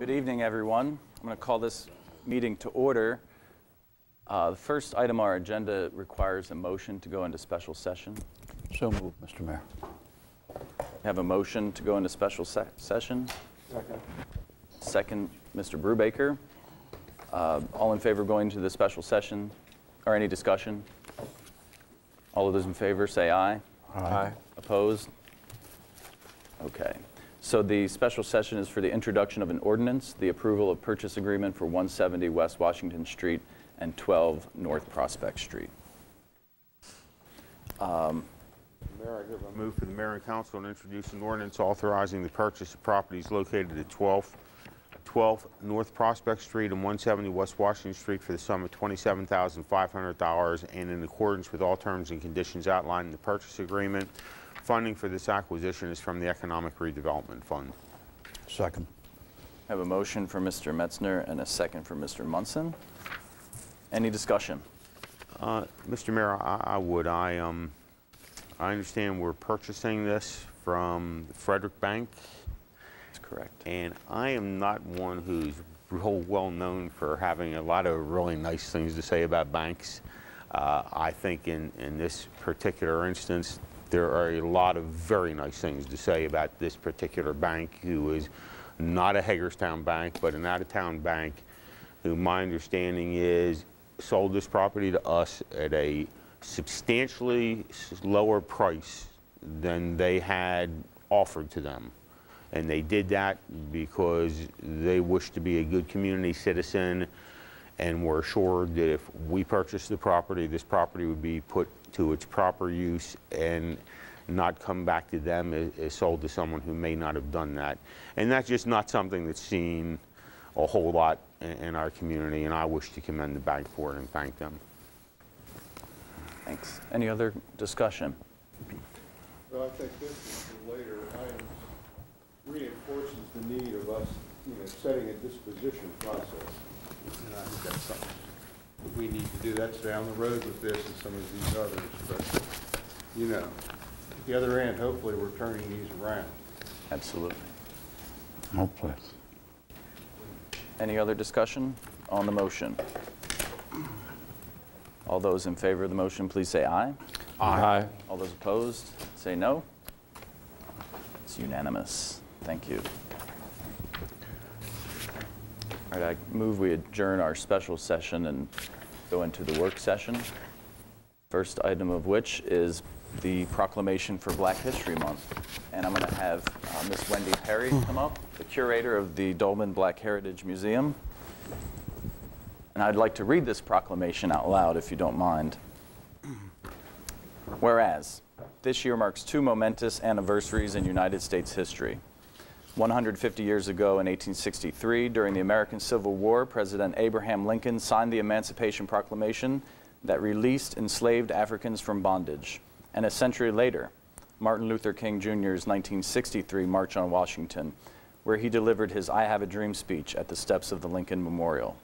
Good evening, everyone. I'm going to call this meeting to order. The first item on our agenda requires a motion to go into special session. So moved, Mr. Mayor. Have a motion to go into special session. Second. Second, Mr. Brubaker. All in favor of going to the special session, or any discussion? All of those in favor say aye. Aye. Opposed? Okay. So the special session is for the introduction of an ordinance, the approval of purchase agreement for 170 West Washington Street and 12 North Prospect Street. Mayor, I give a move for the mayor and council to introduce an ordinance authorizing the purchase of properties located at 12 North Prospect Street and 170 West Washington Street for the sum of $27,500 and in accordance with all terms and conditions outlined in the purchase agreement. Funding for this acquisition is from the Economic Redevelopment Fund. Second. I have a motion for Mr. Metzner and a second for Mr. Munson. Any discussion? Mr. Mayor, I understand we're purchasing this from the Frederick Bank. That's correct. And I am not one who's real well known for having a lot of really nice things to say about banks. I think in this particular instance, there are a lot of very nice things to say about this particular bank, who is not a Hagerstown bank, but an out-of-town bank, who my understanding is sold this property to us at a substantially lower price than they had offered to them. And they did that because they wish to be a good community citizen and were assured that if we purchased the property, this property would be put to its proper use and not come back to them as sold to someone who may not have done that. And that's just not something that's seen a whole lot in our community, and I wish to commend the bank for it and thank them. Thanks. Any other discussion? Well, I think this is the later items reinforces the need of us, setting a disposition process. And I think that's something we need to do. That's down the road with this and some of these others. But, at the other end, hopefully we're turning these around. Absolutely. Hopefully. Any other discussion on the motion? All those in favor of the motion, please say aye. Aye. All those opposed, say no. It's unanimous. Thank you. All right, I move we adjourn our special session and go into the work session. First item of which is the proclamation for Black History Month. And I'm going to have Miss Wendy Perry come up, the curator of the Dolman Black Heritage Museum. And I'd like to read this proclamation out loud, if you don't mind. Whereas, this year marks two momentous anniversaries in United States history. 150 years ago in 1863, during the American Civil War, President Abraham Lincoln signed the Emancipation Proclamation that released enslaved Africans from bondage. And a century later, Martin Luther King Jr.'s 1963 March on Washington, where he delivered his I Have a Dream speech at the steps of the Lincoln Memorial.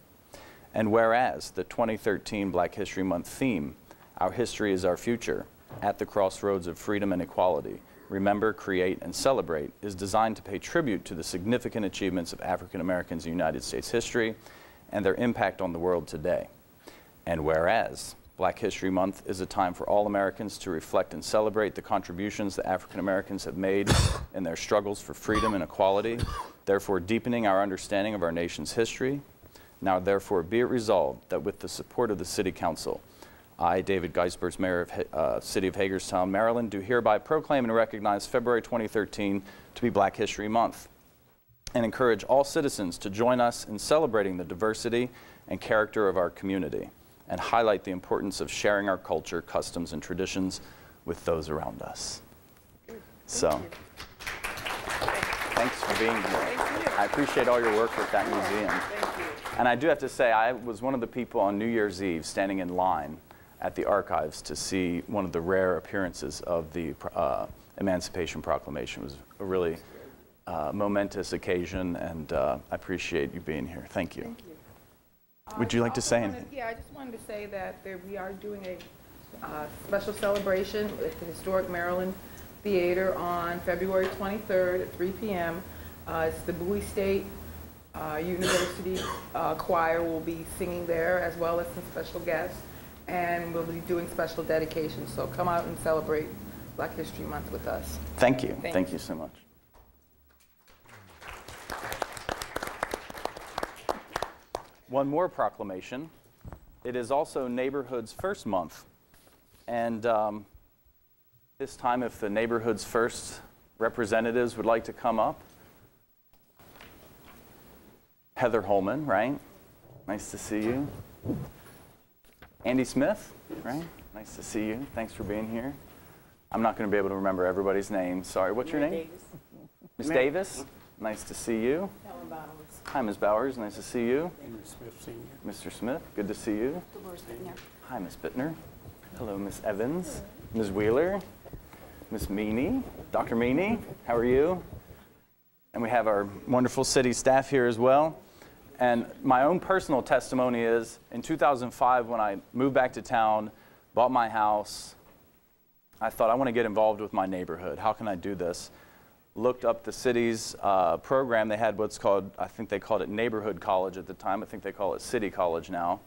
And whereas the 2013 Black History Month theme, Our History is Our Future, at the crossroads of freedom and equality, remember, create, and celebrate, is designed to pay tribute to the significant achievements of African Americans in United States history and their impact on the world today. And whereas Black History Month is a time for all Americans to reflect and celebrate the contributions that African Americans have made in their struggles for freedom and equality, therefore deepening our understanding of our nation's history. Now therefore be it resolved that with the support of the City Council, I, David Geisberts, Mayor of City of Hagerstown, Maryland, do hereby proclaim and recognize February 2013 to be Black History Month and encourage all citizens to join us in celebrating the diversity and character of our community and highlight the importance of sharing our culture, customs, and traditions with those around us. So, thanks for being here. I appreciate all your work with that museum. Thank you. And I do have to say, I was one of the people on New Year's Eve standing in line at the archives to see one of the rare appearances of the Emancipation Proclamation. It was a really momentous occasion, and I appreciate you being here. Thank you. Thank you. Would you like to say anything? Yeah, I just wanted to say that we are doing a special celebration at the Historic Maryland Theater on February 23rd at 3 p.m. It's the Bowie State University choir will be singing there, as well as some special guests, and we'll be doing special dedications. So come out and celebrate Black History Month with us. Thank you. Thanks. Thank you so much. One more proclamation. It is also Neighborhoods First Month. And this time, if the Neighborhoods First representatives would like to come up. Heather Holman, right? Nice to see you. Andy Smith, right? Nice to see you. Thanks for being here. I'm not going to be able to remember everybody's name. Sorry, what's your name? Davis. Ms. Davis, nice to see you. Ellen Bowers. Hi, Ms. Bowers, nice to see you. Henry Smith Sr. Mr. Smith, good to see you. Dolores Bittner. Hi, Ms. Bittner. Hello, Ms. Evans. Ms. Wheeler. Ms. Meany. Dr. Meany, how are you? And we have our wonderful city staff here as well. And my own personal testimony is, in 2005, when I moved back to town, bought my house, I thought, I want to get involved with my neighborhood. How can I do this? Looked up the city's program. They had what's called, I think they called it Neighborhood College at the time. I think they call it City College now.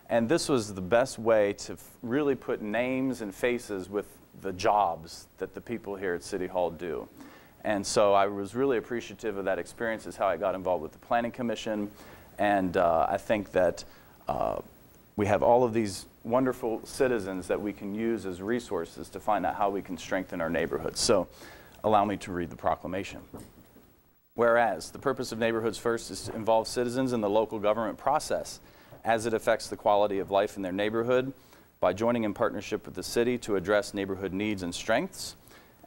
And this was the best way to really put names and faces with the jobs that the people here at City Hall do. And so I was really appreciative of that experience. Is how I got involved with the Planning Commission. And I think that we have all of these wonderful citizens that we can use as resources to find out how we can strengthen our neighborhoods. So allow me to read the proclamation. Whereas the purpose of Neighborhoods First is to involve citizens in the local government process as it affects the quality of life in their neighborhood by joining in partnership with the city to address neighborhood needs and strengths.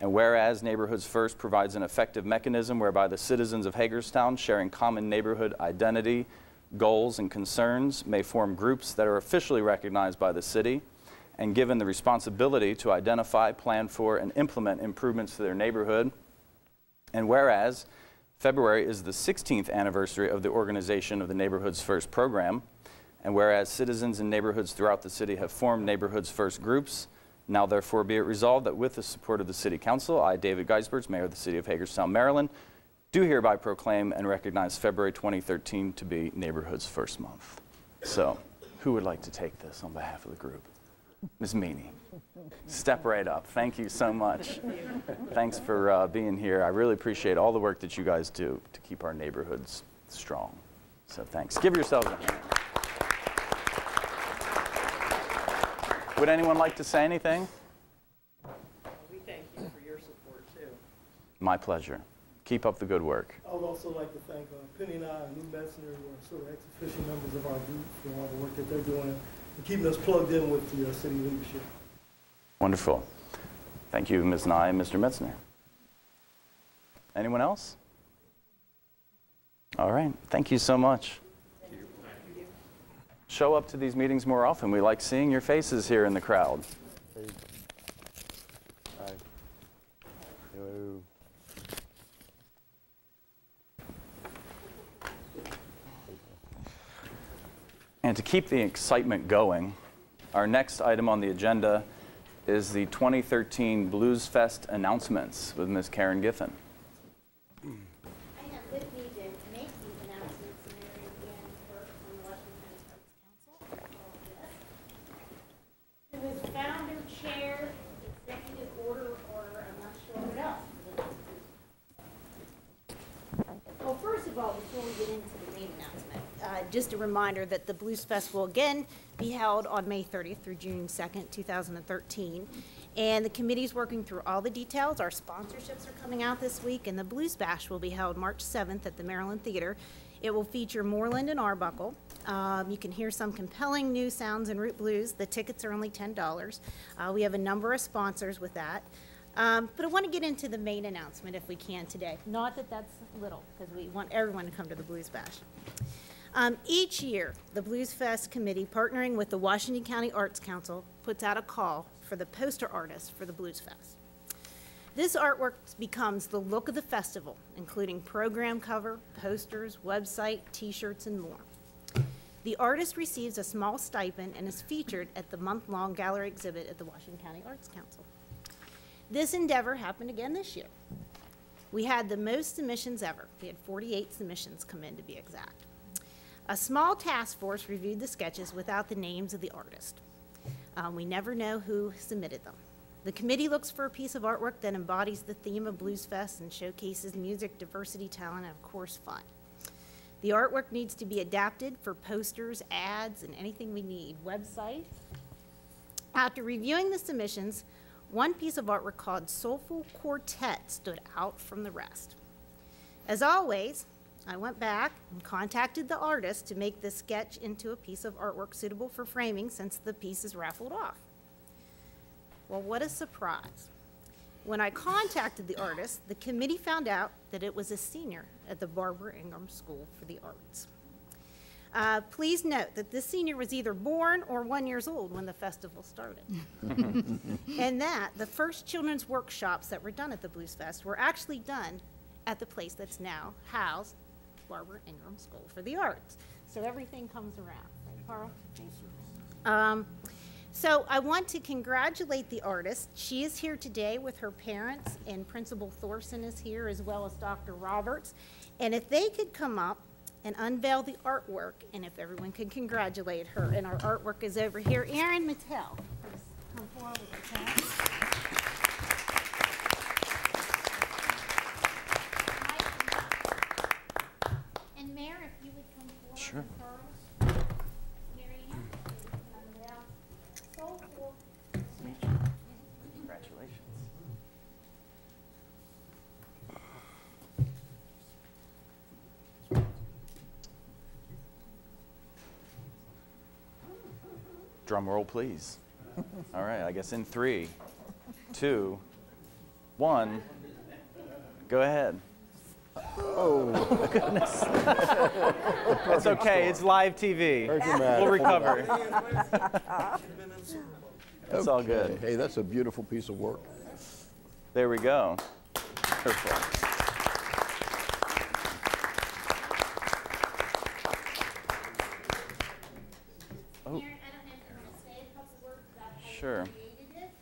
And whereas Neighborhoods First provides an effective mechanism whereby the citizens of Hagerstown, sharing common neighborhood identity, goals, and concerns, may form groups that are officially recognized by the city and given the responsibility to identify, plan for, and implement improvements to their neighborhood. And whereas February is the 16th anniversary of the organization of the Neighborhoods First program, and whereas citizens in neighborhoods throughout the city have formed Neighborhoods First groups, now therefore be it resolved that with the support of the City Council, I, David Geisberts, Mayor of the City of Hagerstown, Maryland, do hereby proclaim and recognize February 2013 to be Neighborhoods First Month. So, who would like to take this on behalf of the group? Ms. Meany, step right up. Thank you so much. Thanks for being here. I really appreciate all the work that you guys do to keep our neighborhoods strong. So thanks. Give yourselves a hand. Would anyone like to say anything? We thank you for your support, too. My pleasure. Keep up the good work. I would also like to thank Penny and I and Lou Metzner, who are sort of ex-official members of our group, for all the work that they're doing and keeping us plugged in with the city leadership. Wonderful. Thank you, Ms. Nye and Mr. Metzner. Anyone else? All right. Thank you so much. Show up to these meetings more often. We like seeing your faces here in the crowd. And to keep the excitement going, our next item on the agenda is the 2013 BluesFest Announcements with Ms. Karen Giffen. I have with me to make these announcements, Mary Ann Burke from the Washington County Arts Council. Who is founder, chair, executive order, I'm not sure what else. Well, first of all, before we get into the main announcement, just a reminder that the Blues Fest will again be held on May 30th through June 2nd, 2013. And the committee's working through all the details. Our sponsorships are coming out this week, and the Blues Bash will be held March 7th at the Maryland Theater. It will feature Moreland and Arbuckle. You can hear some compelling new sounds in root blues. The tickets are only $10. We have a number of sponsors with that. But I want to get into the main announcement if we can today. Not that that's little, because we want everyone to come to the Blues Bash. Each year, the Blues Fest Committee, partnering with the Washington County Arts Council, puts out a call for the poster artists for the Blues Fest. This artwork becomes the look of the festival, including program cover, posters, website, t-shirts, and more. The artist receives a small stipend and is featured at the month-long gallery exhibit at the Washington County Arts Council. This endeavor happened again this year. We had the most submissions ever. We had 48 submissions come in, to be exact. A small task force reviewed the sketches without the names of the artist. We never know who submitted them. The committee looks for a piece of artwork that embodies the theme of BluesFest and showcases music, diversity, talent, and of course, fun. The artwork needs to be adapted for posters, ads, and anything we need, website. After reviewing the submissions, one piece of artwork called Soulful Quartet stood out from the rest. As always, I went back and contacted the artist to make the sketch into a piece of artwork suitable for framing since the piece is raffled off. Well, what a surprise. When I contacted the artist, the committee found out that it was a senior at the Barbara Ingram School for the Arts. Please note that this senior was either born or 1 year old when the festival started. And that the first children's workshops that were done at the BluesFest were actually done at the place that's now housed Barbara Ingram School for the Arts. So everything comes around, right, Carl? So I want to congratulate the artist. She is here today with her parents, and Principal Thorson is here, as well as Dr. Roberts. And if they could come up and unveil the artwork, and if everyone could congratulate her. And our artwork is over here. Erin Mattel, please come forward with that. And Mayor, if you would come forward. Sure. Congratulations. Drum roll, please. All right, I guess in 3, 2, 1, go ahead. Oh, goodness. It's okay, it's live TV. We'll recover. It's all good. Hey, that's a beautiful piece of work. There we go. Perfect. Oh. Erin, I don't know if you want to say a couple words about how Sure. you created it.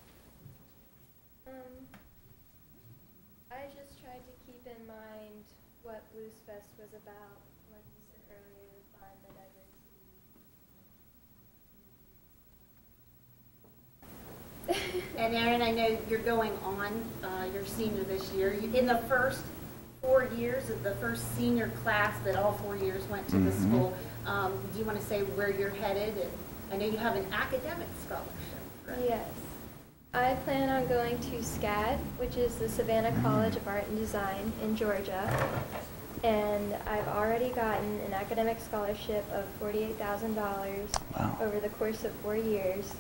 I just tried to keep in mind what BluesFest was about, like you said earlier, the fun, the diversity. And Erin, I know you're going on, you're senior this year. In the first 4 years of the first senior class that all 4 years went to the school, do you want to say where you're headed? And I know you have an academic scholarship, right? Yes. I plan on going to SCAD, which is the Savannah College of Art and Design in Georgia. And I've already gotten an academic scholarship of $48,000 over the course of 4 years.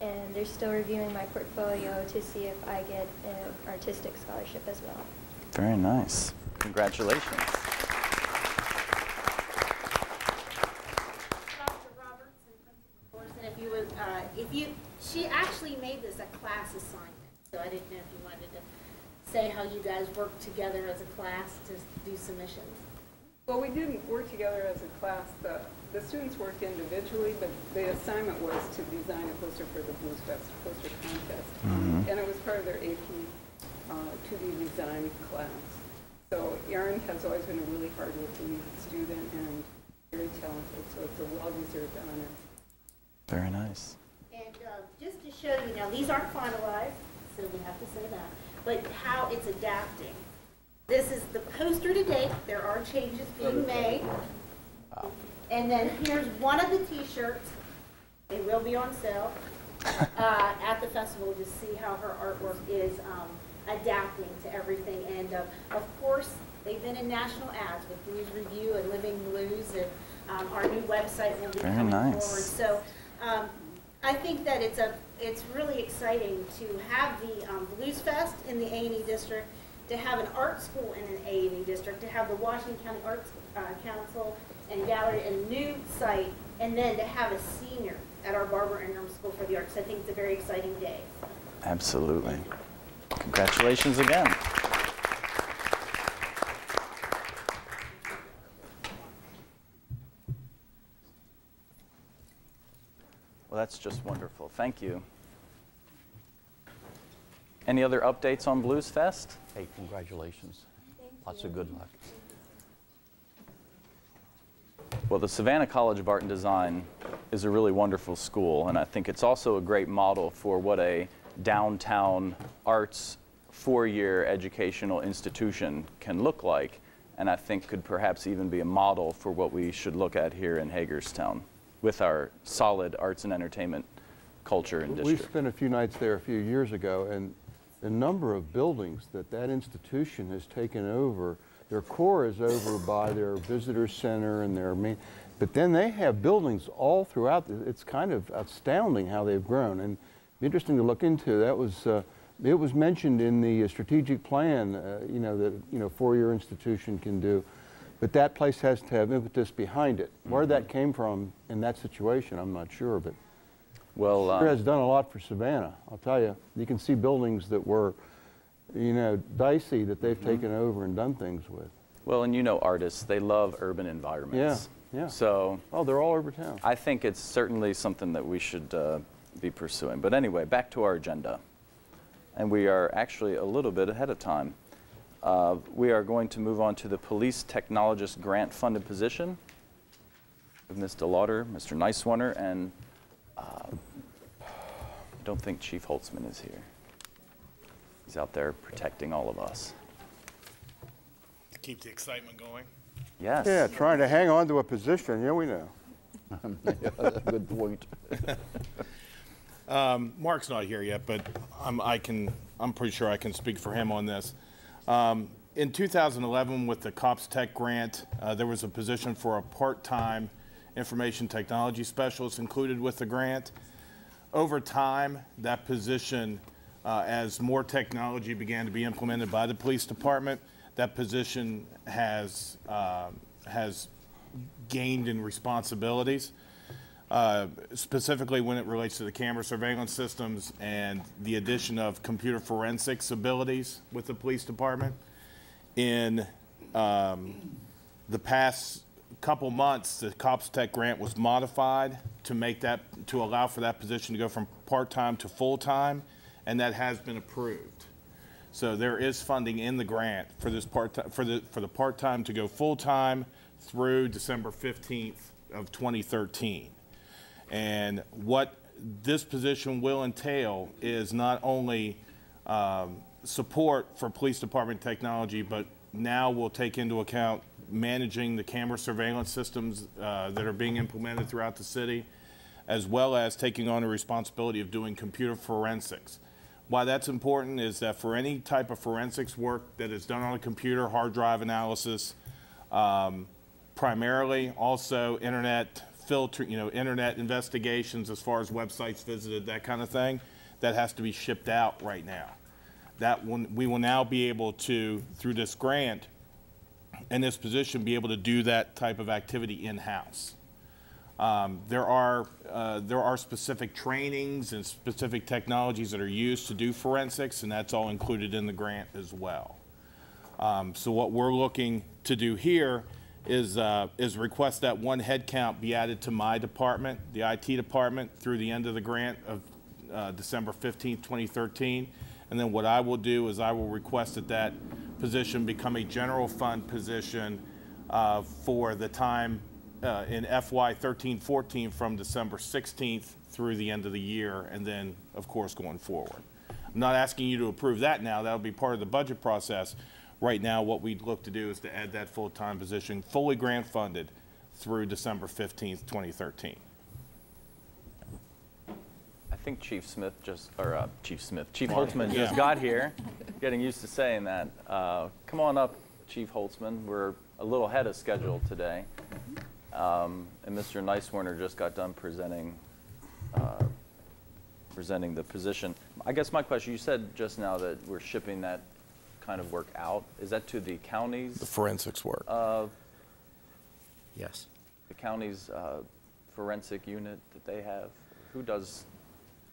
And they're still reviewing my portfolio to see if I get an artistic scholarship as well. Very nice. Congratulations. Dr. Roberts and Principal Thorson, if you would, she actually made this a class assignment, so I didn't know if you wanted to say how you guys worked together as a class to do submissions. Well, we didn't work together as a class. The students worked individually, but the assignment was to design a poster for the BluesFest poster contest. And it was part of their AP 2D design class. So Erin has always been a really hardworking student and very talented, so it's a well-deserved honor. Very nice. And just to show you, now these aren't finalized, so we have to say that, but how it's adapting. This is the poster to date. There are changes being made. And then here's one of the t-shirts. They will be on sale at the festival to see how her artwork is adapting to everything. And of course, they've been in national ads with Blues Review and Living Blues, and our new website will be coming forward. So I think that it's really exciting to have the BluesFest in the A&E district, to have an art school in an A&E district, to have the Washington County Arts Council and Gallery, a new site, and then to have a senior at our Barbara Ingram School for the Arts. I think it's a very exciting day. Absolutely. Congratulations again. Well, that's just wonderful. Thank you. Any other updates on BluesFest? Hey, congratulations. Lots of good luck. Well, the Savannah College of Art and Design is a really wonderful school, and I think it's also a great model for what a downtown arts four-year educational institution can look like, and I think could perhaps even be a model for what we should look at here in Hagerstown with our solid arts and entertainment culture and district. We spent a few nights there a few years ago, and the number of buildings that that institution has taken over, their core is over by their visitor center and their main, but then they have buildings all throughout. It's kind of astounding how they've grown, and interesting to look into. That was it was mentioned in the strategic plan, you know, that four-year institution can do, but that place has to have impetus behind it. Where that came from in that situation, I'm not sure, but Well, sure has done a lot for Savannah. I'll tell you. You can see buildings that were, you know, dicey that they've taken over and done things with. well, and you know artists, they love urban environments. Yeah. So Oh, they're all over town. I think it's certainly something that we should be pursuing. But anyway, back to our agenda. And we are actually a little bit ahead of time. We are going to move on to the Police Technologist grant funded position with Ms. DeLauder, Mr. Nicewarner, and I don't think Chief Holtzman is here. He's out there protecting all of us. Keep the excitement going. Yes. Yeah, trying to hang on to a position, yeah, we know. That's a good point. Mark's not here yet, but I'm pretty sure I can speak for him on this. In 2011, with the COPS Tech grant, there was a position for a part-time information technology specialist included with the grant. Over time, that position, as more technology began to be implemented by the police department, that position has gained in responsibilities. Specifically when it relates to the camera surveillance systems and the addition of computer forensics abilities with the police department. In the past couple months, the COPS Tech grant was modified to allow for that position to go from part-time to full-time, and that has been approved. So there is funding in the grant for this part-time for the part-time to go full-time through December 15th of 2013. And what this position will entail is not only support for police department technology, but now we'll take into account managing the camera surveillance systems that are being implemented throughout the city, as well as taking on the responsibility of doing computer forensics. Why that's important is that for any type of forensics work that is done on a computer, hard drive analysis, primarily also internet filter, internet investigations as far as websites visited, that kind of thing, that has to be shipped out right now. That one, we will now be able to, through this grant and this position, be able to do that type of activity in-house. There are specific trainings and specific technologies that are used to do forensics, and that's all included in the grant as well. So what we're looking to do here is request that one headcount be added to my department, the IT department, through the end of the grant of December 15th, 2013. And then what I will do is I will request that position become a general fund position for the time in FY 13-14 from December 16th through the end of the year, and then, of course, going forward. I'm not asking you to approve that now. That'll be part of the budget process. Right now, what we'd look to do is to add that full-time position, fully grant funded, through December 15th, 2013. I think Chief Holtzman just got here. Getting used to saying that. Come on up, Chief Holtzman. We're a little ahead of schedule today. And Mr. Nicewarner just got done presenting the position. I guess my question, you said just now that we're shipping that kind of work out. Is that to the counties? The forensics work. Yes. The county's forensic unit that they have? Who does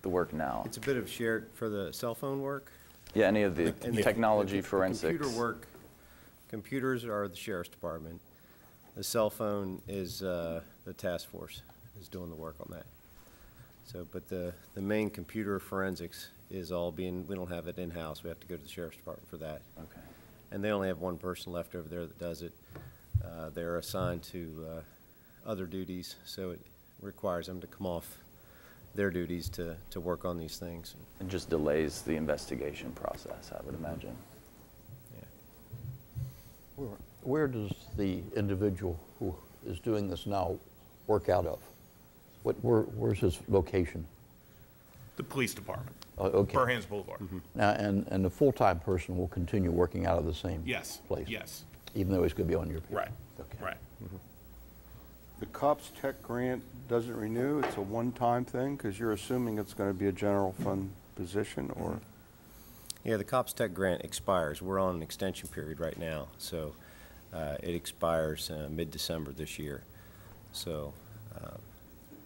the work now? It's a bit of shared for the cell phone work. Yeah, any of the technology the forensics. computer work, computers are the sheriff's department. The cell phone is the task force is doing the work on that. So, but the main computer forensics is all being, we don't have it in-house. We have to go to the sheriff's department for that. Okay. and they only have one person left over there that does it. They're assigned to other duties, so it requires them to come off their duties to work on these things. It just delays the investigation process, I would imagine. Yeah. Where does the individual who is doing this now work out of? Where's his location? The police department, Okay. Burhands Boulevard. Now, and the full-time person will continue working out of the same Yes, place? yes, Even though he's going to be on your pay? right, Okay. right. The COPS Tech grant doesn't renew, it's a one-time thing, because you're assuming it's going to be a general fund position, or? Yeah, the COPS Tech grant expires. We're on an extension period right now, so it expires mid-December this year. So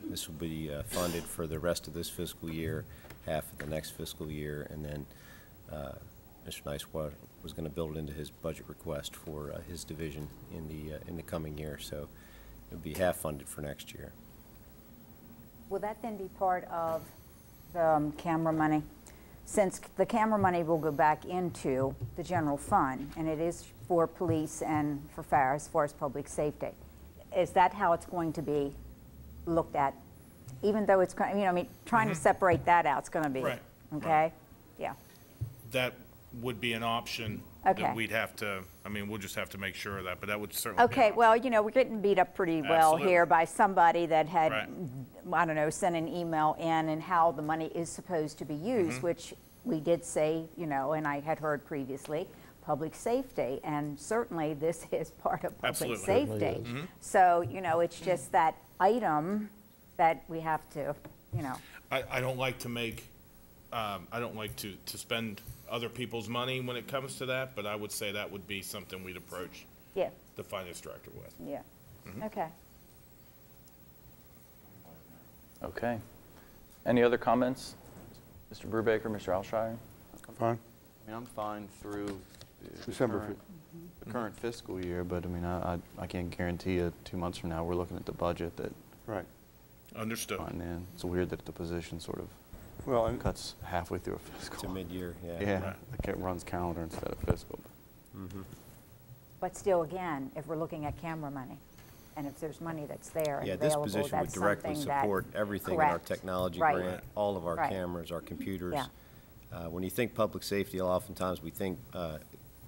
this will be funded for the rest of this fiscal year, half of the next fiscal year, and then Mr. Nice was going to build it into his budget request for his division in the coming year. So it'll be half funded for next year. Will that then be part of the camera money? Since the camera money will go back into the general fund, and it is for police and for fire as far as public safety, is that how it's going to be looked at? Even though it's, trying to separate that out, it's going to be, Right, okay? right. Yeah. That would be an option Okay. that we'd have to, we'll just have to make sure of that, but that would certainly be an Okay, option. well, we're getting beat up pretty well Absolutely. here by somebody that had, Right. I don't know, sent an email in and how the money is supposed to be used, which we did say, and I had heard previously, public safety, and certainly this is part of public Absolutely. safety. Certainly is. So, it's just that item that we have to, I don't like to make, I don't like to spend other people's money when it comes to that, but I would say that would be something we'd approach yeah, the finance director with. yeah. Okay. Okay. Any other comments? Mr. Brubaker, Mr. Alshire? Fine. I'm fine through December the current fiscal year, but I can't guarantee you 2 months from now, we're looking at the budget that Right. Understood. fine in. It's weird that the position sort of Well, and cuts halfway through a It's a fiscal. mid-year, yeah. Yeah, Right. like it runs calendar instead of fiscal. But still, again, if we're looking at camera money, and if there's money that's there and Yeah, this available, position would that's directly something that. support everything in our Correct. technology Right. grant, all of our Right. cameras, our computers. Yeah. When you think public safety, oftentimes we think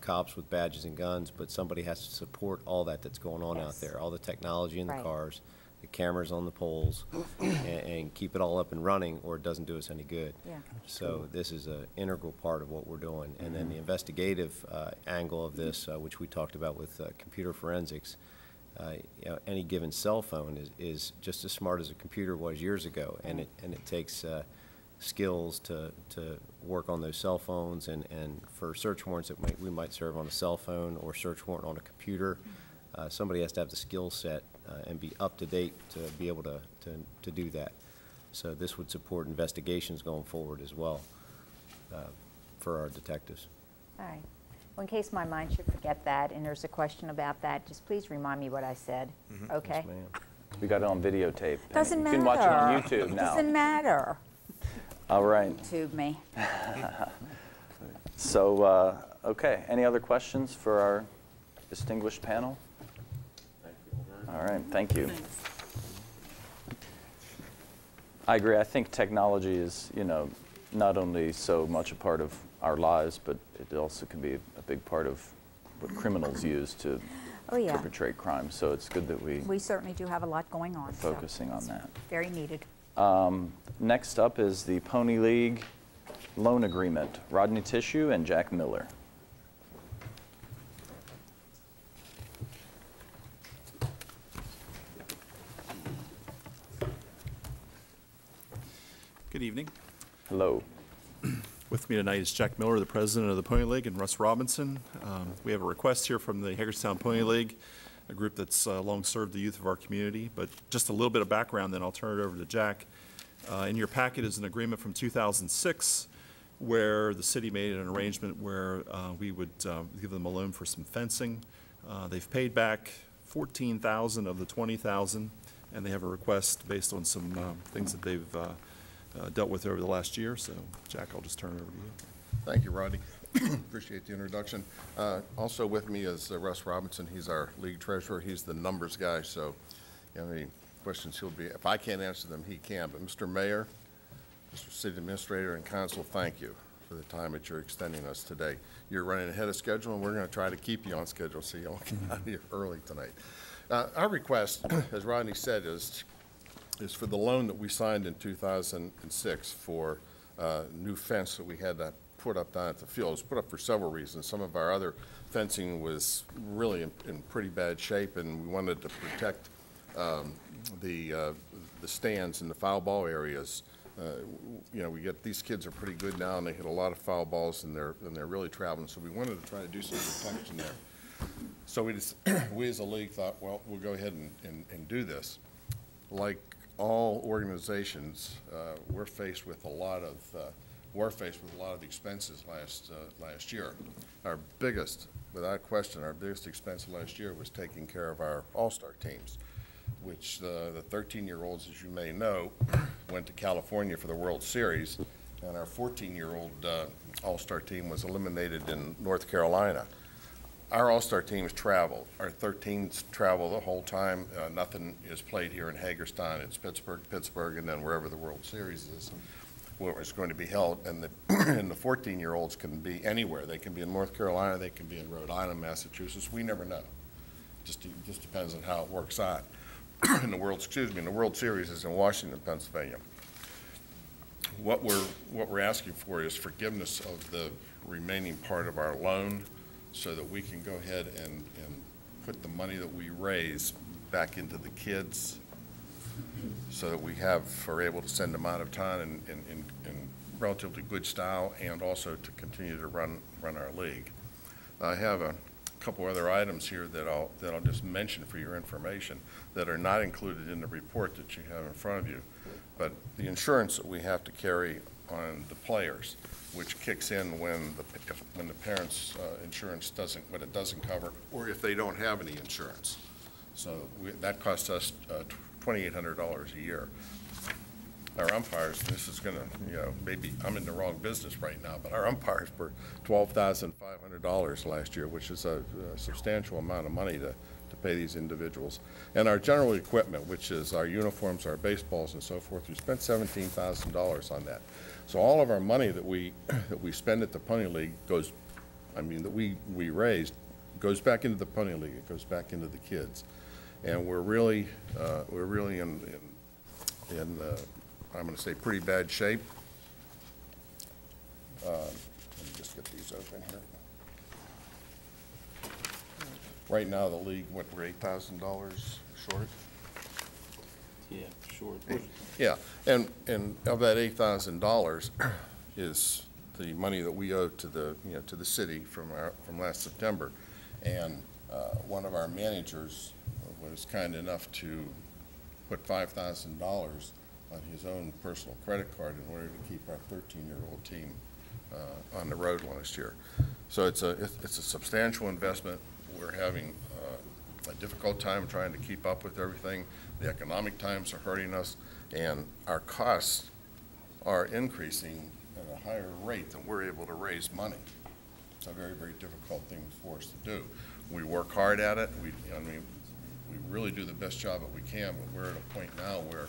cops with badges and guns, but somebody has to support all that's going on out Yes. there, all the technology in the Right. cars, the cameras on the poles, and keep it all up and running, or it doesn't do us any good. Yeah. So this is an integral part of what we're doing. And then the investigative angle of this, which we talked about with computer forensics, any given cell phone is just as smart as a computer was years ago, and it takes skills to work on those cell phones, and for search warrants that we might serve on a cell phone or search warrant on a computer, somebody has to have the skill set and be up to date to be able to do that. So this would support investigations going forward as well for our detectives. All right. Well, in case my mind should forget that, and there's a question about that, just please remind me what I said, okay? Yes, ma'am. We got it on videotape. Doesn't matter. You can watch it on YouTube now. Doesn't matter. All right. Tube me. So, okay, any other questions for our distinguished panel? All right, thank you. I agree. I think technology is, not only so much a part of our lives, but it also can be a big part of what criminals use to Oh, yeah. perpetrate crime. So it's good that We certainly do have a lot going on. so focusing on it's that. Very needed. Next up is the Pony League loan agreement. Rodney Tissue and Jack Miller. Good evening. Hello. With me tonight is Jack Miller, the president of the Pony League, and Russ Robinson. We have a request here from the Hagerstown Pony League, a group that's long served the youth of our community. But just a little bit of background, then I'll turn it over to Jack. In your packet is an agreement from 2006 where the city made an arrangement where we would give them a loan for some fencing. They've paid back $14,000 of the $20,000, and they have a request based on some things that they've dealt with over the last year. So, Jack, I'll just turn it over to you. Thank you, Rodney. Appreciate the introduction. Also with me is Russ Robinson. He's our league treasurer. He's the numbers guy, so any questions he'll be, if I can't answer them, he can. But Mr. Mayor, Mr. City Administrator, and Council, thank you for the time that you're extending us today. You're running ahead of schedule, and we're going to try to keep you on schedule so you don't get out of here early tonight. Our request, as Rodney said, is for the loan that we signed in 2006 for new fence that we had to put up down at the field. It was put up for several reasons. Some of our other fencing was really in pretty bad shape, and we wanted to protect the stands and the foul ball areas. You know, these kids are pretty good now, and they hit a lot of foul balls, and they're really traveling. So we wanted to try to do some protection there. So we as a league thought, well, we'll go ahead and do this. Like all organizations, we're faced with a lot of expenses last year. Our biggest, without question, our biggest expense last year was taking care of our all-star teams, which the 13-year-olds, as you may know, went to California for the World Series, and our 14-year-old all-star team was eliminated in North Carolina. Our all-star teams travel. Our 13s travel the whole time. Nothing is played here in Hagerstown. It's Pittsburgh, and then wherever the World Series is, where it's going to be held. And the 14-year-olds can be anywhere. They can be in North Carolina. They can be in Rhode Island, Massachusetts. We never know. Just depends on how it works out. And the World Series is in Washington, Pennsylvania. What we're asking for is forgiveness of the remaining part of our loan, so that we can go ahead and put the money that we raise back into the kids, so that we are able to send them out of town in relatively good style, and also to continue to run our league. I have a couple other items here that I'll just mention for your information that are not included in the report that you have in front of you. But the insurance that we have to carry on the players, which kicks in when the parents' insurance doesn't cover, or if they don't have any insurance. So that costs us $2,800 a year. Our umpires, this is going to, maybe I'm in the wrong business right now, but our umpires were $12,500 last year, which is a substantial amount of money to pay these individuals. And our general equipment, which is our uniforms, our baseballs, and so forth, we spent $17,000 on that. So all of our money that we spend at the Pony League that we raised, goes back into the Pony League. It goes back into the kids, and we're really in I'm going to say pretty bad shape. Let me just get these open here. Right now, the league, we're $8,000 short. Yeah, short. Yeah, and of that $8,000 is the money that we owe to the city from last September, and one of our managers was kind enough to put $5,000 on his own personal credit card in order to keep our 13-year-old team on the road last year. So it's a substantial investment. We're having a difficult time trying to keep up with everything. The economic times are hurting us, and our costs are increasing at a higher rate than we're able to raise money. It's a very, very difficult thing for us to do. We work hard at it. We really do the best job that we can, but we're at a point now where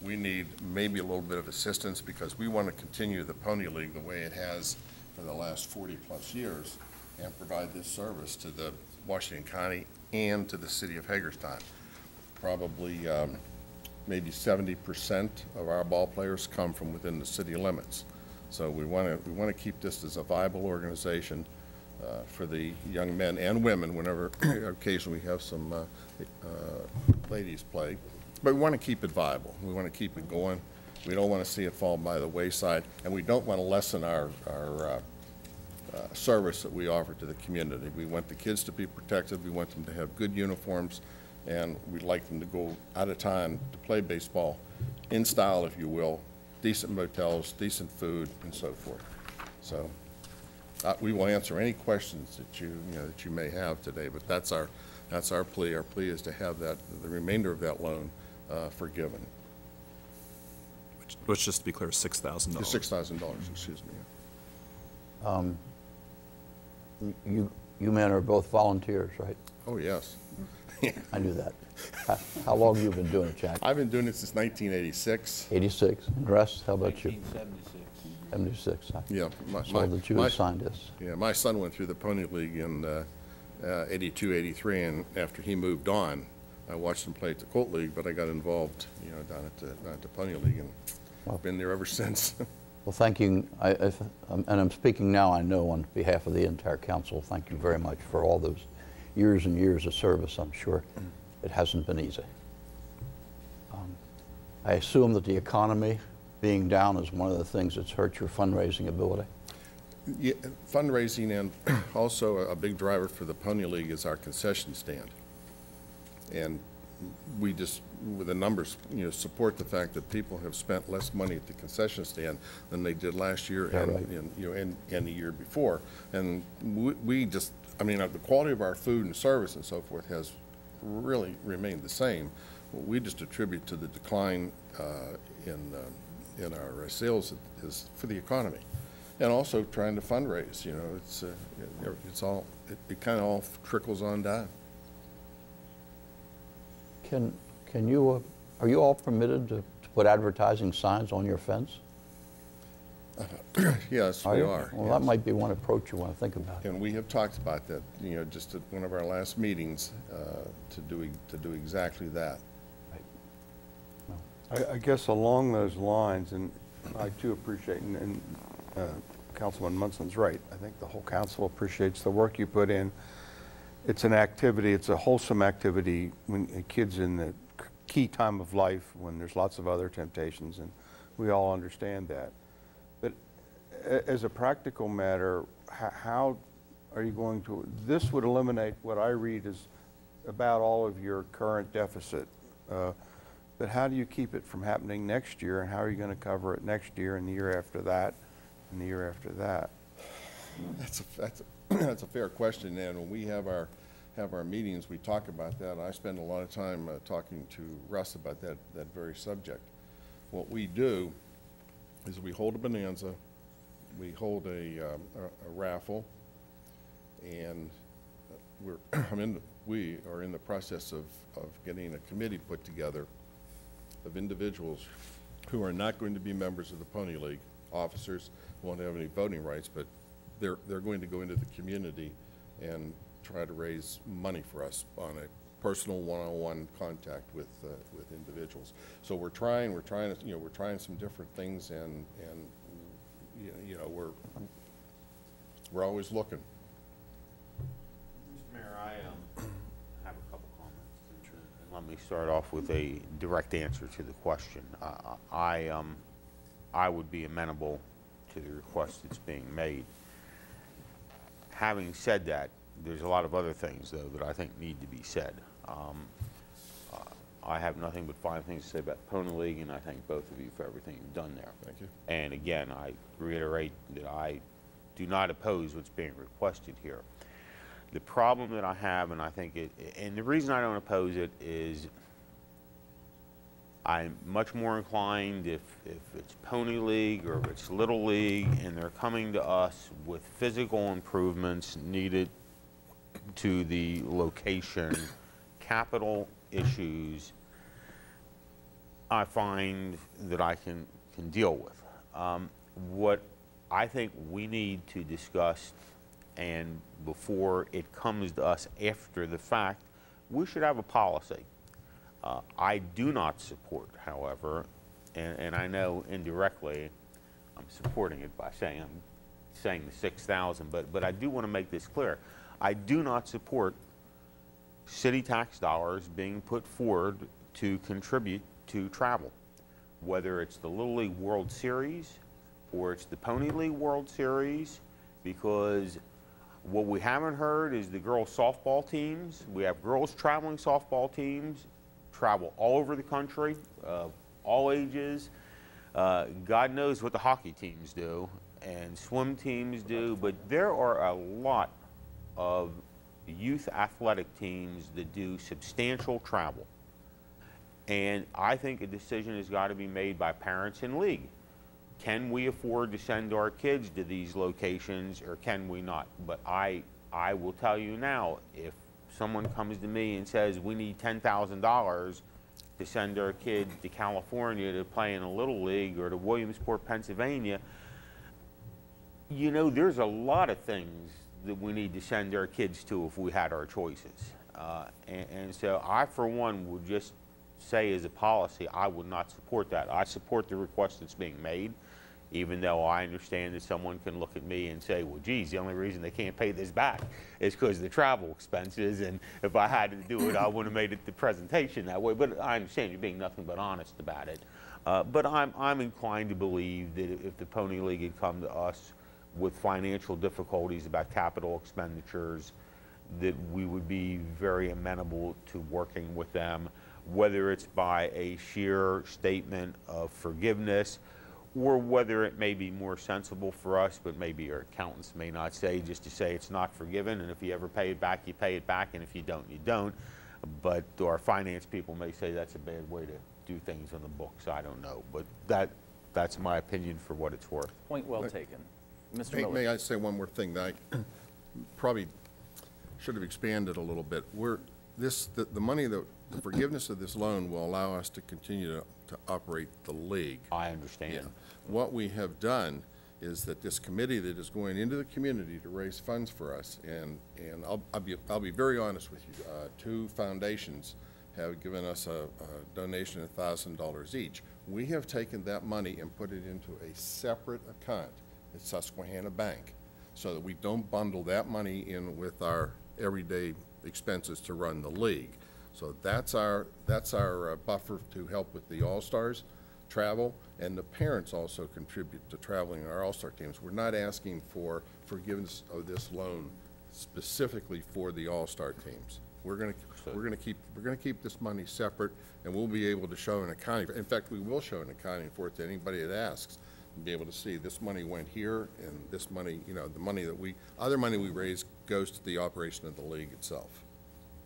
we need maybe a little bit of assistance, because we want to continue the Pony League the way it has for the last 40-plus years and provide this service to the Washington County and to the city of Hagerstown. Probably maybe 70% of our ball players come from within the city limits. So we want to keep this as a viable organization for the young men and women. Whenever occasionally we have some ladies play, but we want to keep it viable. We want to keep it going. We don't want to see it fall by the wayside, and we don't want to lessen our service that we offer to the community. We want the kids to be protected. We want them to have good uniforms, and we'd like them to go out of town to play baseball in style, if you will, decent motels, decent food, and so forth. So we will answer any questions that you may have today, but that's our plea. Our plea is to have the remainder of that loan forgiven. Which, just to be clear, is $6,000. $6,000, excuse me. you men are both volunteers, right? Oh, yes. I knew that. How long have you been doing it, Jack? I've been doing it since 1986. 86. And Russ, how about you? 76. Huh? Yeah. So that you assigned this. Yeah, my son went through the Pony League in 82, 83, and after he moved on, I watched him play at the Colt League, but I got involved, you know, down at the Pony League, and I've been there ever since. Well, thank you. And I'm speaking now, I know, on behalf of the entire council. Thank you very much for all those years and years of service. I'm sure it hasn't been easy. I assume that the economy being down is one of the things that's hurt your fundraising ability. Yeah, fundraising, and also a big driver for the Pony League is our concession stand. And we just, with the numbers, you know, support the fact that people have spent less money at the concession stand than they did last year and the year before. And we just, I mean, the quality of our food and service and so forth has really remained the same. What we just attribute to the decline in our sales is for the economy, and also trying to fundraise. You know, it kind of all trickles on down. Can you, are you all permitted to put advertising signs on your fence? Yes, we are. Well, that might be one approach you want to think about. And we have talked about that, you know, just at one of our last meetings, to do exactly that. I guess along those lines, and I too appreciate, and Councilman Munson's right, I think the whole council appreciates the work you put in. It's an activity, it's a wholesome activity when a kid's in the key time of life when there's lots of other temptations, and we all understand that. But as a practical matter, how are you going to, this would eliminate what I read is about all of your current deficit. But how do you keep it from happening next year, and how are you going to cover it next year and the year after that and the year after that? That's a fair question, and when we have our meetings, we talk about that. I spend a lot of time talking to Russ about that very subject. What we do is we hold a bonanza, we hold a raffle, and we are in the process of getting a committee put together of individuals who are not going to be members of the Pony League. Officers won't have any voting rights, but they're going to go into the community and try to raise money for us on a personal one-on-one contact with individuals. So we're trying some different things, and you know, we're always looking. Mr. Mayor, I have a couple comments. And let me start off with a direct answer to the question. I would be amenable to the request that's being made. Having said that, there's a lot of other things, though, that I think need to be said. I have nothing but fine things to say about Pony League, and I thank both of you for everything you've done there. Thank you. And again, I reiterate that I do not oppose what's being requested here. The problem that I have, and I think and the reason I don't oppose it is I'm much more inclined if it's Pony League or if it's Little League and they're coming to us with physical improvements needed to the location, capital issues, I find that I can deal with. What I think we need to discuss, and before it comes to us after the fact, we should have a policy. I do not support, however, and I know indirectly I'm supporting it by saying the 6,000, but I do want to make this clear. I do not support city tax dollars being put forward to contribute to travel, whether it's the Little League World Series or it's the Pony League World Series, because what we haven't heard is the girls softball teams. We have girls traveling softball teams, travel all over the country, all ages. God knows what the hockey teams do and swim teams do, but there are a lot of youth athletic teams that do substantial travel. And I think a decision has got to be made by parents in league can we afford to send our kids to these locations or can we not? But I will tell you now, if someone comes to me and says we need $10,000 to send our kid to California to play in a Little League or to Williamsport, Pennsylvania, you know, there's a lot of things that we need to send our kids to if we had our choices. And so I, for one, would just say as a policy, I would not support that. I support the request that's being made, even though I understand that someone can look at me and say, well, geez, the only reason they can't pay this back is because of the travel expenses, and if I had to do it, I would have made it the presentation that way. But I understand you're being nothing but honest about it. But I'm inclined to believe that if the Pony League had come to us with financial difficulties about capital expenditures, that we would be very amenable to working with them, whether it's by a sheer statement of forgiveness or whether it may be more sensible for us, but maybe our accountants may not say, just to say it's not forgiven, and if you ever pay it back, you pay it back, and if you don't, you don't. But our finance people may say that's a bad way to do things on the books. I don't know, but that's my opinion for what it's worth. Point well taken. Mr. Miller. May I say one more thing that I probably should have expanded a little bit? The money, the forgiveness of this loan will allow us to continue to operate the league. I understand. Yeah. What we have done is that this committee that is going into the community to raise funds for us, and I'll be very honest with you, two foundations have given us a donation of $1,000 each. We have taken that money and put it into a separate account at Susquehanna Bank, so that we don't bundle that money in with our everyday expenses to run the league. So that's our buffer to help with the All-Stars travel, and the parents also contribute to traveling our All-Star teams. We're not asking for forgiveness of this loan specifically for the All-Star teams. We're going to keep this money separate, and we'll be able to show an accounting. In fact, we will show an accounting for it to anybody that asks, and be able to see this money went here, and this money, you know, the money that other money we raise goes to the operation of the league itself.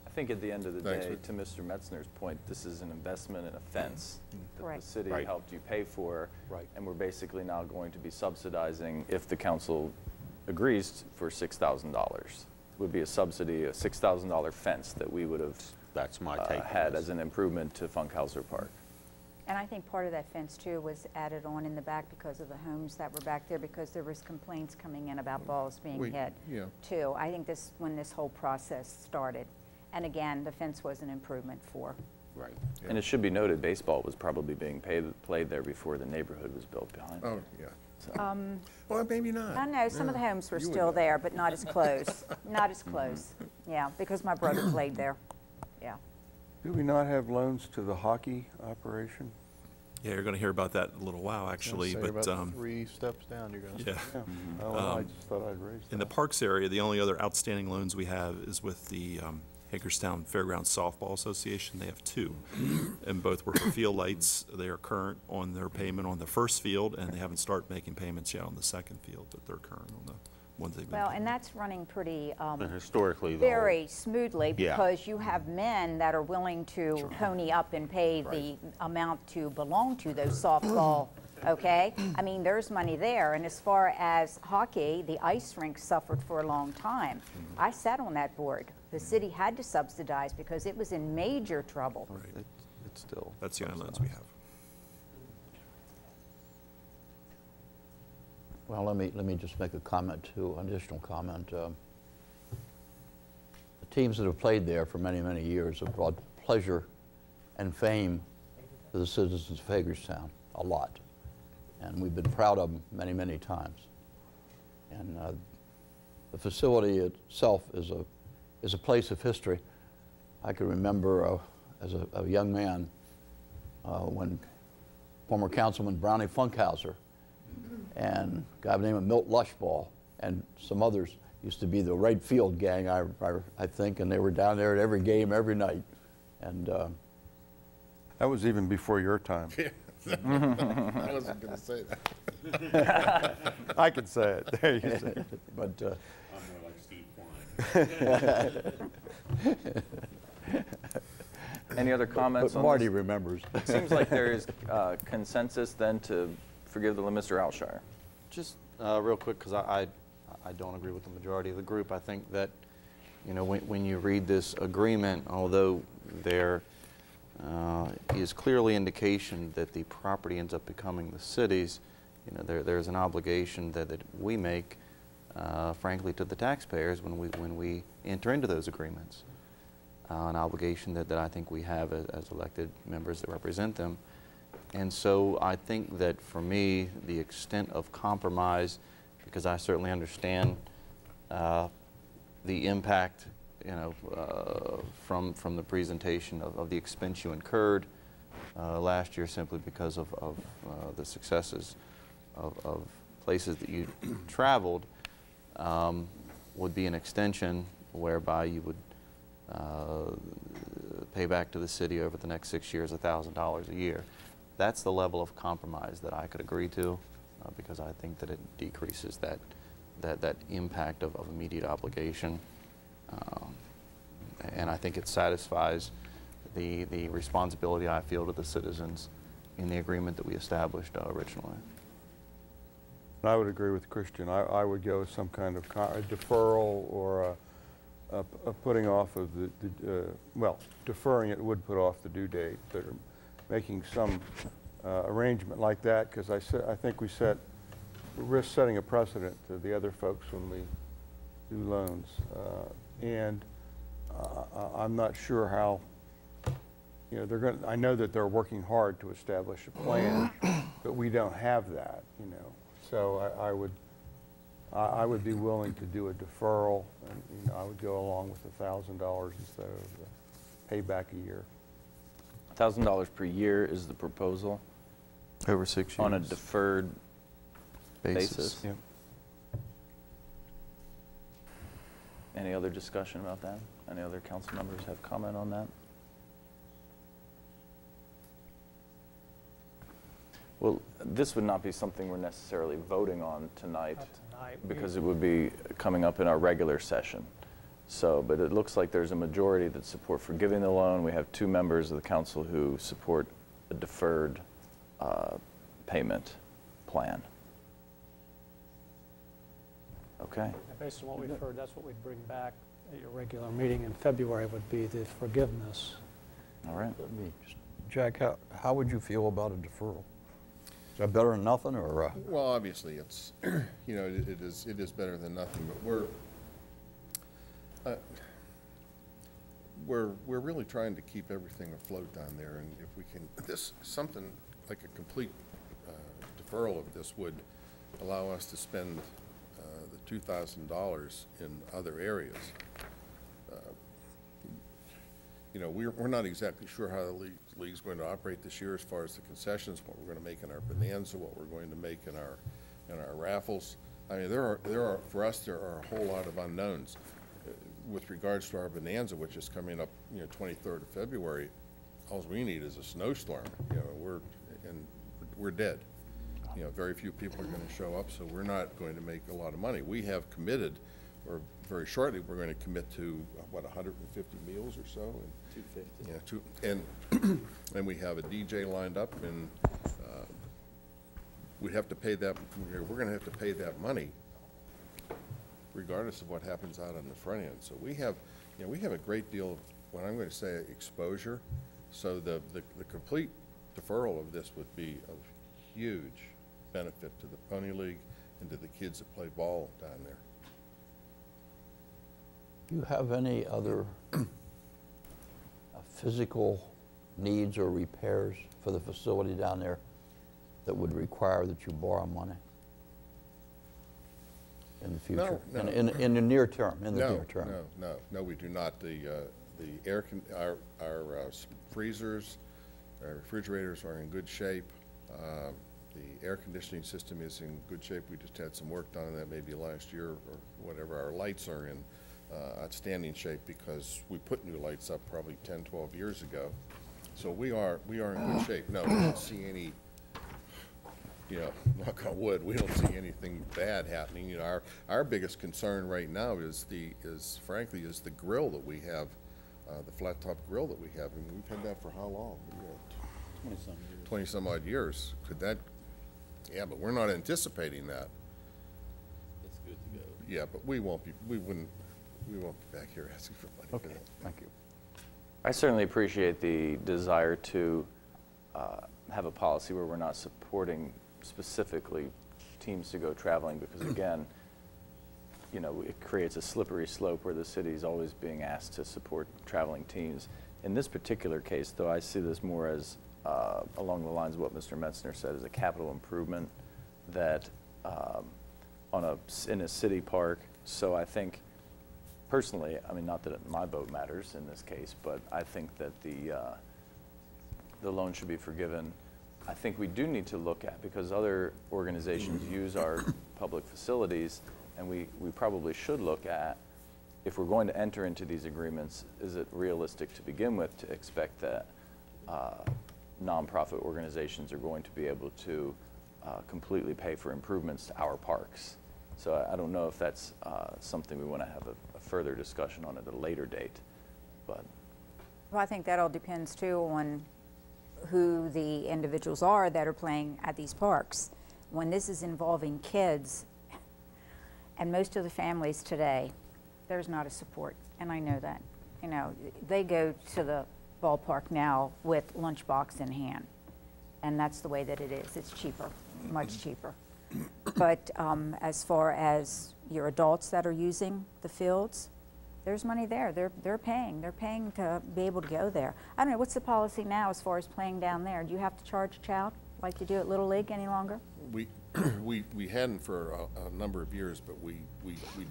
I think at the end of the day, to Mr. Metzner's point, this is an investment in a fence that the city helped you pay for, and we're basically now going to be subsidizing, if the council agrees, for $6,000. Would be a subsidy, a $6,000 fence that we would have had as an improvement to Funkhauser Park. And I think part of that fence, too, was added on in the back because of the homes that were back there, because there was complaints coming in about balls being hit, too. I think when this whole process started. And again, the fence was an improvement for. Right. Yeah. And it should be noted, baseball was probably being played there before the neighborhood was built behind it. Oh, yeah. So. Well, maybe not. I know, some of the homes were still there, but not as close. Not as close. Yeah, because my brother played there. Yeah. Do we not have loans to the hockey operation? Yeah, you're going to hear about that in a little while, actually. But about 3 steps down, you're going to. Yeah. Oh, well, I just thought I'd raise that. In the parks area, the only other outstanding loans we have is with the Hagerstown Fairgrounds Softball Association. They have 2, and both were for field lights. They are current on their payment on the first field, and they haven't started making payments yet on the second field, but they're current on the ones they've been paying. And that's running pretty historically very smoothly, because you have men that are willing to pony up and pay the amount to belong to those softball. Okay, I mean, there's money there. And as far as hockey, the ice rink suffered for a long time. I sat on that board. The city had to subsidize because it was in major trouble. Right. It's still. That's the only loans we have. Well, let me just make a comment too, an additional comment. The teams that have played there for many, many years have brought pleasure and fame to the citizens of Hagerstown, a lot. And we've been proud of them many, many times. And the facility itself is a place of history. I can remember as a young man when former Councilman Brownie Funkhauser and a guy by the name of Milt Lushball and some others used to be the right field gang, I think, and they were down there at every game every night. And that was even before your time. I wasn't going to say that. I can say it. There you say it. But I'm more like Steve Klein. Any other comments but on Marty this? remembers. It seems like there is consensus then to forgive the Mr. Alshire. Just real quick, because I don't agree with the majority of the group. I think that, you know, when you read this agreement, although there is clearly indication that the property ends up becoming the city's, you know, there's an obligation that we make, frankly, to the taxpayers when we enter into those agreements. An obligation that I think we have as elected members that represent them. And so I think that for me, the extent of compromise, because I certainly understand the impact, you know, from the presentation of the expense you incurred last year simply because of the successes of places that you traveled, would be an extension whereby you would pay back to the city over the next 6 years $1,000 a year. That's the level of compromise that I could agree to because I think that it decreases that impact of immediate obligation. And I think it satisfies the responsibility I feel to the citizens in the agreement that we established originally. I would agree with Christian. I would go with some kind of a deferral or a putting off of well, deferring it would put off the due date, but making some arrangement like that, because I think we risk setting a precedent to the other folks when we do loans. And I'm not sure how, you know, I know that they're working hard to establish a plan, but we don't have that, you know. So I would be willing to do a deferral, and you know, I would go along with $1,000 instead of the payback a year. $1,000 per year is the proposal? Over 6 years. On a deferred basis? Yep. Any other discussion about that? Any other council members have comment on that? Well, this would not be something we're necessarily voting on tonight, because it would be coming up in our regular session. So, but it looks like there's a majority that support forgiving the loan. We have 2 members of the council who support a deferred payment plan. Okay. Based on what we've heard, that's what we'd bring back at your regular meeting in February would be the forgiveness. All right. Let me just, Jack, how would you feel about a deferral? Is that better than nothing, or? Well, obviously, it's, you know, it is better than nothing, but we're really trying to keep everything afloat down there, and if we can, something like a complete deferral of this would allow us to spend the $2,000 in other areas. You know, we're not exactly sure how the league's going to operate this year as far as the concessions, what we're going to make in our bonanza, what we're going to make in our raffles. I mean, there are for us there are a whole lot of unknowns with regards to our bonanza, which is coming up, you know, 23rd of February. All we need is a snowstorm. You know, we're dead. You know, very few people are going to show up, so we're not going to make a lot of money. We have committed, or very shortly, we're going to commit to what, 150 meals or so, and 250. Yeah, and we have a DJ lined up, and we have to pay that. We're going to have to pay that money, regardless of what happens out on the front end. So we have, you know, we have a great deal of what I'm going to say exposure. So the complete deferral of this would be of huge benefit to the Pony League and to the kids that play ball down there. Do you have any other physical needs or repairs for the facility down there that would require that you borrow money in the future? No. In the near term, near term. No, we do not. Our freezers, our refrigerators are in good shape. The air conditioning system is in good shape. We just had some work done on that maybe last year or whatever. Our lights are in outstanding shape because we put new lights up probably 10, 12 years ago. So we are in good shape. No, we don't see any, you know, knock on wood, we don't see anything bad happening. You know, our biggest concern right now is frankly the grill that we have, the flat top grill that we have. And we've had that for how long? 20 some odd years. Could that Yeah, but we're not anticipating that. It's good to go. Yeah, but we won't be back here asking for money for that. Thank you. I certainly appreciate the desire to have a policy where we're not supporting specifically teams to go traveling, because again, you know, it creates a slippery slope where the city is always being asked to support traveling teams. In this particular case, though, I see this more as along the lines of what Mr. Metzner said, as a capital improvement that in a city park. So I think, personally, I mean, not that my vote matters in this case, but I think that the loan should be forgiven. I think we do need to look at, because other organizations use our public facilities, and we probably should look at, if we're going to enter into these agreements, is it realistic to begin with to expect that nonprofit organizations are going to be able to completely pay for improvements to our parks? So I don't know if that's something we want to have a further discussion on at a later date, but. Well, I think that all depends too on who the individuals are that are playing at these parks. When this is involving kids, and most of the families today, there's not a support, and I know that. You know, they go to the ballpark now with lunchbox in hand, and that's the way that it is. It's cheaper, much cheaper. But as far as your adults that are using the fields, there's money there. They're paying. They're paying to be able to go there. I don't know, what's the policy now as far as playing down there? Do you have to charge a child like you do at Little League any longer? We hadn't for a number of years, but we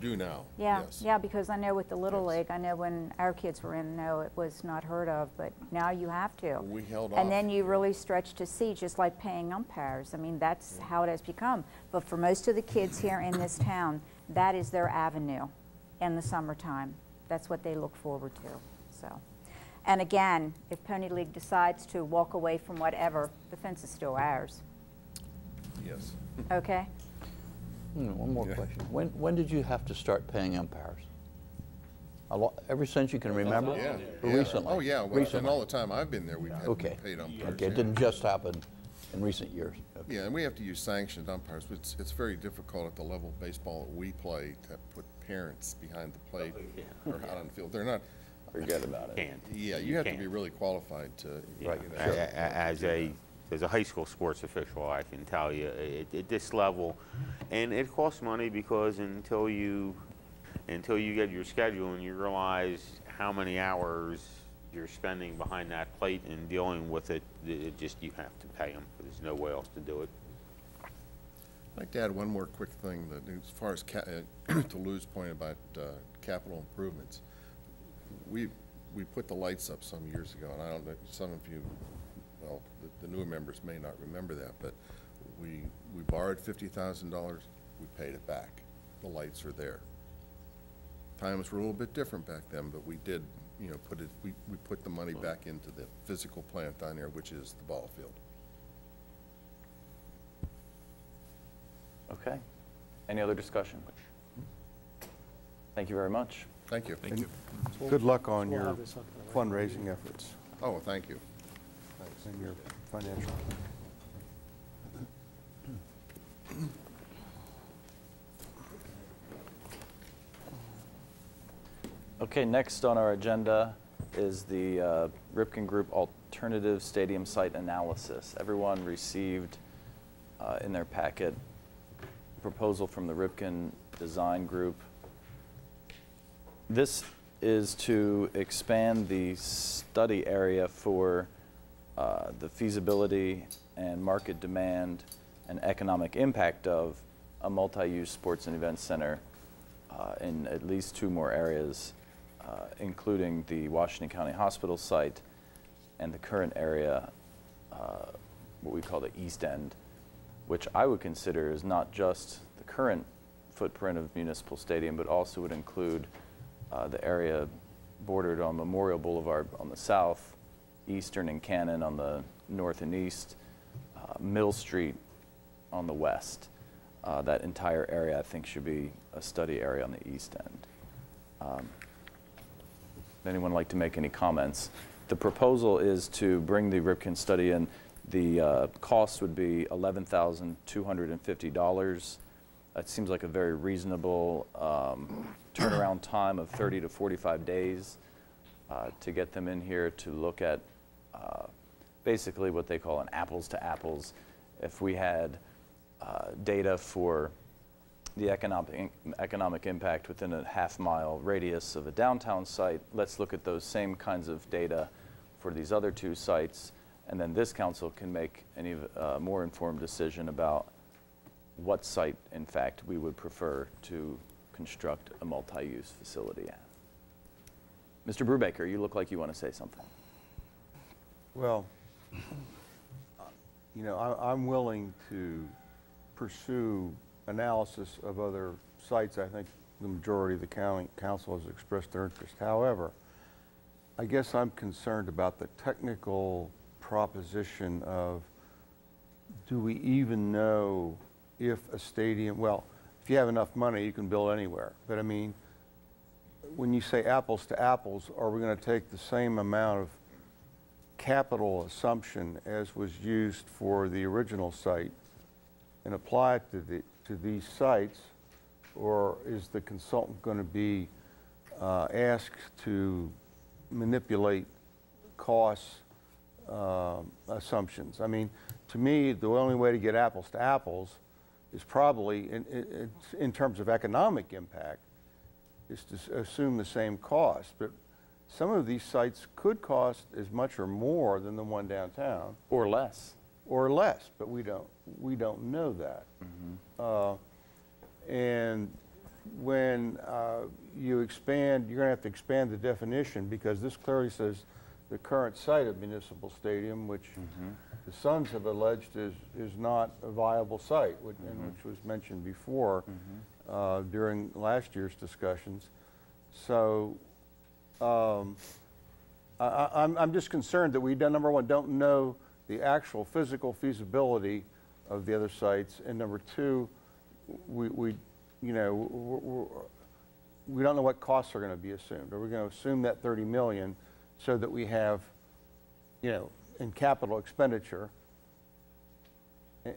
do now. Yeah, yes. yeah, because I know with the Little League, I know when our kids were in, no, it was not heard of, but now you have to. We held off. And then you really stretch to see, just like paying umpires. I mean, that's how it has become. But for most of the kids here in this town, that is their avenue in the summertime. That's what they look forward to. So, and again, if Pony League decides to walk away from whatever, the fence is still ours. Yes. Okay? One more question. When did you have to start paying umpires? Ever since you can remember? Yeah. Or recently? Oh, yeah. Well, recently. and all the time I've been there, we've had paid umpires. Okay, it didn't just happen in recent years. Okay. Yeah, and we have to use sanctioned umpires. It's very difficult at the level of baseball that we play to put parents behind the plate or out on the field. They're not. Forget about it. Can't. Yeah, you have to be really qualified to. Right. You know, as a high school sports official, I can tell you at this level, and it costs money because until you get your schedule and you realize how many hours you're spending behind that plate and dealing with it, you have to pay them. There's no way else to do it. I'd like to add one more quick thing that, as far as to Lou's point about capital improvements. We put the lights up some years ago, and I don't know, some of you, well, the newer members may not remember that, but we borrowed $50,000, we paid it back. The lights are there. Times were a little bit different back then, but we did, you know, we put the money back into the physical plant down there, which is the ball field. Okay. Any other discussion? Thank you very much. Thank you. Thank you. Good luck on your fundraising efforts. Oh, thank you. Thanks. And your financial. Okay, next on our agenda is the Ripken Group Alternative Stadium Site Analysis. Everyone received in their packet a proposal from the Ripken Design Group. This is to expand the study area for the feasibility and market demand and economic impact of a multi-use sports and event center in at least 2 more areas, including the Washington County Hospital site and the current area, what we call the East End, which I would consider is not just the current footprint of Municipal Stadium, but also would include the area bordered on Memorial Boulevard on the south, Eastern and Cannon on the north and east, Mill Street on the west. That entire area, I think, should be a study area on the east end. Would anyone like to make any comments? The proposal is to bring the Ripken study in. The cost would be $11,250. It seems like a very reasonable turnaround time of 30 to 45 days to get them in here to look at basically what they call an apples to apples. If we had data for the economic impact within a half-mile radius of a downtown site, let's look at those same kinds of data for these other two sites, and then this council can make any more informed decision about what site, in fact, we would prefer to construct a multi-use facility at. Mr. Brubaker, you look like you want to say something. Well, you know, I'm willing to pursue analysis of other sites. I think the majority of the council has expressed their interest. However, I guess I'm concerned about the technical proposition of, do we even know if a stadium, well, if you have enough money, you can build anywhere. But I mean, when you say apples to apples, are we going to take the same amount of capital assumption as was used for the original site and apply it to these sites, or is the consultant going to be asked to manipulate cost assumptions? I mean, to me, the only way to get apples to apples is probably, in terms of economic impact, is to assume the same cost. But some of these sites could cost as much or more than the one downtown. Or less. Or less, but we don't know that. And when you expand, you're going to have to expand the definition, because this clearly says the current site of municipal stadium, which the Sons have alleged is not a viable site, which was mentioned before during last year's discussions. So I'm just concerned that we, number one, don't know the actual physical feasibility of the other sites, and number two, we don't know what costs are going to be assumed. Are we going to assume that 30 million so that we have, in capital expenditure?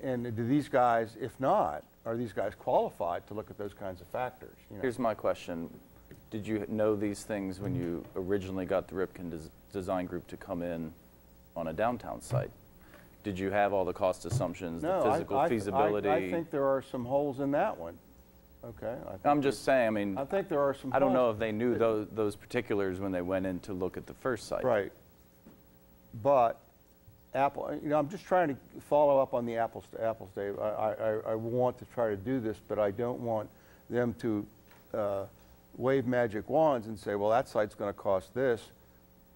And do these guys, if not, are these guys qualified to look at those kinds of factors? Here's my question. Did you know these things when you originally got the Ripken design group to come in on a downtown site? Did you have all the cost assumptions, the physical feasibility? I think there are some holes in that one. Okay. I'm just saying, I mean, I think there are some I don't know if they knew those particulars when they went in to look at the first site. Right. But Apple, I'm just trying to follow up on the apples to apples, Dave. I want to try to do this, but I don't want them to wave magic wands and say, well, that site's going to cost this,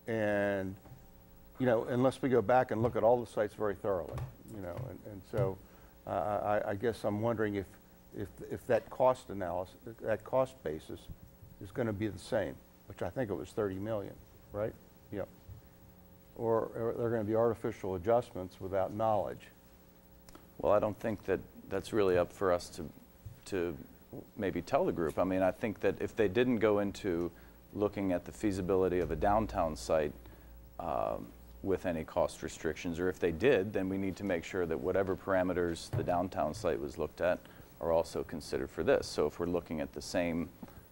and unless we go back and look at all the sites very thoroughly, and so I guess I'm wondering if that cost analysis, that cost basis, is going to be the same, which I think it was 30 million, right? Yeah. Or they're going to be artificial adjustments without knowledge. Well, I don't think that that's really up for us to maybe tell the group. I mean, I think that if they didn't go into looking at the feasibility of a downtown site with any cost restrictions, or if they did, then we need to make sure that whatever parameters the downtown site was looked at are also considered for this. So if we're looking at the same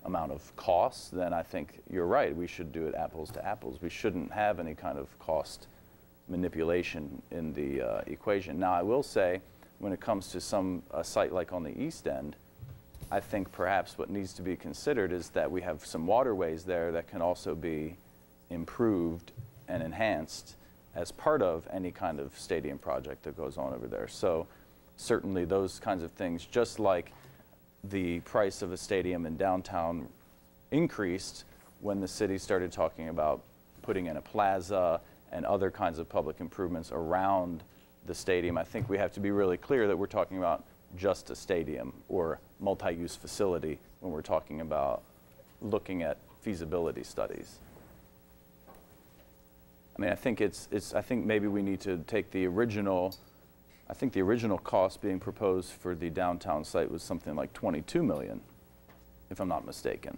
amount of costs, then I think you're right. We should do it apples to apples. We shouldn't have any kind of cost manipulation in the equation. Now, I will say, when it comes to a site like on the East End, I think perhaps what needs to be considered is that we have some waterways there that can also be improved and enhanced as part of any kind of stadium project that goes on over there. So certainly those kinds of things, just like the price of a stadium in downtown increased when the city started talking about putting in a plaza and other kinds of public improvements around the stadium. I think we have to be really clear that we're talking about just a stadium or multi-use facility when we're talking about looking at feasibility studies. I mean, I think I think maybe we need to take the original, I think the original cost being proposed for the downtown site was something like 22 million, if I'm not mistaken,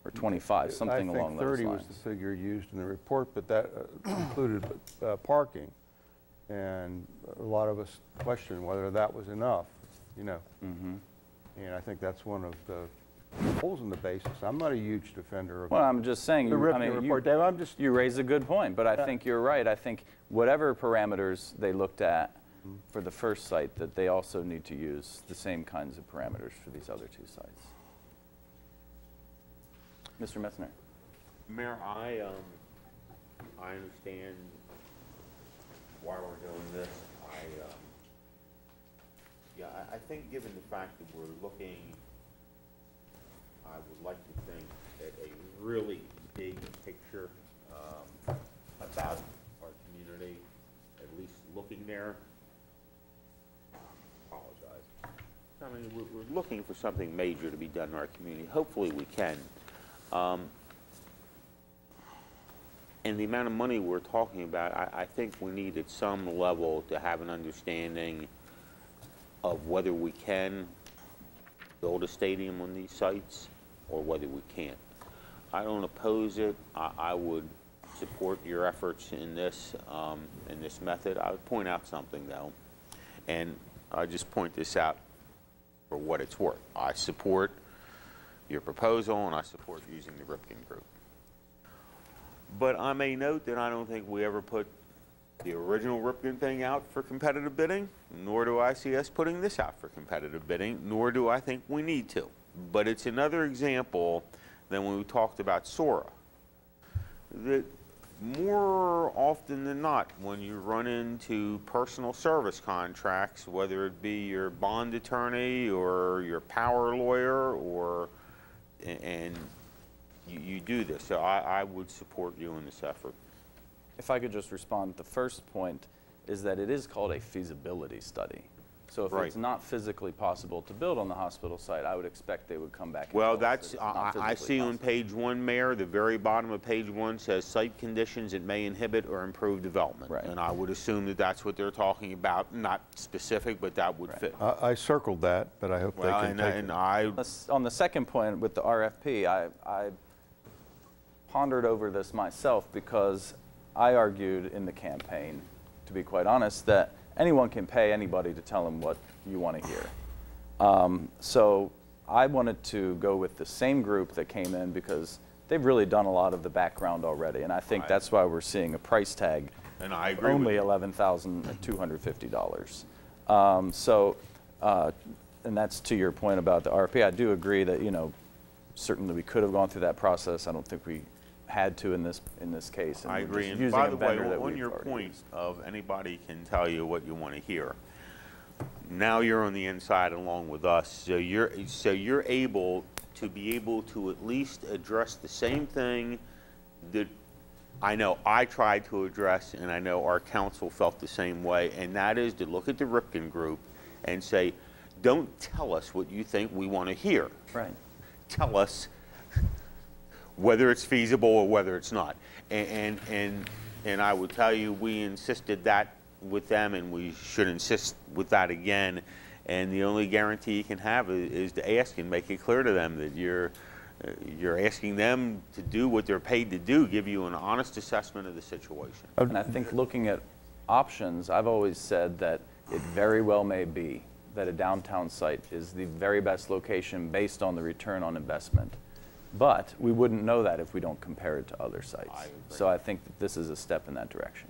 or 25, something along those lines. I think 30 was the figure used in the report, but that included parking. And a lot of us questioned whether that was enough, you know. And I think that's one of the holes in the basis. I'm not a huge defender of Well, I'm just saying, the Ripken I mean, report. Dave, you raise a good point, but I think you're right. I think whatever parameters they looked at for the first site, that they also need to use the same kinds of parameters for these other two sites. Mr. Messner. Mayor, I understand why we're doing this. I think given the fact that we're looking, I would like to think at a really big picture about our community, at least looking there. Apologize. I mean, we're looking for something major to be done in our community. Hopefully we can. And the amount of money we're talking about, I think we need at some level to have an understanding of whether we can build a stadium on these sites or whether we can't. I don't oppose it. I would support your efforts in this method. I would point out something though, and I just point this out for what it's worth. I support your proposal and I support using the Ripken Group. But I may note that I don't think we ever put the original Ripken thing out for competitive bidding, nor do I see us putting this out for competitive bidding, nor do I think we need to. But it's another example than when we talked about SORA, that more often than not, when you run into personal service contracts, whether it be your bond attorney or your power lawyer, and you do this. So I would support you in this effort. If I could just respond, the first point is that it is called a feasibility study. So if it's not physically possible to build on the hospital site, I would expect they would come back. Well, that's, I see on page 1, Mayor, the very bottom of page 1 says site conditions that may inhibit or improve development. Right. And I would assume that that's what they're talking about, not specific, but that would fit. I circled that, but I hope they can take it. On the second point with the RFP, I pondered over this myself because I argued in the campaign, to be quite honest, that anyone can pay anybody to tell them what you want to hear. So I wanted to go with the same group that came in because they've really done a lot of the background already, and I think that's why we're seeing a price tag and I agree only $11,250. And that's to your point about the RFP. I do agree that, you know, certainly we could have gone through that process. I don't think we had to in this case. And I agree. And by the way, on your point of anybody can tell you what you want to hear, now you're on the inside along with us, so you're able to at least address the same thing that I know I tried to address, and I know our council felt the same way, and that is to look at the Ripken Group and say, don't tell us what you think we want to hear. Right. Tell us whether it's feasible or whether it's not. And I would tell you, we insisted that with them, and we should insist with that again. And the only guarantee you can have is to ask and make it clear to them that you're asking them to do what they're paid to do, give you an honest assessment of the situation. And I think looking at options, I've always said that it very well may be that a downtown site is the very best location based on the return on investment. But we wouldn't know that if we don't compare it to other sites. So I think that this is a step in that direction.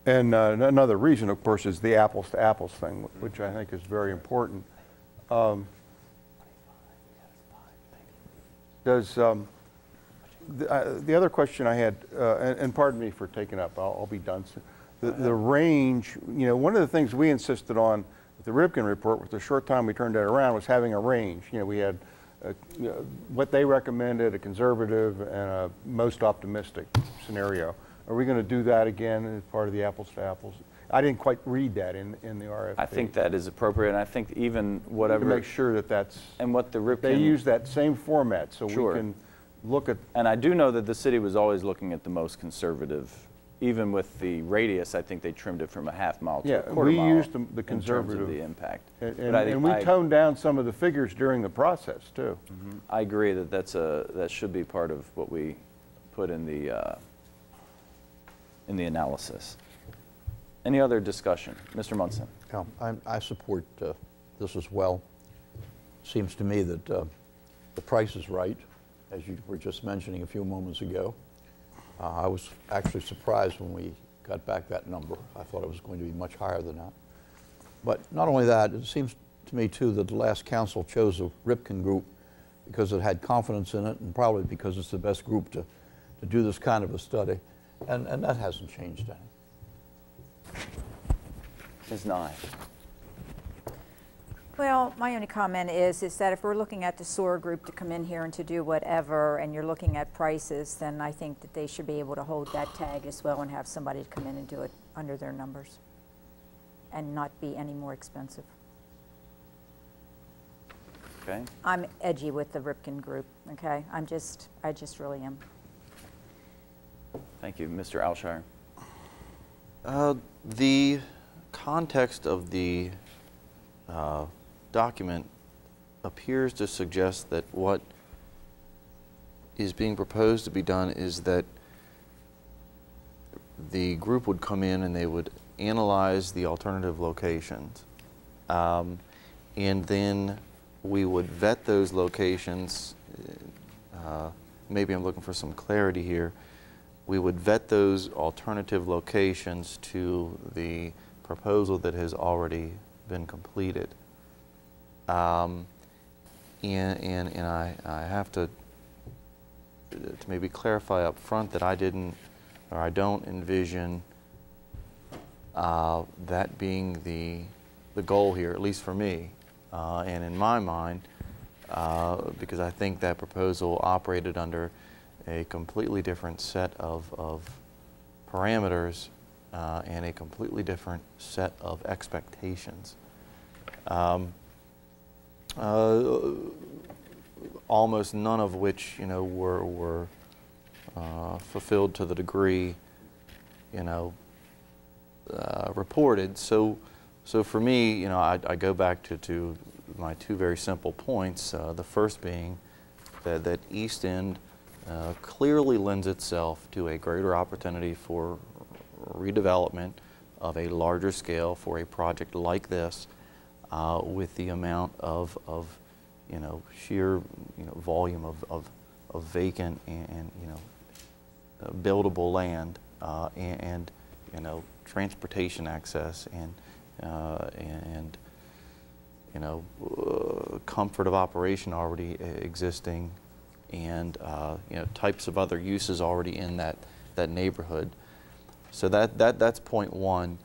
And another reason, of course, is the apples to apples thing, which I think is very important. The other question I had, and pardon me for taking up, I'll be done soon. The range, you know, one of the things we insisted on with the Ripken report, with the short time we turned that around, was having a range. You know, we had what they recommended, a conservative and a most optimistic scenario. Are we going to do that again as part of the apples to apples? I didn't quite read that in the RFP. I think that is appropriate, and I think even whatever... To make sure that that's... And what the Ripken... They use that same format, so we can look at... And I do know that the city was always looking at the most conservative. Even with the radius, I think they trimmed it from a half mile to a quarter mile. Yeah, we used the conservative. In terms of the impact. And we toned down some of the figures during the process, too. Mm-hmm. I agree that that should be part of what we put in the analysis. Any other discussion? Mr. Munson. I support this as well. Seems to me that the price is right, as you were just mentioning a few moments ago. I was actually surprised when we got back that number. I thought it was going to be much higher than that. But not only that, it seems to me too that the last council chose a Ripken group because it had confidence in it, and probably because it's the best group to do this kind of a study. And that hasn't changed any. Ms. Nye. Well, my only comment is that if we're looking at the SOAR group to come in here and to do whatever, and you're looking at prices, then I think that they should be able to hold that tag as well and have somebody to come in and do it under their numbers and not be any more expensive. Okay. I'm edgy with the Ripken group, okay? I just really am. Thank you. Mr. Alshire. The context of the document appears to suggest that what is being proposed to be done is that the group would come in and they would analyze the alternative locations, and then we would vet those locations. Maybe I'm looking for some clarity here. We would vet those alternative locations to the proposal that has already been completed. And I have to maybe clarify up front that I don't envision that being the goal here, at least for me. And in my mind, because I think that proposal operated under a completely different set of parameters and a completely different set of expectations. Almost none of which, were fulfilled to the degree, reported. So for me, I go back to my two very simple points. The first being that East End clearly lends itself to a greater opportunity for redevelopment of a larger scale for a project like this, with the amount of sheer volume of vacant and buildable land and transportation access and comfort of operation already existing, and types of other uses already in that neighborhood. So that's point one.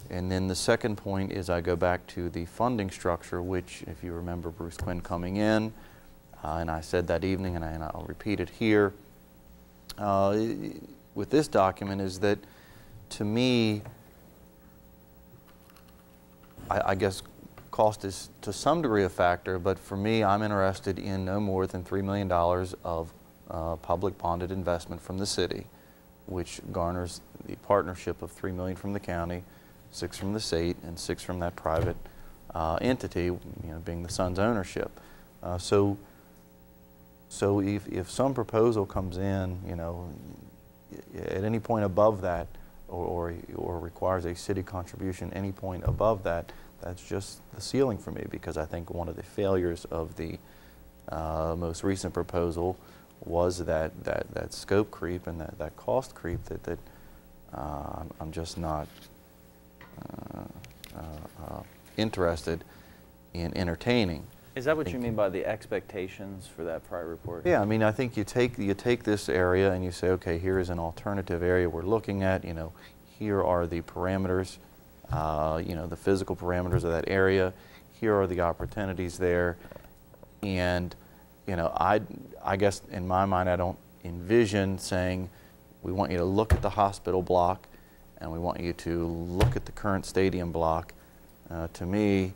And then the second point is I go back to the funding structure, which, if you remember Bruce Quinn coming in, and I said that evening, and I'll repeat it here, with this document, is that, to me, I guess cost is to some degree a factor, but for me, I'm interested in no more than $3 million of public bonded investment from the city, which garners the partnership of $3 million from the county, 6 from the state, and 6 from that private entity, being the Sun's ownership. So if some proposal comes in, at any point above that, or requires a city contribution any point above that, that's just the ceiling for me, because I think one of the failures of the most recent proposal was that scope creep and that cost creep that I'm just not interested in entertaining. Is that what you mean by the expectations for that prior report? Yeah, I mean, I think you take this area and you say, okay, here is an alternative area we're looking at. Here are the parameters, the physical parameters of that area. Here are the opportunities there, and I guess in my mind I don't envision saying we want you to look at the hospital block and we want you to look at the current stadium block. To me,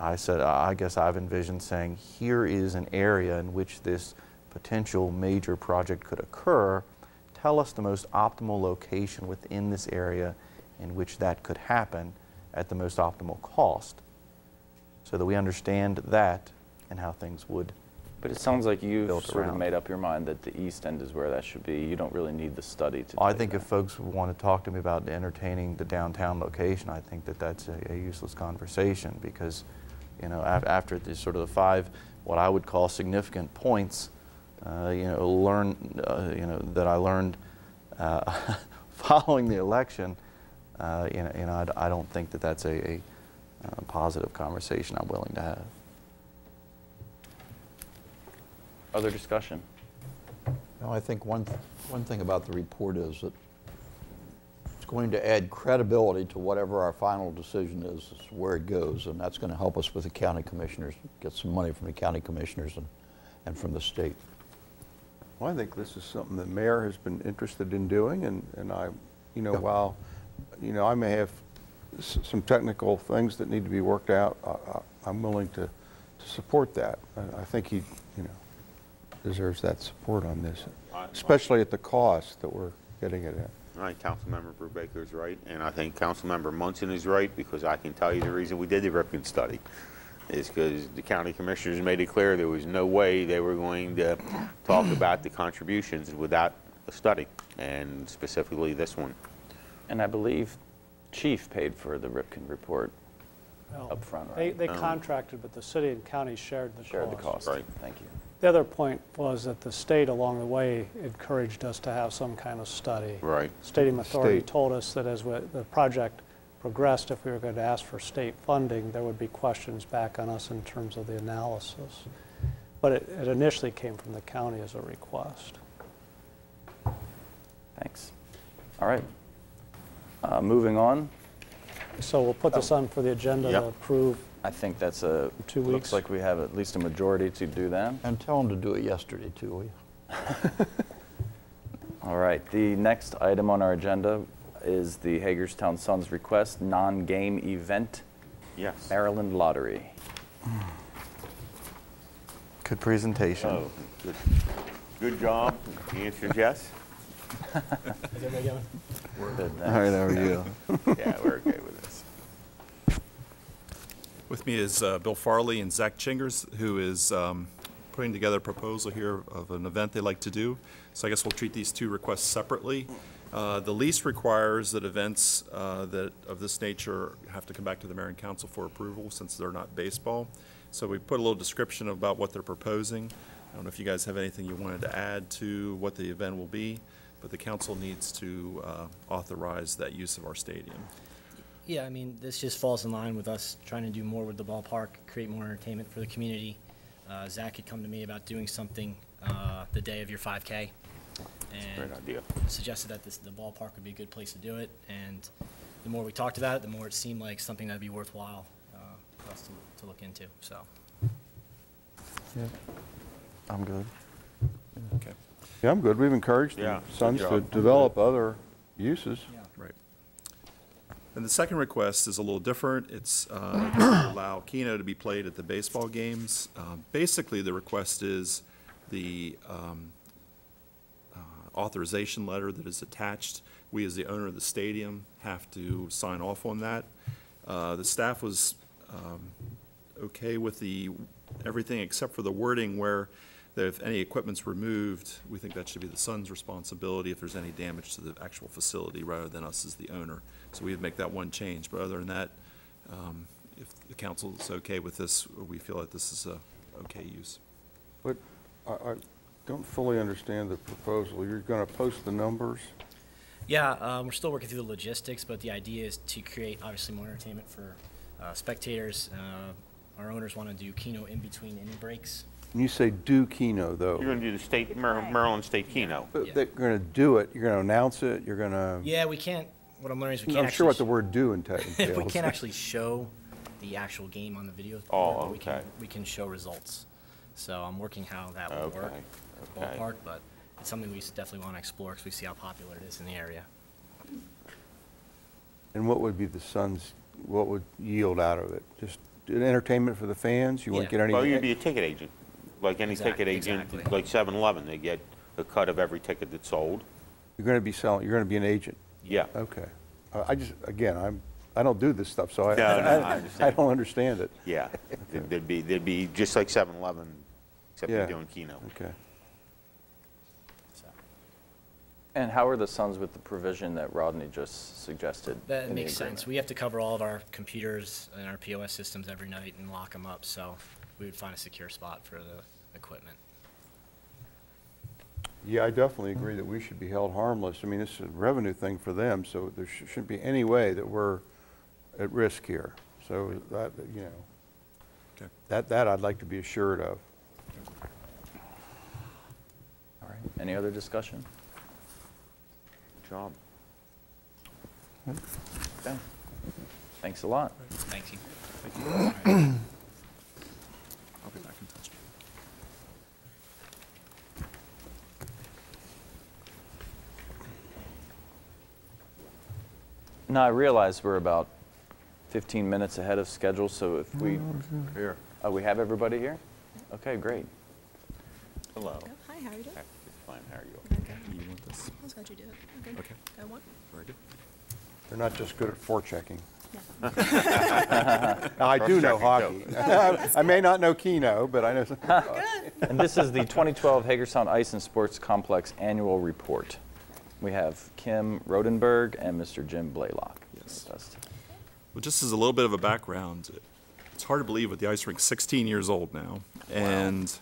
I guess I've envisioned saying here is an area in which this potential major project could occur. Tell us the most optimal location within this area in which that could happen at the most optimal cost, so that we understand that and how things would But it sounds like you've built sort of around. made up your mind that the east end is where that should be. You don't really need the study to I tell think you if folks want to talk to me about entertaining the downtown location, I think that that's a useless conversation because, you know, after the sort of the 5, what I would call significant points, you know, that I learned following the election, you know, I don't think that that's a positive conversation I'm willing to have. Other discussion? No, I think one thing about the report is that it's going to add credibility to whatever our final decision is where it goes, and that's going to help us with the county commissioners, get some money from the county commissioners and from the state. Well, I think this is something the mayor has been interested in doing, and I, you know, while, you know, I may have some technical things that need to be worked out, I'm willing to support that. I think he, you know, deserves that support on this, especially at the cost that we're getting it at. All right, Councilmember Brubaker is right, and I think Councilmember Munson is right, because I can tell you the reason we did the Ripken study is because the county commissioners made it clear there was no way they were going to talk about the contributions without a study, and specifically this one. And I believe Chief paid for the Ripken report Well, up front, right? They contracted, but the city and county shared the cost. Shared the cost. Right. Thank you. The other point was that the state along the way encouraged us to have some kind of study. Right. Stadium Authority State. told us that as the project progressed, if we were going to ask for state funding, there would be questions back on us in terms of the analysis. But it initially came from the county as a request. Thanks. All right. Moving on. So we'll put this on for the agenda Yep. to approve. I think that's a, 2 weeks. looks like we have at least a majority to do that. And tell them to do it yesterday, too, will you? All right, the next item on our agenda is the Hagerstown Suns request non-game event. Yes. Maryland Lottery. Good presentation. Oh, good job. The answer is yes. Is everybody going? We're good. All right, how are you? Yeah, we're okay with this. With me is Bill Farley and Zach Chingers, who is putting together a proposal here of an event they like to do. So I guess we'll treat these two requests separately. The lease requires that events that of this nature have to come back to the mayor and council for approval, since they're not baseball. So we put a little description about what they're proposing. I don't know if you guys have anything you wanted to add to what the event will be, but the council needs to authorize that use of our stadium. Yeah, I mean, this just falls in line with us trying to do more with the ballpark, create more entertainment for the community. Zach had come to me about doing something the day of your 5K. And Great idea. suggested that the ballpark would be a good place to do it. And the more we talked about it, the more it seemed like something that would be worthwhile for us to look into. So. Yeah, I'm good. Okay. Yeah, I'm good. We've encouraged the Yeah, Suns good to job. develop other uses. Right. And the second request is a little different. It's to allow Keno to be played at the baseball games. Basically, the request is the authorization letter that is attached. We, as the owner of the stadium, have to sign off on that. The staff was okay with everything except for the wording where that if any equipment's removed, we think that should be the Sun's responsibility if there's any damage to the actual facility rather than us as the owner. So we would make that one change. But other than that, if the council is okay with this, we feel that this is a okay use. But I don't fully understand the proposal. You're going to post the numbers? Yeah, we're still working through the logistics, but the idea is to create obviously more entertainment for spectators. Our owners want to do Keno in between inning breaks. When you say do Keno, though. You're going to do the state Maryland State Keno. But they're going to do it. You're going to announce it. You're going to. Yeah, we can't. What I'm learning is we can't. I'm sure what the word "do" entails. We can't actually show the actual game on the video. Oh, but okay. We can show results. So I'm working how that will work at the ballpark, but it's something we definitely want to explore because we see how popular it is in the area. And what would be the Suns? What would yield out of it? Just entertainment for the fans? You wouldn't get any. Well, you'd be a ticket agent, like any ticket agent, like 7-Eleven. They get a cut of every ticket that's sold. You're going to be selling. You're going to be an agent. Yeah. Okay. I don't do this stuff, so I I understand. don't understand it. Yeah, there'd be just like 7-Eleven except Yeah. you're doing Keno. Okay. And how are the sums with the provision that Rodney just suggested? That in the makes agreement? sense. We have to cover all of our computers and our POS systems every night and lock them up, so we would find a secure spot for the equipment. Yeah, I definitely agree that we should be held harmless. I mean, this is a revenue thing for them, so there shouldn't be any way that we're at risk here. So that, you know, that I'd like to be assured of. All right. Any other discussion? Good job. Okay. Thanks a lot. Thank you. I'll be back in touch. Now, I realize we're about 15 minutes ahead of schedule, so if we... Here. Oh, we have everybody here? Okay, great. Hello. Hi, how are you doing? Fine, how are you? Okay. You want this? Let's let you do it. Okay. Okay. Go one. Very good. They're not just good at forechecking. No. Now, I do know hockey. I may not know Keno, but I know some. And this is the 2012 Hagerstown Ice and Sports Complex Annual Report. We have Kim Rodenberg and Mr. Jim Blaylock. Yes. with us. Well, just as a little bit of a background, it's hard to believe, but the ice rink's 16 years old now. And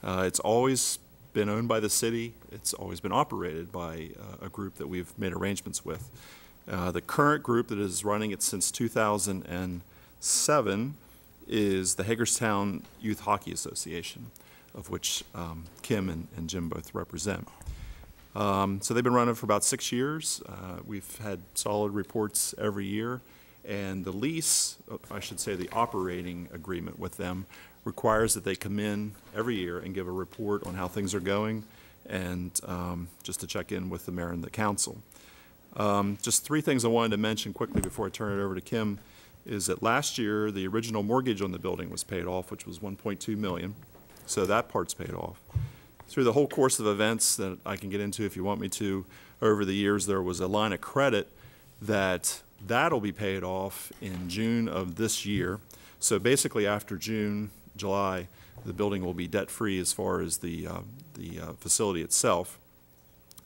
it's always been owned by the city. It's always been operated by a group that we've made arrangements with. The current group that is running it since 2007 is the Hagerstown Youth Hockey Association, of which Kim and Jim both represent. So they've been running for about 6 years. We've had solid reports every year. And the lease, I should say the operating agreement with them, requires that they come in every year and give a report on how things are going and just to check in with the mayor and the council. Just three things I wanted to mention quickly before I turn it over to Kim is that last year the original mortgage on the building was paid off, which was $1.2 million. So that part's paid off. Through the whole course of events that I can get into if you want me to, over the years there was a line of credit that'll be paid off in June of this year. So basically after June, July, the building will be debt-free as far as the facility itself.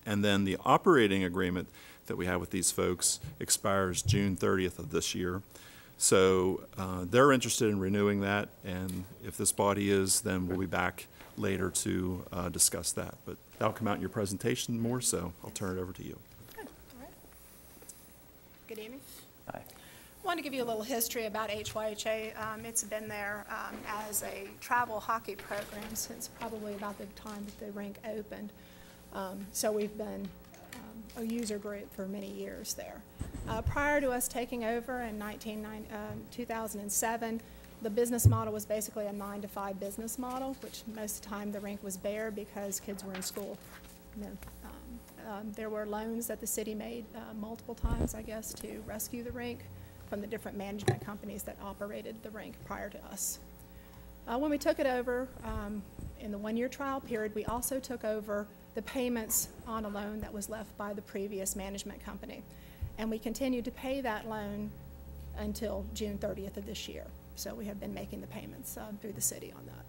And then the operating agreement that we have with these folks expires June 30th of this year. So they're interested in renewing that, and if this body is, then we'll be back later to discuss that. But that'll come out in your presentation more, so I'll turn it over to you. Good. All right. Good evening. Hi. I wanted to give you a little history about HYHA. It's been there as a travel hockey program since probably about the time that the rink opened. So we've been a user group for many years there. Prior to us taking over in 2007, the business model was basically a 9-to-5 business model, which most of the time the rink was bare because kids were in school. There were loans that the city made multiple times, I guess, to rescue the rink from the different management companies that operated the rink prior to us. When we took it over in the one-year trial period, we also took over the payments on a loan that was left by the previous management company. And we continued to pay that loan until June 30th of this year. So we have been making the payments through the city on that.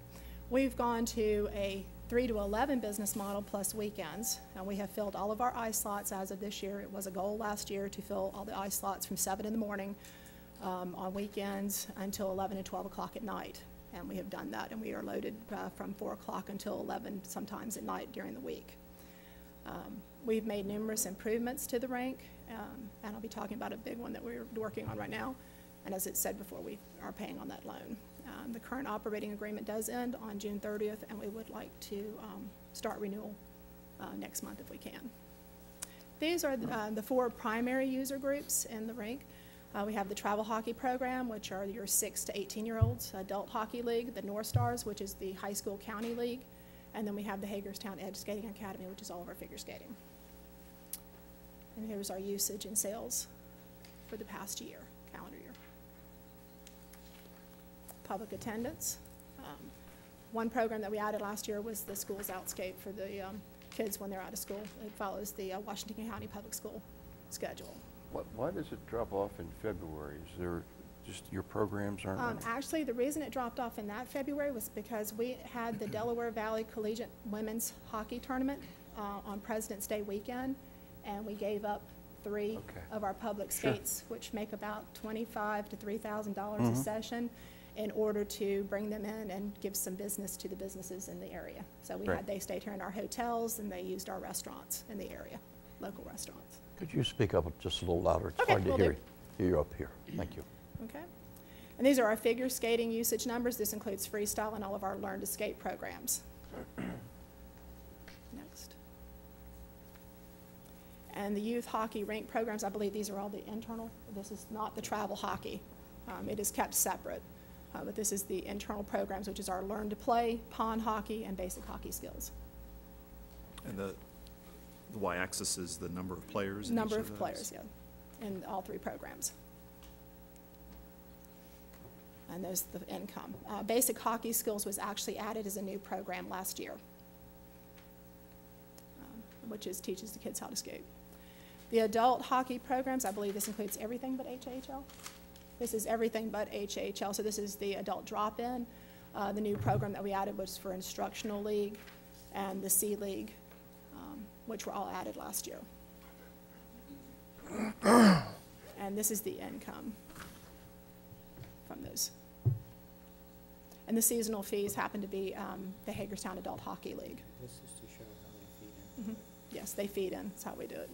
We've gone to a 3 to 11 business model plus weekends, and we have filled all of our ice slots as of this year. It was a goal last year to fill all the ice slots from 7 in the morning on weekends until 11 and 12 o'clock at night. And we have done that, and we are loaded from 4 o'clock until 11 sometimes at night during the week. We've made numerous improvements to the rink, and I'll be talking about a big one that we're working on right now. And as it said before, we are paying on that loan. The current operating agreement does end on June 30th, and we would like to start renewal next month if we can. These are the 4 primary user groups in the rink. We have the travel hockey program, which are your 6 to 18-year-olds, adult hockey league, the North Stars, which is the high school county league, and then we have the Hagerstown Edge Skating Academy, which is all of our figure skating. And here's our usage and sales for the past year, calendar year. Public attendance. One program that we added last year was the Schools Outscape for the kids when they're out of school. It follows the Washington County Public School schedule. Why does it drop off in February? Is there Just your programs aren't running? Actually, the reason it dropped off in that February was because we had the Delaware Valley Collegiate Women's Hockey Tournament on President's Day weekend, and we gave up three of our public skates, which make about $2,500 to $3,000 a session, in order to bring them in and give some business to the businesses in the area. So they stayed here in our hotels, and they used our restaurants in the area, local restaurants. Could you speak up just a little louder? It's Okay, hard to will hear do. you up here. Thank you. Okay. And these are our figure skating usage numbers. This includes freestyle and all of our Learn to Skate programs. Next. And the youth hockey rink programs, I believe these are all the internal. This is not the travel hockey. It is kept separate. But this is the internal programs, which is our Learn to Play, pond hockey, and basic hockey skills. And the y-axis is the number of players? Number of players, yeah, in all three programs. And there's the income. Basic hockey skills was actually added as a new program last year, which teaches the kids how to skate. The adult hockey programs, I believe this includes everything but HHL. This is everything but HHL, so this is the adult drop-in. The new program that we added was for Instructional League and the C League, which were all added last year. And this is the income from those. And the seasonal fees happen to be the Hagerstown Adult Hockey League. This is to show how they feed in. Yes, they feed in. That's how we do it.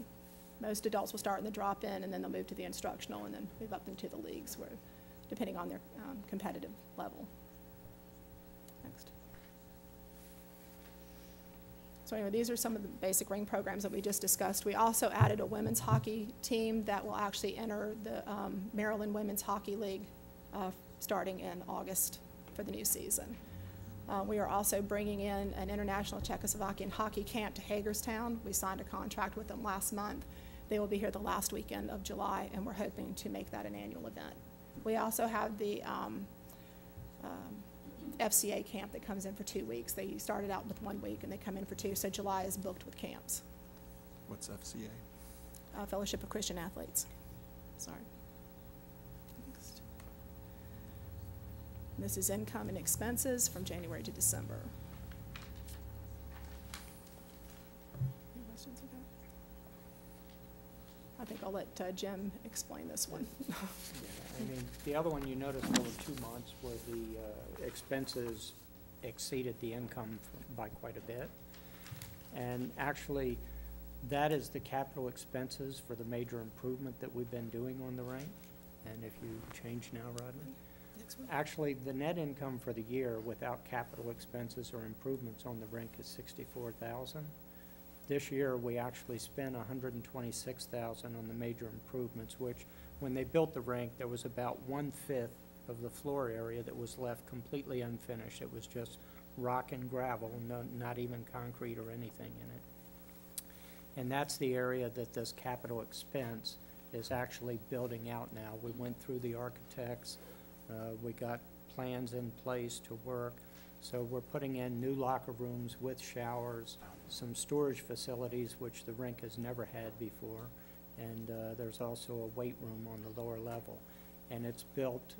Most adults will start in the drop-in, and then they'll move to the instructional, and then move up into the leagues, where, depending on their competitive level. Next. So anyway, these are some of the basic ring programs that we just discussed. We also added a women's hockey team that will actually enter the Maryland Women's Hockey League starting in August for the new season. We are also bringing in an international Czechoslovakian hockey camp to Hagerstown. We signed a contract with them last month. They will be here the last weekend of July, and we're hoping to make that an annual event. We also have the FCA camp that comes in for 2 weeks. They started out with 1 week, and they come in for 2, so July is booked with camps. What's FCA? Fellowship of Christian Athletes. Sorry. Next. This is income and expenses from January to December. Any questions about that? I think I'll let Jim explain this one. Yeah, I mean, the other one you noticed over 2 months where the expenses exceeded the income by quite a bit. And actually, that is the capital expenses for the major improvement that we've been doing on the rink. And if you change now, Rodney. Actually, the net income for the year without capital expenses or improvements on the rink is $64,000. This year, we actually spent $126,000 on the major improvements, which, when they built the rink, there was about 1/5 of the floor area that was left completely unfinished. It was just rock and gravel, not even concrete or anything in it. And that's the area that this capital expense is actually building out now. We went through the architects. We got plans in place to work. So we're putting in new locker rooms with showers, some storage facilities, which the rink has never had before. And there's also a weight room on the lower level. And it's built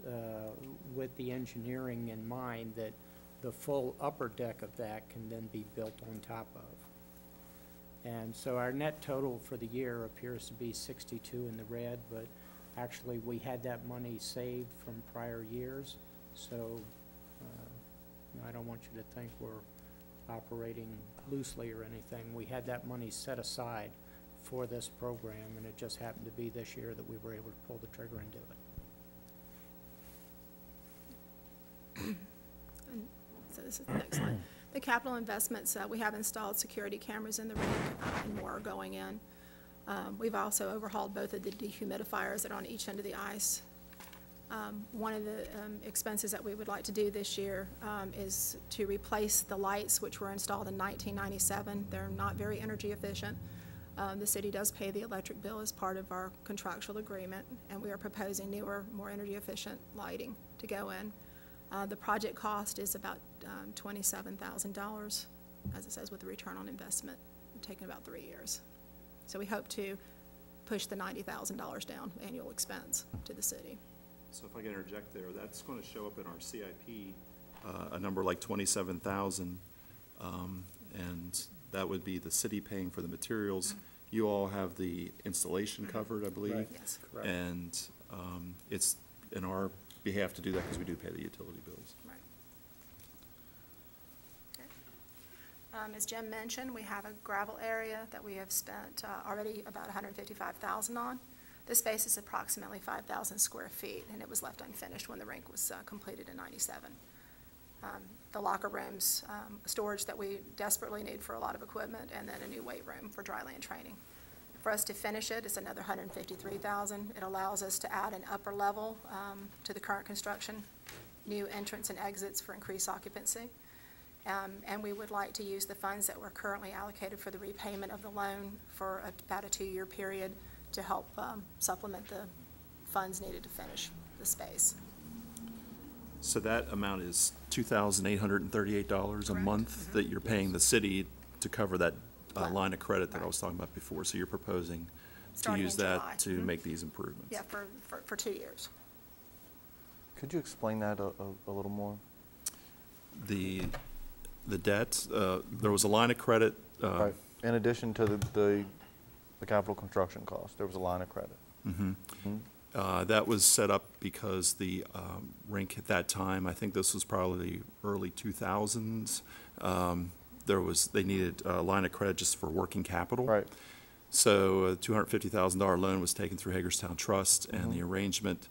with the engineering in mind that the full upper deck of that can then be built on top of. And so our net total for the year appears to be 62 in the red, but actually we had that money saved from prior years. So I don't want you to think we're operating loosely or anything. We had that money set aside for this program, and it just happened to be this year that we were able to pull the trigger and do it. And so this is the next slide. The capital investments, we have installed security cameras in the rink, and more are going in. We've also overhauled both of the dehumidifiers that are on each end of the ice. One of the expenses that we would like to do this year is to replace the lights which were installed in 1997. They're not very energy efficient. The city does pay the electric bill as part of our contractual agreement, and we are proposing newer, more energy efficient lighting to go in. The project cost is about $27,000, as it says, with the return on investment taking about 3 years. So we hope to push the $90,000 down annual expense to the city. So if I can interject there, that's going to show up in our CIP, a number like 27,000, and that would be the city paying for the materials. You all have the installation covered, I believe. Right. Yes, correct. And it's in our behalf to do that because we do pay the utility bills. Right. Okay. As Jim mentioned, we have a gravel area that we have spent already about $155,000 on. This space is approximately 5,000 square feet, and it was left unfinished when the rink was completed in '97. The locker rooms, storage that we desperately need for a lot of equipment, and then a new weight room for dry land training. For us to finish it, it's another $153,000. It allows us to add an upper level to the current construction, new entrance and exits for increased occupancy. And we would like to use the funds that were currently allocated for the repayment of the loan for about a 2-year period to help supplement the funds needed to finish the space. So that amount is $2,838 a month that you're paying the city to cover that line of credit that I was talking about before. So you're proposing to Starting use in July. that to make these improvements. Yeah, for 2 years. Could you explain that a little more? The debt, there was a line of credit. Right. In addition to the capital construction cost, there was a line of credit. That was set up because the rink at that time, I think this was probably early 2000s, they needed a line of credit just for working capital. Right. So a $250,000 loan was taken through Hagerstown Trust, and the arrangement,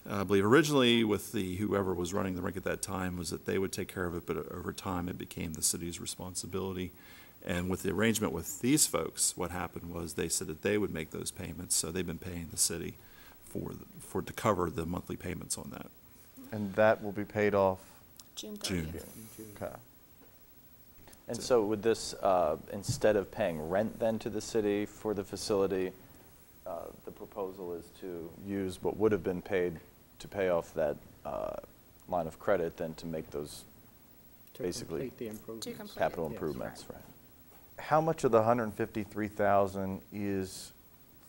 I believe originally with whoever was running the rink at that time, was that they would take care of it, but over time it became the city's responsibility. And with the arrangement with these folks, what happened was they said that they would make those payments, so they've been paying the city to cover the monthly payments on that. And that will be paid off? June 30th. June. Okay. And so would this, instead of paying rent then to the city for the facility, the proposal is to use what would have been paid to pay off that line of credit then to make those basically complete the improvements. capital Yes. improvements, right? How much of the $153,000 is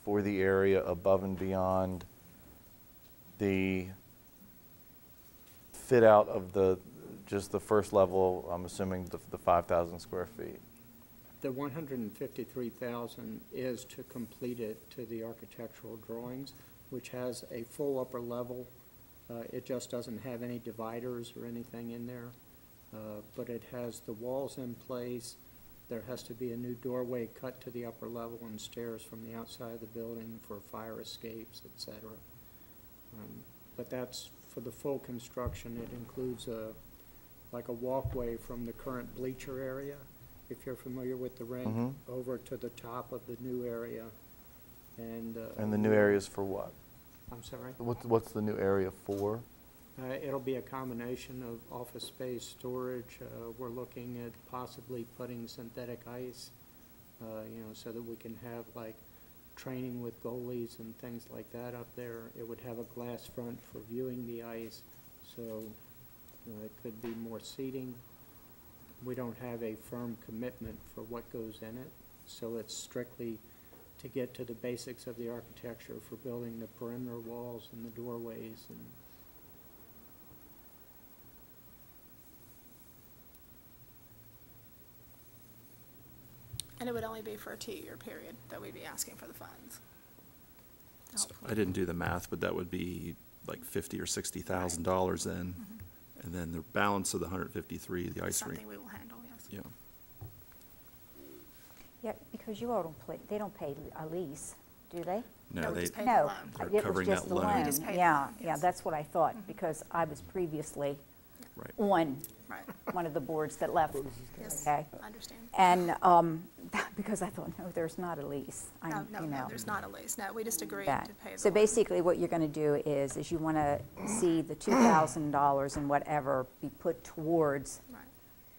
for the area above and beyond the fit out of just the first level, I'm assuming the 5,000 square feet? The $153,000 is to complete it to the architectural drawings, which has a full upper level. It just doesn't have any dividers or anything in there, but it has the walls in place. There has to be a new doorway cut to the upper level and stairs from the outside of the building for fire escapes, etc. But that's for the full construction. It includes like a walkway from the current bleacher area, if you're familiar with the rink, over to the top of the new area. And the new area is for what? I'm sorry? What's the new area for? It'll be a combination of office space, storage. We're looking at possibly putting synthetic ice, so that we can have like training with goalies and things like that up there. It would have a glass front for viewing the ice, so it could be more seating. We don't have a firm commitment for what goes in it, so it's strictly to get to the basics of the architecture for building the perimeter walls and the doorways and And it would only be for a 2-year period that we'd be asking for the funds. So I didn't do the math, but that would be like $50,000 or $60,000 then. And then the balance of the 153, the ice rink. Something we will handle, yes. Yeah. Yeah, because you all they don't pay a lease, do they? No, we they, just pay No, they're it was covering just that the loan. loan. We just pay the Yeah, loan, yeah, yes. that's what I thought, because I was previously Right. on Right. one of the boards that left. Yes, Okay. I understand. And because I thought, no, there's not a lease. No, there's not a lease. No, we just agreed That. to pay the So loan. basically, what you're going to do is you want to see the $2,000 and whatever be put towards Right.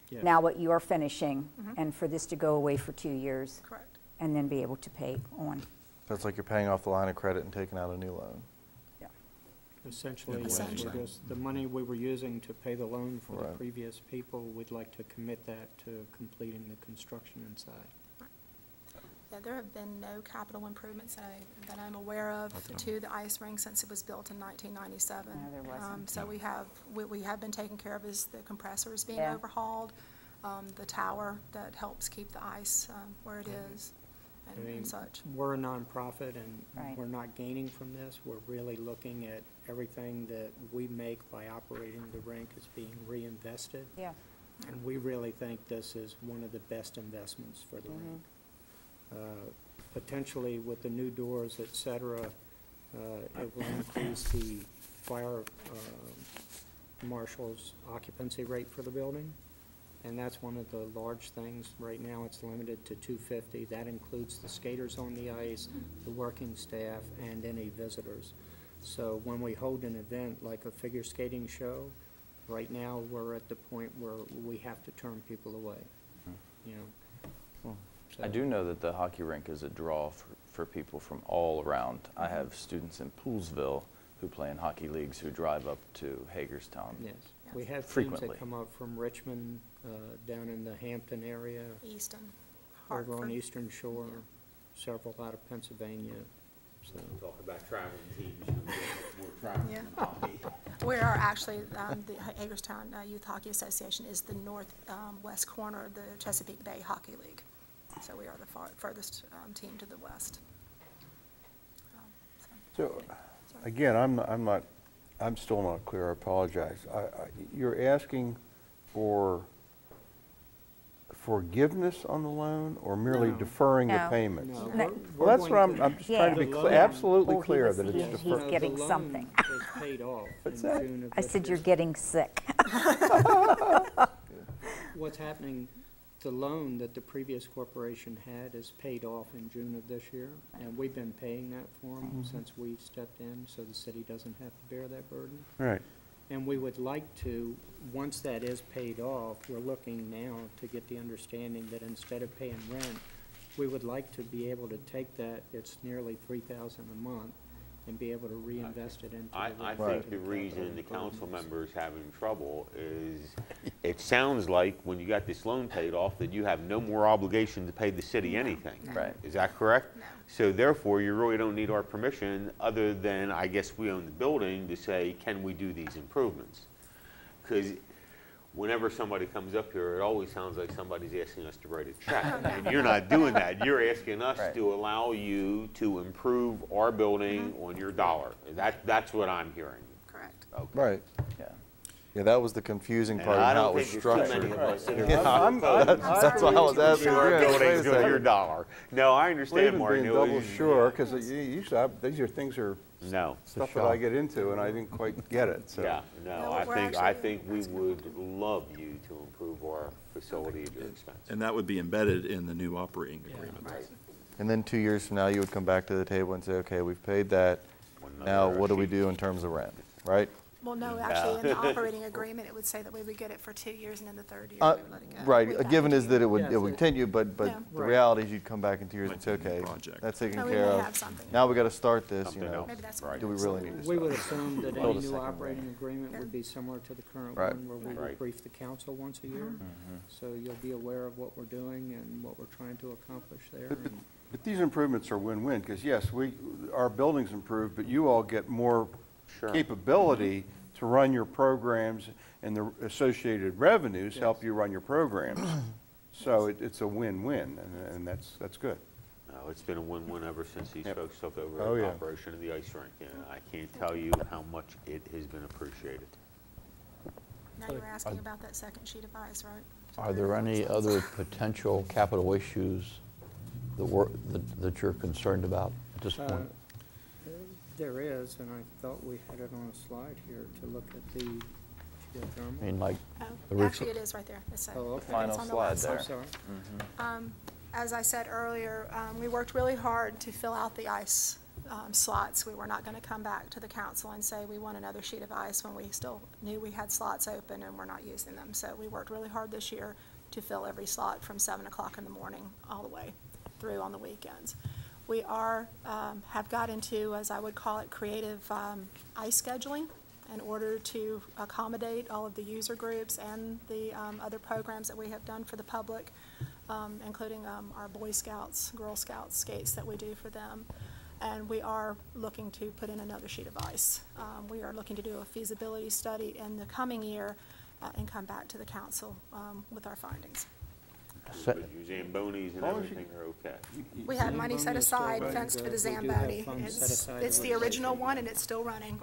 Yes. now what you are finishing, and for this to go away for 2 years, Correct. and then be able to pay on. So it's like you're paying off the line of credit and taking out a new loan. Essentially, Yeah, we're essentially. just, the money we were using to pay the loan for the Right. previous people, we'd like to commit that to completing the construction inside. Yeah, there have been no capital improvements that I'm aware of to the ice rink since it was built in 1997. No, there wasn't. So we have been taken care of is the compressors being Yeah. overhauled, the tower that helps keep the ice where it is, I mean, and such. we're a nonprofit and Right. we're not gaining from this. We're really looking at everything that we make by operating the rink is being reinvested. Yeah. And we really think this is one of the best investments for the rink. Potentially with the new doors, et cetera, it will increase the fire marshal's occupancy rate for the building. And that's one of the large things. Right now, it's limited to 250. That includes the skaters on the ice, the working staff, and any visitors. So when we hold an event like a figure skating show, right now, we're at the point where we have to turn people away, you know. I do know that the hockey rink is a draw for people from all around. I have students in Poolsville who play in hockey leagues who drive up to Hagerstown. Yes, we have teams frequently. that come up from Richmond, down in the Hampton area. Easton, Over on Hartford. Eastern Shore, several out of Pennsylvania, so. Talk about traveling teams, more traveling Yeah. than hockey. We are actually, the Hagerstown Youth Hockey Association is the northwest corner of the Chesapeake Bay Hockey League. So we are the furthest team to the west. So, again, I'm still not clear, I apologize. You're asking for forgiveness on the loan or merely No. deferring the No. payments? No, No. Well, that's what I'm just Yeah. trying to be The loan- absolutely Oh, he clear was- that it's he's deferred. No, getting the loan something. is paid off What's in that? June of I this said year. you're getting sick. What's happening, the loan that the previous corporation had is paid off in June of this year, and we've been paying that for them since we stepped in, so the city doesn't have to bear that burden. Right. And we would like to, once that is paid off, we're looking now to get the understanding that instead of paying rent, we would like to be able to take that, it's nearly $3,000 a month, and be able to reinvest it into the I rent think the capital reason the council improvements. members having trouble is, it sounds like when you got this loan paid off, that you have no more obligation to pay the city anything. Right. Is that correct? No. So therefore, you really don't need our permission, other than, I guess we own the building, to say, can we do these improvements? Because whenever somebody comes up here, it always sounds like somebody's asking us to write a check. And you're not doing that. You're asking us Right. to allow you to improve our building on your dollar. That's what I'm hearing. Correct. Okay. Right. Yeah. Yeah, that was the confusing And part I of how don't it was think there's too structured. many of us that are Yeah, that's why I was asking. Our yeah, wait a buildings on your second. dollar. No, I understand, Even Martin. being It double was- sure, because usually these are things are No. stuff that I get into and I didn't quite get it, so. Yeah, no, No, I we're think actually we would love you to improve our facility at your expense. And that would be embedded in the new operating agreement. And then 2 years from now, you would come back to the table and say, okay, we've paid that. Now, what do we do in terms of rent, right? Well, no, actually, in the operating agreement, it would say that we would get it for 2 years, and in the third year, we would let it go. Right, With that given is that it would Yeah, so- continue, but Yeah. the Right. reality is you'd come back in 2 years and Might say, be a okay, project. that's taken No, we care may of. have something. Now we got to start this, you Something know. else. Maybe that's Right. what Do we really need to We start? would assume that Build any a new second operating rink. agreement would be similar to the current Right. one, where we Right. would brief the council once a year. So you'll be aware of what we're doing and what we're trying to accomplish there. and- But these improvements are win-win, because yes, our building's improved, but you all get more Sure. capability to run your programs, and the associated revenues help you run your programs. So it's a win-win, and that's good. No, it's been a win-win ever since these Yep. folks took over Oh, the yeah. operation of the ice rink. And I can't tell you how much it has been appreciated. Now you were asking about that second sheet of ice, right? Are there any other potential capital issues that you're concerned about at this point? There is, and I thought we had it on a slide here to look at the geothermal. I mean, like, Oh, the actually, it is right there. It's Oh, okay. Final on the slide last there. I'm sorry. As I said earlier, we worked really hard to fill out the ice slots. We were not going to come back to the council and say we want another sheet of ice when we still knew we had slots open and we're not using them. So we worked really hard this year to fill every slot from 7 o'clock in the morning all the way through on the weekends. We have got into, as I would call it, creative ice scheduling in order to accommodate all of the user groups and the other programs that we have done for the public. including our Boy Scouts, Girl Scouts skates that we do for them. And we are looking to put in another sheet of ice. We are looking to do a feasibility study in the coming year and come back to the council with our findings. But your Zambonis and everything are okay. We have money set aside, fenced for the Zamboni. It's the original one, and it's still running.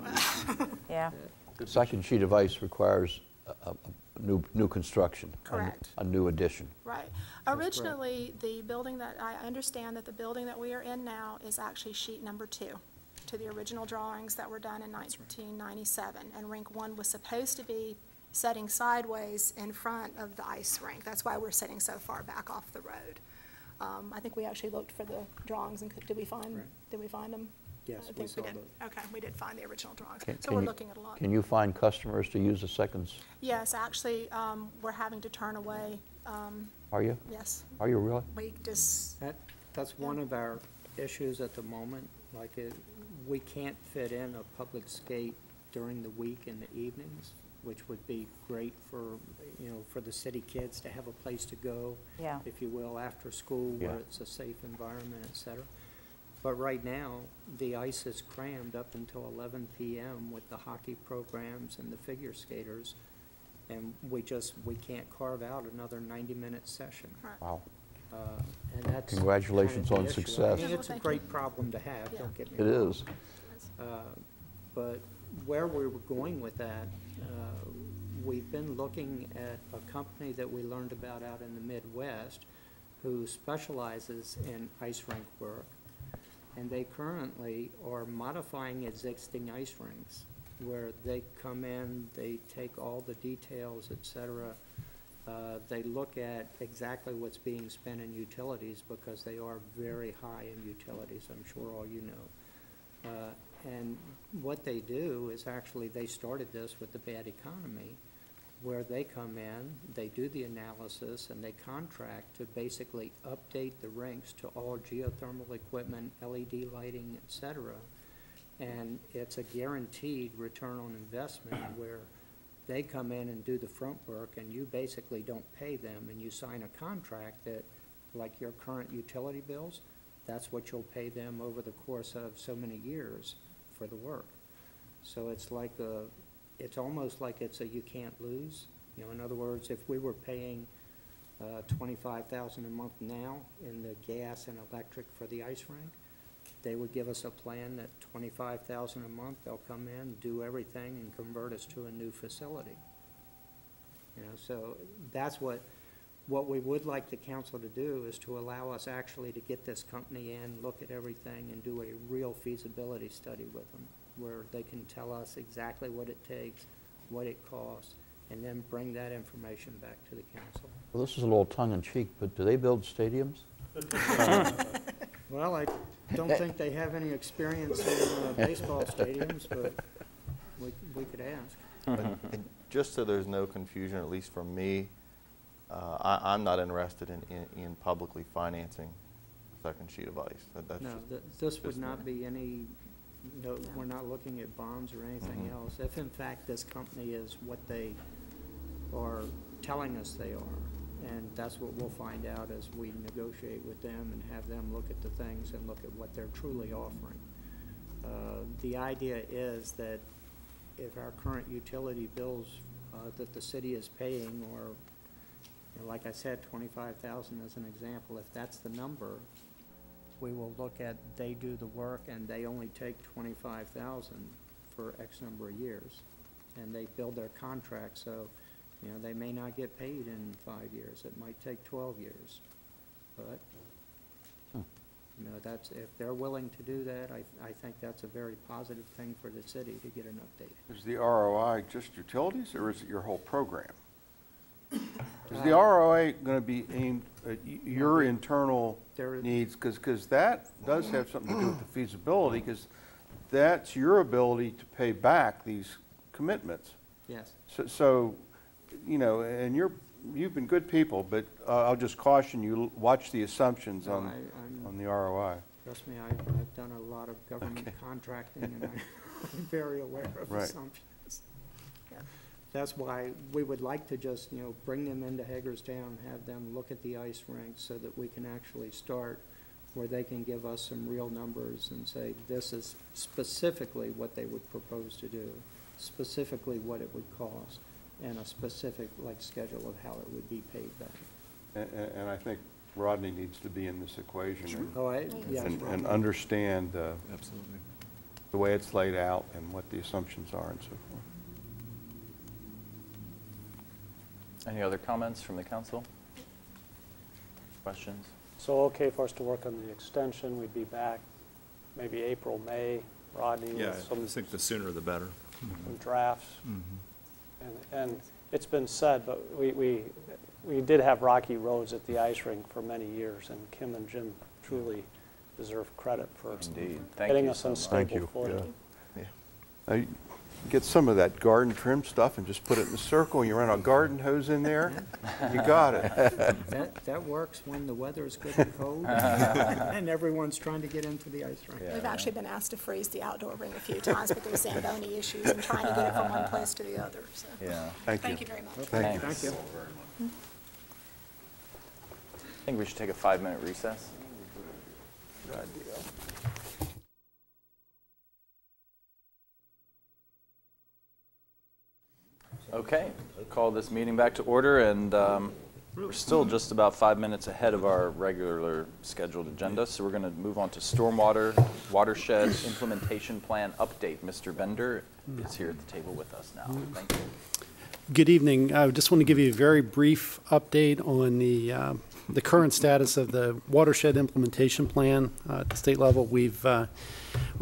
Yeah. The second sheet of ice requires a new construction. Correct. A new addition. Right. Originally, the building that, I understand that the building that we are in now is actually sheet number 2 to the original drawings that were done in 1997. And rink 1 was supposed to be setting sideways in front of the ice rink. That's why we're sitting so far back off the road. I think we actually looked for the drawings, and did we find them? Yes, I we think saw we did. those. Okay, we did find the original drawings. Can So we're you- looking at a lot. Can you find customers to use the seconds? Yes, actually, we're having to turn away. Are you? Yes. Are you really? We just, That's one of our issues at the moment. Like, we can't fit in a public skate during the week in the evenings, which would be great for, for the city kids to have a place to go, Yeah. if you will, after school, Yeah. where it's a safe environment, et cetera. But right now, the ice is crammed up until 11 p.m. with the hockey programs and the figure skaters, and we can't carve out another 90-minute session. Wow. And that's Congratulations kind on of the issue. success. I mean, it's a great problem to have, don't get me It wrong. is. But where we were going with that, we've been looking at a company that we learned about out in the Midwest who specializes in ice rink work. And they currently are modifying existing ice rinks where they come in, they take all the details, et cetera. They look at exactly what's being spent in utilities because they are very high in utilities, I'm sure all you know. And what they do is actually, they started this with the bad economy, where they come in, they do the analysis, and they contract to basically update the rinks to all geothermal equipment, LED lighting, et cetera. And it's a guaranteed return on investment where they come in and do the front work, and you basically don't pay them, and you sign a contract that, like your current utility bills, that's what you'll pay them over the course of so many years for the work. So it's like it's almost like it's a you can't lose. In other words, if we were paying $25,000 a month now in the gas and electric for the ice rink, they would give us a plan that $25,000 a month, they'll come in, do everything, and convert us to a new facility. So that's what we would like the council to do, is to allow us actually to get this company in, look at everything, and do a real feasibility study with them, where they can tell us exactly what it takes, what it costs, and then bring that information back to the council. Well, this is a little tongue-in-cheek, but do they build stadiums? Well, I don't think they have any experience in baseball stadiums, but we could ask. And just so there's no confusion, at least from me, I'm not interested in publicly financing a second sheet of ice. That's No, just- this would just not me. be any, no, we're not looking at bonds or anything else. If in fact this company is what they are telling us they are, and that's what we'll find out as we negotiate with them and have them look at the things and look at what they're truly offering. The idea is that if our current utility bills that the city is paying, or like I said, 25,000 as an example, if that's the number, we will look at, they do the work and they only take 25,000 for X number of years, and they build their contract, so they may not get paid in 5 years. It might take 12 years, but that's, if they're willing to do that, I think that's a very positive thing for the city to get an update. Is the ROI just utilities, or is it your whole program? Is the ROI going to be aimed at your internal needs? Because that does have something to do with the feasibility, because that's your ability to pay back these commitments. Yes. So and you've been good people, but I'll just caution you, watch the assumptions on the ROI. Trust me, I've done a lot of government contracting, and I'm very aware of assumptions. Yeah. that's why we would like to just, bring them into Hagerstown, have them look at the ice rink so that we can actually start where they can give us some real numbers and say, this is specifically what they would propose to do, specifically what it would cost, and a specific, schedule of how it would be paid back. And I think Rodney needs to be in this equation. Sure. And understand absolutely the way it's laid out and what the assumptions are and so forth. Any other comments from the council? Questions? So okay for us to work on the extension, we'd be back maybe April, May, Rodney? Yeah, with some, I think the sooner the better. Some drafts. And it's been said, but we did have rocky roads at the ice rink for many years, and Kim and Jim truly deserve credit for getting us on stable footing. Yeah. Get some of that garden trim stuff and just put it in a circle, and you run a garden hose in there, you got it. That works when the weather is good and cold and everyone's trying to get into the ice rink. We've actually been asked to freeze the outdoor ring a few times because of Zamboni issues and trying to get it from one place to the other. So. Yeah. Thank you very much. Thank you. Thank you. I think we should take a 5-minute recess. Good idea. Okay, call this meeting back to order, and we're still just about 5 minutes ahead of our regular scheduled agenda, so we're going to move on to Stormwater Watershed Implementation Plan Update. Mr. Bender is here at the table with us now. Thank you. Good evening. I just want to give you a very brief update on the current status of the Watershed Implementation Plan at the state level. We've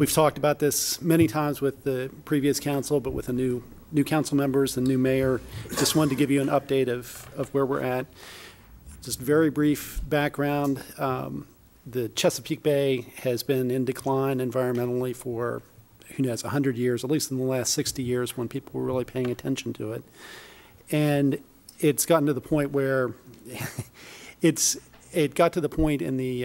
talked about this many times with the previous council, but with the new council members and new mayor. Just wanted to give you an update of where we're at. Just very brief background. The Chesapeake Bay has been in decline environmentally for, who knows, 100 years, at least in the last 60 years when people were really paying attention to it. And it's gotten to the point where it got to the point in the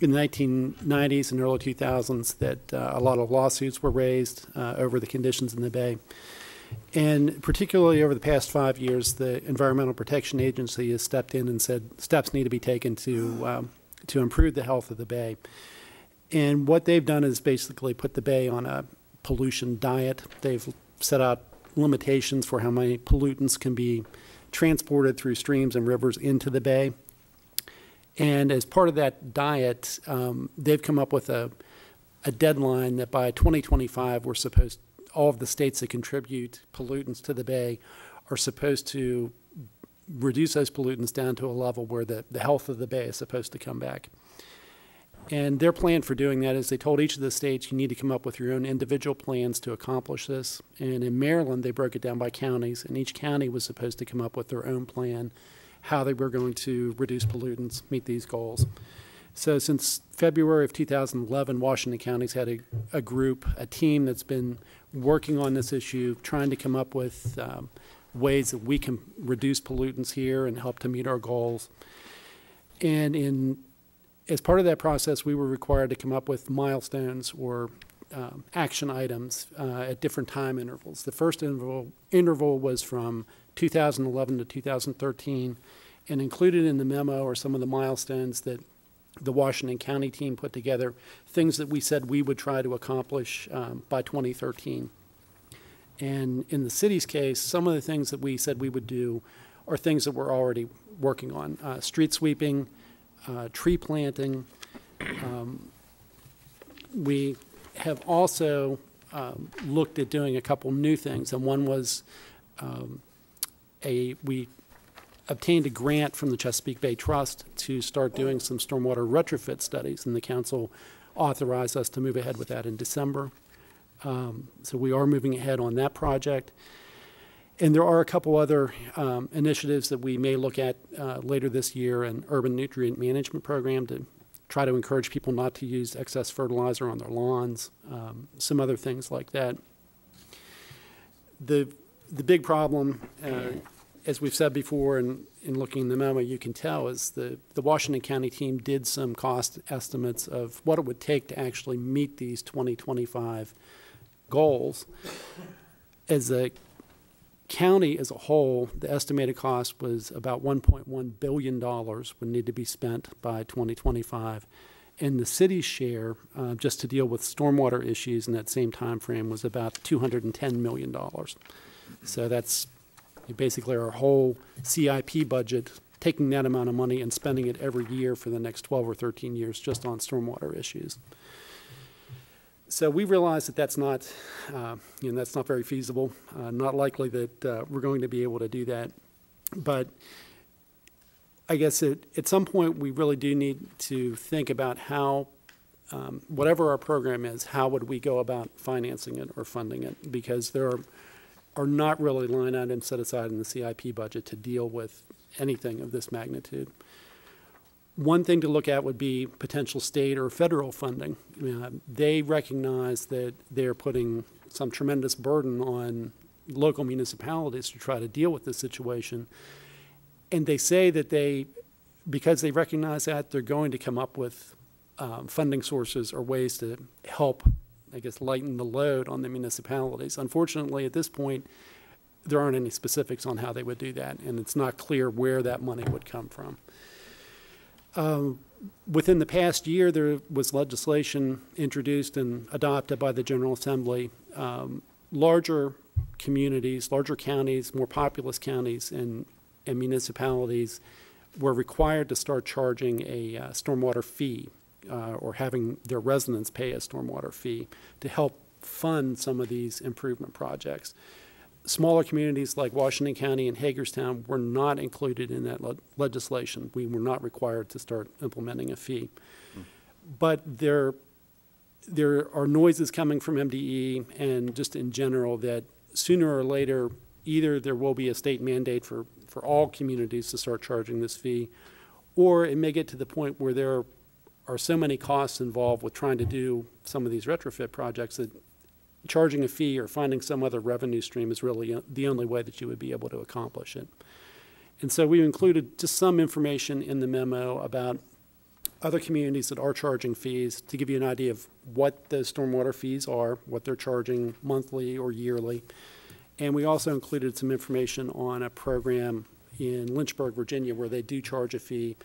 1990s and early 2000s that a lot of lawsuits were raised over the conditions in the bay. And particularly over the past 5 years, the Environmental Protection Agency has stepped in and said steps need to be taken to improve the health of the bay. And what they've done is basically put the bay on a pollution diet. They've set out limitations for how many pollutants can be transported through streams and rivers into the bay. And as part of that diet, they've come up with a deadline that by 2025 all of the states that contribute pollutants to the bay are supposed to reduce those pollutants down to a level where the health of the bay is supposed to come back. And their plan for doing that is they told each of the states you need to come up with your own individual plans to accomplish this. And in Maryland, they broke it down by counties, and each county was supposed to come up with their own plan, how they were going to reduce pollutants, meet these goals. So since February of 2011, Washington County's had a group, a team that's been working on this issue, trying to come up with ways that we can reduce pollutants here and help to meet our goals. And as part of that process, we were required to come up with milestones or action items at different time intervals. The first interval was from 2011 to 2013, and included in the memo are some of the milestones that the Washington County team put together, things that we said we would try to accomplish by 2013. And in the city's case, some of the things that we said we would do are things that we're already working on. Street sweeping, tree planting. We have also looked at doing a couple new things, and one was we obtained a grant from the Chesapeake Bay Trust to start doing some stormwater retrofit studies, and the council authorized us to move ahead with that in December. So we are moving ahead on that project. And there are a couple other initiatives that we may look at later this year, an urban nutrient management program to try to encourage people not to use excess fertilizer on their lawns, some other things like that. The big problem, as we've said before, in looking in the memo, you can tell is the Washington County team did some cost estimates of what it would take to actually meet these 2025 goals. As a county as a whole, the estimated cost was about $1.1 billion would need to be spent by 2025. And the city's share, just to deal with stormwater issues in that same time frame, was about $210 million. So that's basically our whole CIP budget, taking that amount of money and spending it every year for the next 12 or 13 years just on stormwater issues. So we realize that that's not, that's not very feasible, not likely that we're going to be able to do that. But I guess at some point we really do need to think about how, whatever our program is, how would we go about financing it or funding it? Because there are not really line items set aside in the CIP budget to deal with anything of this magnitude. One thing to look at would be potential state or federal funding. They recognize that they're putting some tremendous burden on local municipalities to try to deal with this situation. And they say that because they recognize that, they're going to come up with funding sources or ways to help, I guess, lighten the load on the municipalities. Unfortunately, at this point, there aren't any specifics on how they would do that, and it's not clear where that money would come from. Within the past year, there was legislation introduced and adopted by the General Assembly. Larger communities, larger counties, more populous counties and municipalities were required to start charging a stormwater fee or having their residents pay a stormwater fee to help fund some of these improvement projects. Smaller communities like Washington County and Hagerstown were not included in that legislation. We were not required to start implementing a fee. But there are noises coming from MDE and just in general that sooner or later, either there will be a state mandate for all communities to start charging this fee, or it may get to the point where there are so many costs involved with trying to do some of these retrofit projects that charging a fee or finding some other revenue stream is really the only way that you would be able to accomplish it. And so we included just some information in the memo about other communities that are charging fees to give you an idea of what those stormwater fees are, what they're charging monthly or yearly. And we also included some information on a program in Lynchburg, Virginia, where they do charge a fee,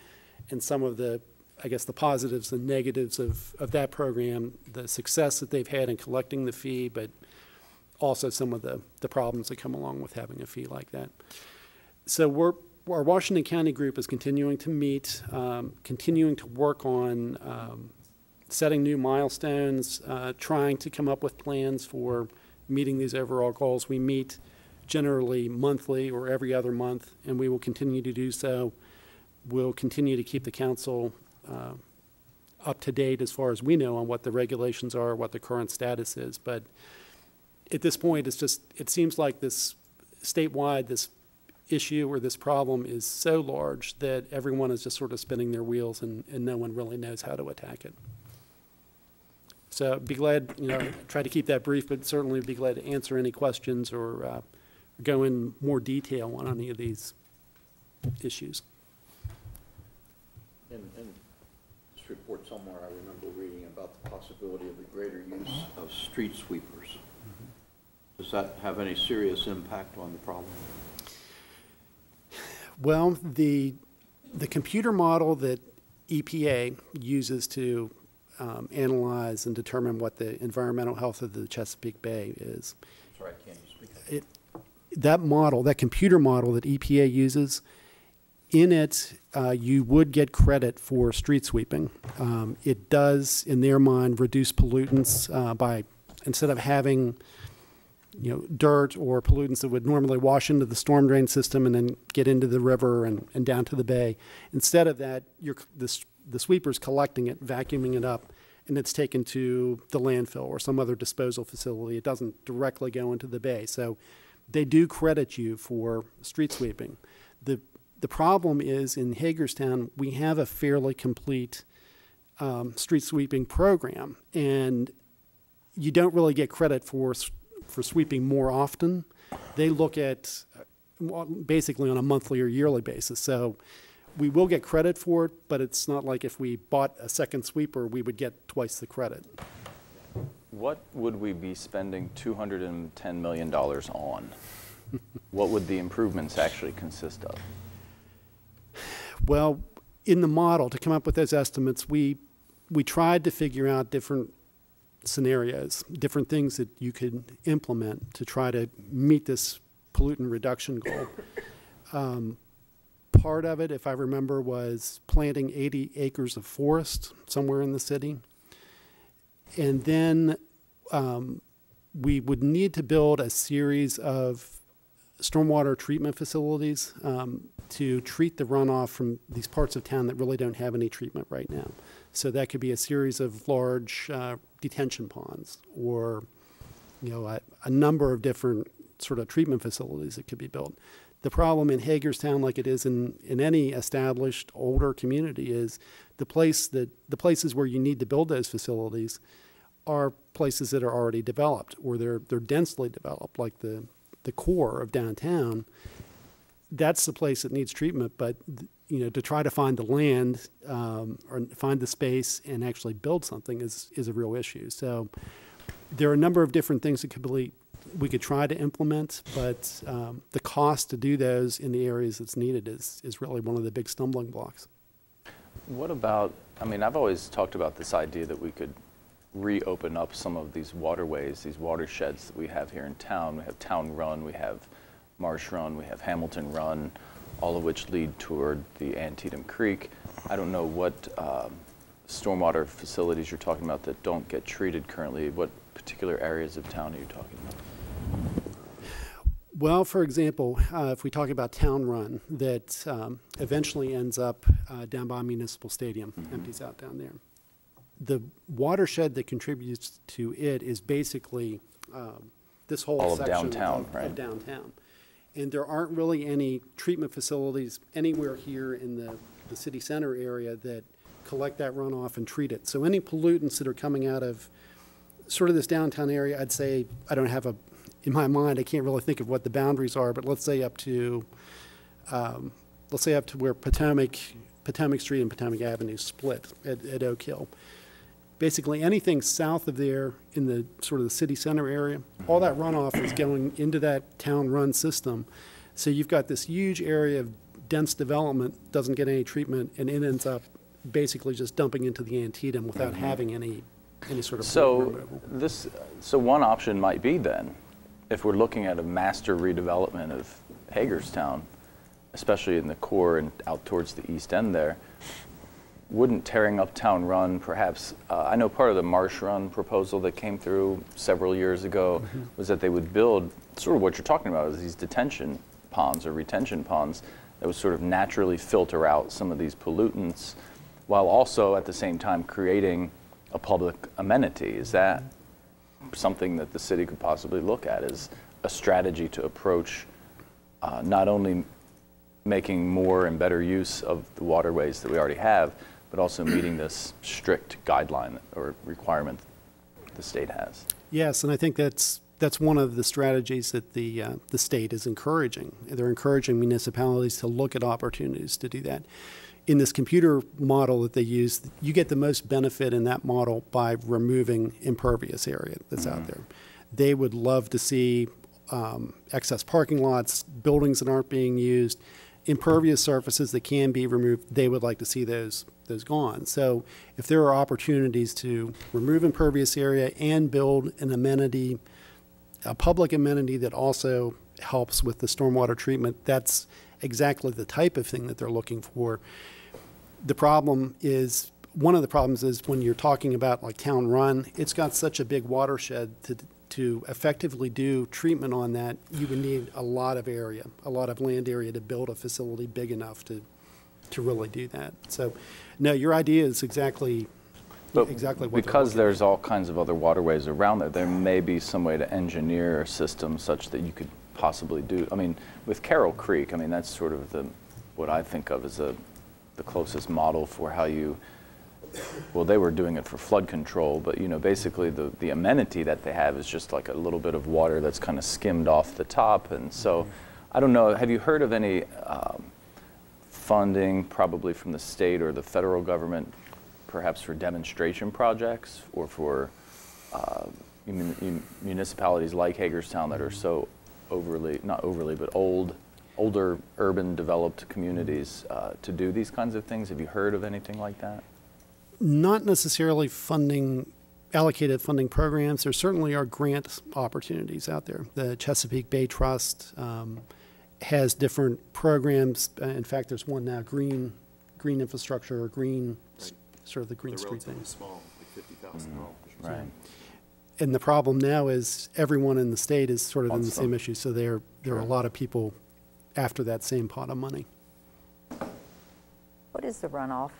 and some of the, I guess, the positives and negatives of that program, the success that they've had in collecting the fee, but also some of the problems that come along with having a fee like that. So our Washington County group is continuing to meet, continuing to work on setting new milestones, trying to come up with plans for meeting these overall goals. We meet generally monthly or every other month, and we will continue to do so. We'll continue to keep the council up to date as far as we know on what the regulations are, what the current status is. But at this point, it seems like this statewide, this issue or this problem is so large that everyone is just sort of spinning their wheels and no one really knows how to attack it. So I'd be glad, try to keep that brief, but certainly be glad to answer any questions or go in more detail on any of these issues. In this report somewhere, I remember reading about the possibility of the greater use of street sweepers. Does that have any serious impact on the problem? Well, the computer model that EPA uses to analyze and determine what the environmental health of the Chesapeake Bay is. Sorry, can't you speak? That computer model that EPA uses, in it, you would get credit for street sweeping. It does, in their mind, reduce pollutants by, instead of having dirt or pollutants that would normally wash into the storm drain system and then get into the river and down to the bay. Instead of that, the sweeper's collecting it, vacuuming it up, and it's taken to the landfill or some other disposal facility. It doesn't directly go into the bay. So they do credit you for street sweeping. The problem is in Hagerstown, we have a fairly complete street sweeping program, and you don't really get credit for sweeping more often. They look at basically on a monthly or yearly basis. So we will get credit for it, but it's not like if we bought a second sweeper, we would get twice the credit. What would we be spending $210 million on? what would the improvements actually consist of? Well, in the model, to come up with those estimates, we tried to figure out different scenarios, different things that you could implement to try to meet this pollutant reduction goal. Part of it, if I remember, was planting 80 acres of forest somewhere in the city. And then we would need to build a series of stormwater treatment facilities to treat the runoff from these parts of town that really don't have any treatment right now. So that could be a series of large detention ponds, or a number of different sort of treatment facilities that could be built. The problem in Hagerstown, like it is in any established older community, is the places where you need to build those facilities are places that are already developed, or they're densely developed, like the core of downtown. That's the place that needs treatment, but to try to find the land or find the space and actually build something is a real issue. So there are a number of different things that we could try to implement, but the cost to do those in the areas that's needed is really one of the big stumbling blocks. What about, I've always talked about this idea that we could reopen up some of these waterways, these watersheds that we have here in town. We have Town Run, we have Marsh Run, we have Hamilton Run, all of which lead toward the Antietam Creek. I don't know what stormwater facilities you're talking about that don't get treated currently. What particular areas of town are you talking about? Well, for example, if we talk about Town Run, that eventually ends up down by Municipal Stadium, empties out down there. The watershed that contributes to it is basically this whole all section of downtown, right? Of downtown. And there aren't really any treatment facilities anywhere here in the city center area that collect that runoff and treat it. So any pollutants that are coming out of sort of this downtown area, I'd say, I don't have in my mind, I can't really think of what the boundaries are, but let's say up to where Potomac Street and Potomac Avenue split at Oak Hill. Basically anything south of there in the sort of the city center area, all that runoff is going into that Town Run system. So you've got this huge area of dense development, doesn't get any treatment, and it ends up basically just dumping into the Antietam without having any sort of So one option might be then, if we're looking at a master redevelopment of Hagerstown, especially in the core and out towards the east end there, wouldn't tearing up Town Run perhaps, I know part of the Marsh Run proposal that came through several years ago was that they would build sort of what you're talking about, is these detention ponds or retention ponds that would sort of naturally filter out some of these pollutants while also at the same time creating a public amenity. Is that something that the city could possibly look at as a strategy to approach not only making more and better use of the waterways that we already have, but also meeting this strict guideline or requirement the state has? Yes, and I think that's one of the strategies that the state is encouraging. They're encouraging municipalities to look at opportunities to do that. In this computer model that they use, you get the most benefit in that model by removing impervious area that's out there. They would love to see excess parking lots, buildings that aren't being used, impervious surfaces that can be removed. They would like to see those gone. So if there are opportunities to remove impervious area and build an amenity, a public amenity that also helps with the stormwater treatment, that's exactly the type of thing that they're looking for. One of the problems is when you're talking about like Town Run, it's got such a big watershed to effectively do treatment on that, you would need a lot of area, a lot of land area to build a facility big enough to really do that. So, no, your idea is exactly what because there's all kinds of other waterways around there, there may be some way to engineer a system such that you could possibly do. I mean, with Carroll Creek, I mean, that's sort of what I think of as the closest model for how you, well, they were doing it for flood control, but basically the amenity that they have is just like a little bit of water that's kind of skimmed off the top. And so I don't know, have you heard of any funding, probably from the state or the federal government, perhaps for demonstration projects or for municipalities like Hagerstown that are so not overly, but older urban developed communities to do these kinds of things? Have you heard of anything like that? Not necessarily allocated funding programs. There certainly are grant opportunities out there. The Chesapeake Bay Trust has different programs. In fact, there's one now, green infrastructure, or green, sort of the green street thing. Small, like $50,000. Right. And the problem now is everyone in the state is sort of in the same issue. So there are a lot of people after that same pot of money. What is the runoff?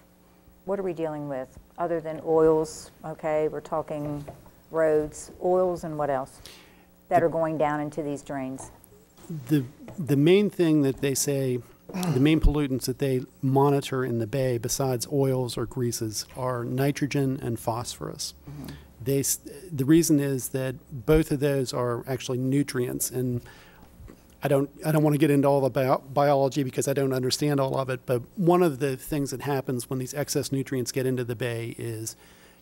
What are we dealing with other than oils? Okay, we're talking roads, oils, and what else that are going down into these drains? The main thing that they say, the main pollutants that they monitor in the bay, besides oils or greases, are nitrogen and phosphorus. The reason is that both of those are actually nutrients, and I don't want to get into all the biology because I don't understand all of it, but one of the things that happens when these excess nutrients get into the bay is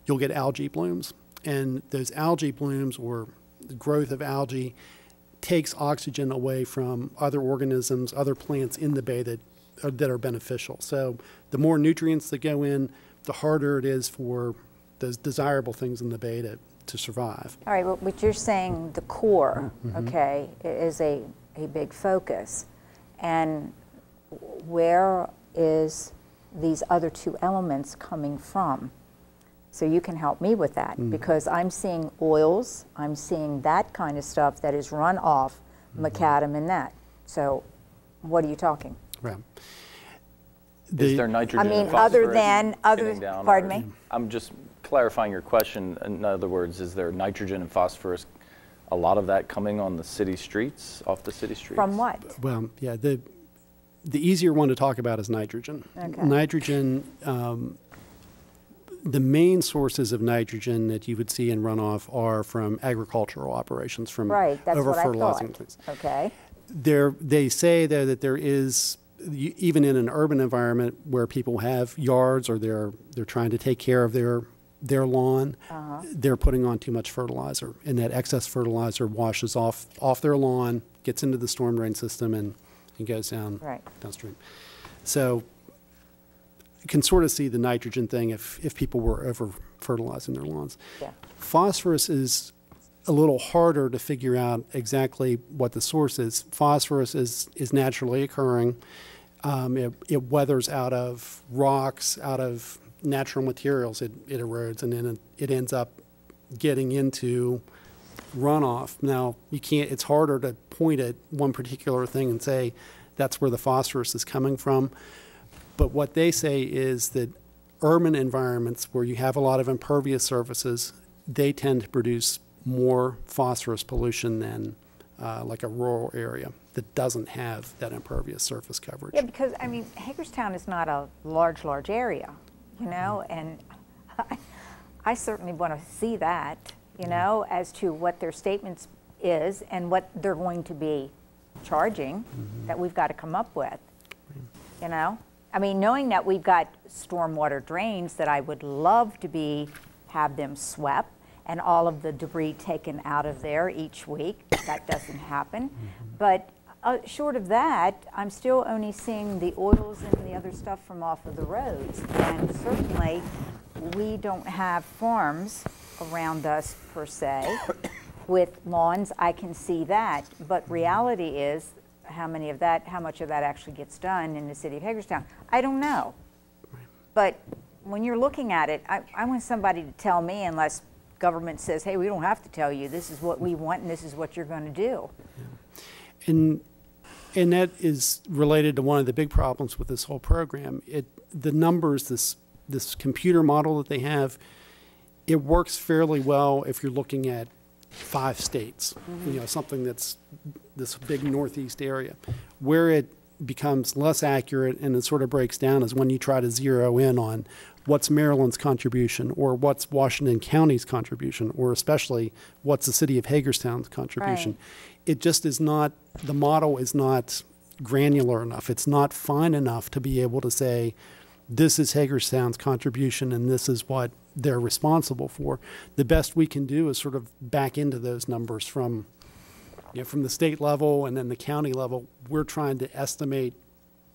you'll get algae blooms, and those algae blooms, or the growth of algae, takes oxygen away from other organisms, other plants in the bay that are beneficial. So the more nutrients that go in, the harder it is for those desirable things in the bay to survive. All right, well, but you're saying the core, okay, is a big focus. And where is these other two elements coming from? So you can help me with that, because I'm seeing oils, I'm seeing that kind of stuff that is run off macadam and that. So what are you talking? Right. Is there nitrogen? I mean, and other phosphorus than, pardon me? I'm just clarifying your question. In other words, is there nitrogen and phosphorus, a lot of that coming on the city streets, off the city streets? From what? Well, yeah, the easier one to talk about is nitrogen. Okay. Nitrogen, the main sources of nitrogen that you would see in runoff are from agricultural operations, from that's over-fertilizing things. Okay. They say, though, that there is, even in an urban environment where people have yards or they're trying to take care of their lawn, they're putting on too much fertilizer, and that excess fertilizer washes off their lawn, gets into the storm drain system, and goes downstream. So you can sort of see the nitrogen thing if people were over fertilizing their lawns. Yeah. Phosphorus is a little harder to figure out exactly what the source is. Phosphorus is naturally occurring. It weathers out of rocks, out of natural materials. It erodes, and then it ends up getting into runoff. Now, it's harder to point at one particular thing and say that's where the phosphorus is coming from. But what they say is that urban environments where you have a lot of impervious surfaces, they tend to produce more phosphorus pollution than like a rural area that doesn't have that impervious surface coverage. Yeah, because, I mean, Hagerstown is not a large area, you know, and I certainly want to see that, you know, as to what their statements is and what they're going to be charging that we've got to come up with, you know. I mean, knowing that we've got stormwater drains that I would love to have them swept and all of the debris taken out of there each week. That doesn't happen. But short of that, I'm still only seeing the oils and the other stuff from off of the roads. And certainly, we don't have farms around us per se with lawns. I can see that. But reality is, how much of that actually gets done in the city of Hagerstown? I don't know. But when you're looking at it, I want somebody to tell me, unless government says, hey, we don't have to tell you, this is what we want and this is what you're going to do. And that is related to one of the big problems with this whole program. The numbers, this computer model that they have, it works fairly well if you're looking at 5 states, you know, something that's this big northeast area. Where it becomes less accurate and it sort of breaks down is when you try to zero in on what's Maryland's contribution, or what's Washington County's contribution, or especially what's the city of Hagerstown's contribution. Right. It just is not, the model is not granular enough. It's not fine enough to be able to say, this is Hagerstown's contribution and this is what they're responsible for. The best we can do is sort of back into those numbers from you know, from the state level and then the county level, we're trying to estimate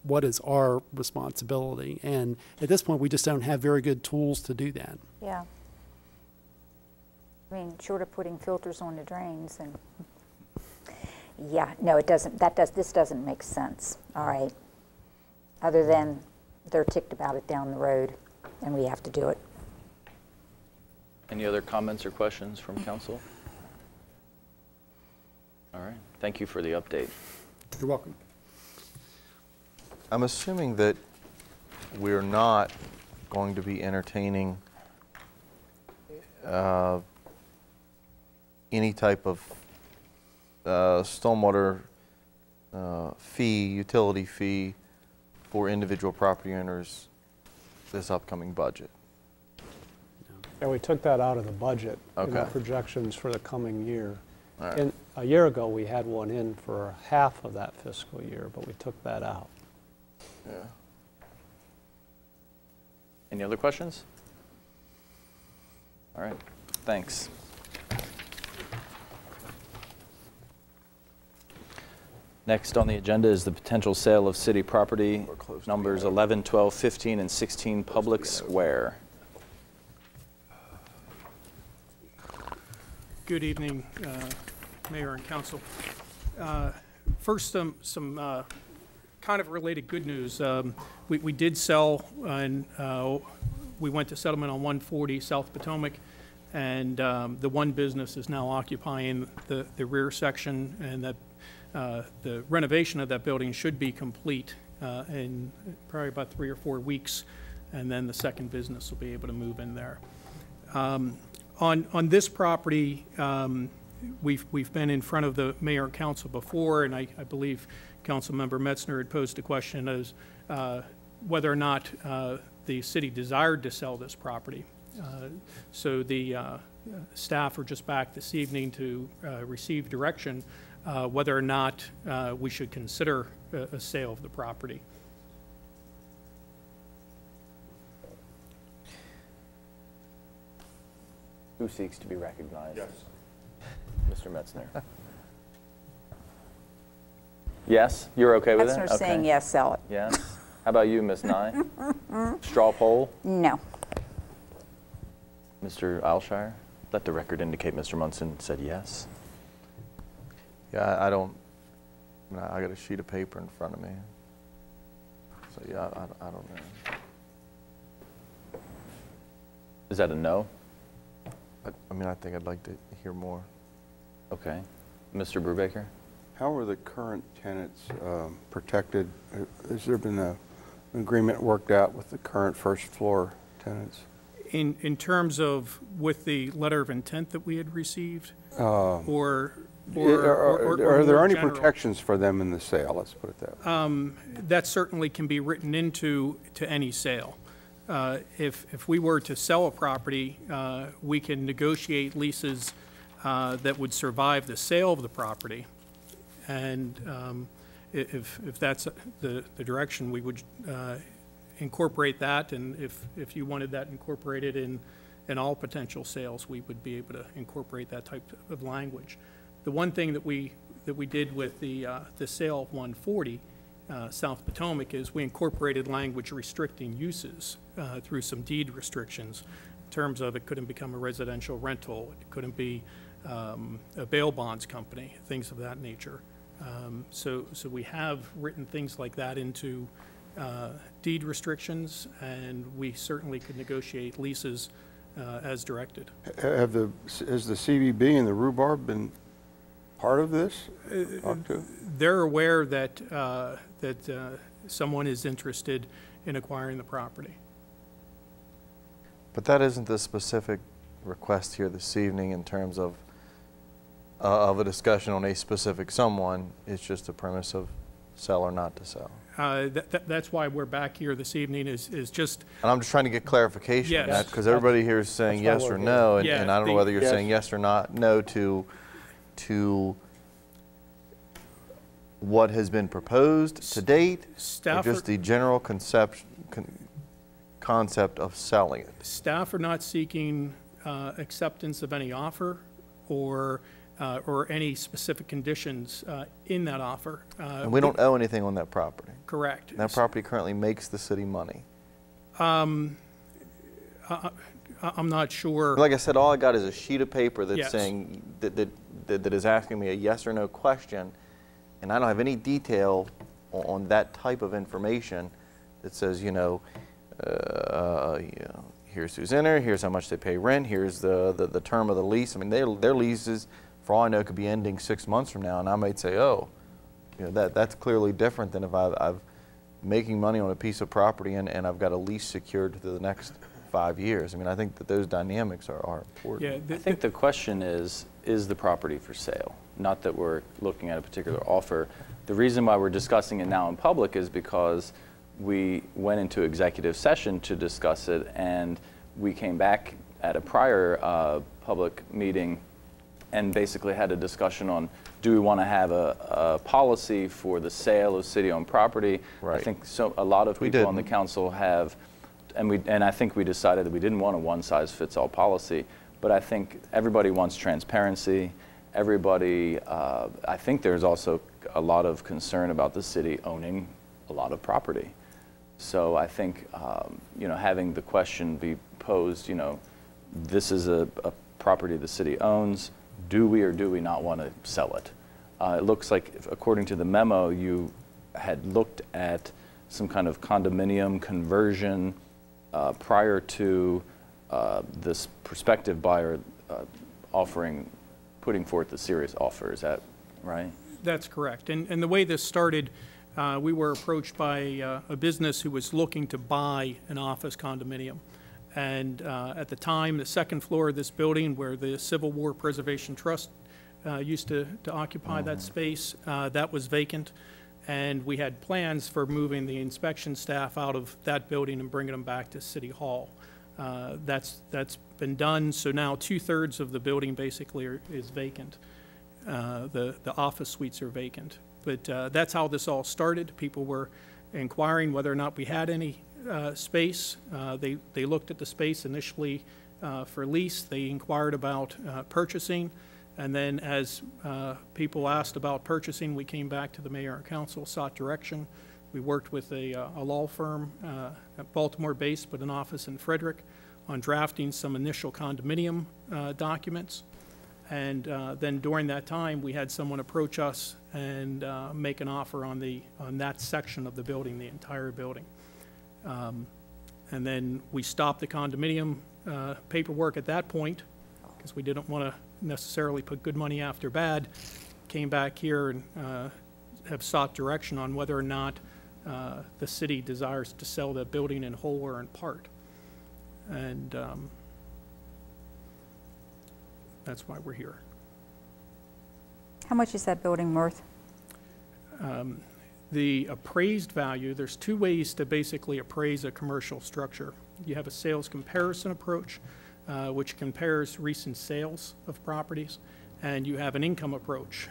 what is our responsibility. And at this point, we just don't have very good tools to do that. Yeah. I mean, short of putting filters on the drains and, yeah, no, it doesn't, this doesn't make sense, all right? Other than they're ticked about it down the road and we have to do it. Any other comments or questions from council? All right, thank you for the update. You're welcome. I'm assuming that we're not going to be entertaining any type of stormwater fee, utility fee for individual property owners this upcoming budget. And we took that out of the budget in the Okay. projections for the coming year. All right. And a year ago, we had one in for half of that fiscal year, but we took that out. Yeah. Any other questions? All right, thanks. Next on the agenda is the potential sale of city property, numbers 11, 12, 15, and 16 Public Square. Good evening, Mayor and Council. First, some kind of related good news. We did sell, and we went to settlement on 140 South Potomac, and the one business is now occupying the rear section, and that the renovation of that building should be complete in probably about 3 or 4 weeks, and then the second business will be able to move in there. On this property, we've been in front of the mayor and council before, and I believe Councilmember Metzner had posed a question as whether or not the city desired to sell this property. So the staff are just back this evening to receive direction whether or not we should consider a sale of the property. Who seeks to be recognized? Yes. Mr. Metzner. Yes, you're okay with it? Metzner's saying yes, sell it. Yes. How about you, Ms. Nye? Straw poll? No. Mr. Alshire? Let the record indicate Mr. Munson said yes. Yeah, I don't, I got a sheet of paper in front of me. So yeah, I don't know. Is that a no? I mean, I think I'd like to hear more. Okay. Mr. Brubaker? How are the current tenants protected? Has there been an agreement worked out with the current first floor tenants? In terms of with the letter of intent that we had received, or are there any general? protections for them in the sale? Let's put it that way. That certainly can be written into any sale. If we were to sell a property, we can negotiate leases that would survive the sale of the property. And if that's the direction, we would incorporate that. And if you wanted that incorporated in all potential sales, we would be able to incorporate that type of language. The one thing that we did with the sale of 140 South Potomac is we incorporated language restricting uses through some deed restrictions in terms of it couldn't become a residential rental, it couldn't be a bail bonds company, things of that nature. So we have written things like that into deed restrictions, and we certainly could negotiate leases as directed. Has the CVB and the rhubarb been part of this? They're aware that someone is interested in acquiring the property. But that isn't the specific request here this evening in terms of a discussion on a specific someone. It's just a premise of sell or not to sell. That's why we're back here this evening is just... And I'm just trying to get clarification on that, because everybody here is saying yes or no, and I don't know whether you're saying yes or not, no to what has been proposed to date, or just the general concept of selling it. Staff are not seeking acceptance of any offer or or any specific conditions in that offer. And we don't owe anything on that property. Correct. That property currently makes the city money. I'm not sure. Like I said, all I got is a sheet of paper that's Yes. saying that is asking me a yes or no question, and I don't have any detail on that type of information that says, here's who's in there, here's how much they pay rent, here's the term of the lease. I mean, their leases, for all I know, could be ending 6 months from now, and I might say, oh, that's clearly different than if I've making money on a piece of property and I've got a lease secured to the next 5 years. I mean, I think that those dynamics are important. Yeah, I think the question is the property for sale? Not that we're looking at a particular offer. The reason why we're discussing it now in public is because we went into executive session to discuss it, and we came back at a prior public meeting and basically had a discussion on, do we want to have a policy for the sale of city-owned property? Right. I think a lot of people on the council have, and I think we decided that we didn't want a one-size-fits-all policy, but I think everybody wants transparency. Everybody, I think there's also a lot of concern about the city owning a lot of property. So I think, having the question be posed, this is a property the city owns. Do we or do we not want to sell it? It looks like, according to the memo, you had looked at some kind of condominium conversion prior to this prospective buyer putting forth a serious offer. Is that right? That's correct. And the way this started, we were approached by a business who was looking to buy an office condominium. And at the time, the second floor of this building, where the Civil War Preservation Trust used to occupy that space, that was vacant. And we had plans for moving the inspection staff out of that building and bringing them back to City Hall. That's been done, so now 2/3 of the building basically is vacant. The office suites are vacant. But that's how this all started. People were inquiring whether or not we had any space. They looked at the space initially for lease. They inquired about purchasing. And then as people asked about purchasing, we came back to the mayor and council, sought direction. We worked with a law firm, Baltimore-based, but an office in Frederick, on drafting some initial condominium documents. And then during that time, we had someone approach us and make an offer on that section of the building, the entire building. And then we stopped the condominium paperwork at that point, because we didn't want to necessarily put good money after bad. Came back here and have sought direction on whether or not the city desires to sell that building in whole or in part. And that's why we're here. How much is that building worth? The appraised value, there's two ways to basically appraise a commercial structure. You have a sales comparison approach, which compares recent sales of properties, and you have an income approach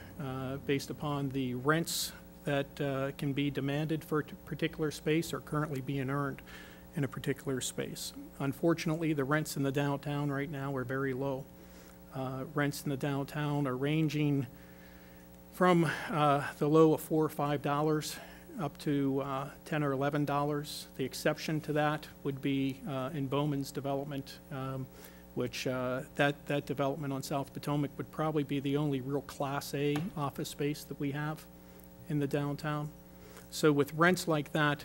based upon the rents that can be demanded for a particular space or currently being earned in a particular space. Unfortunately, the rents in the downtown right now are very low. Rents in the downtown are ranging from the low of $4 or $5 up to $10 or $11. The exception to that would be in Bowman's development, which that development on South Potomac would probably be the only real Class A office space that we have in the downtown. So with rents like that,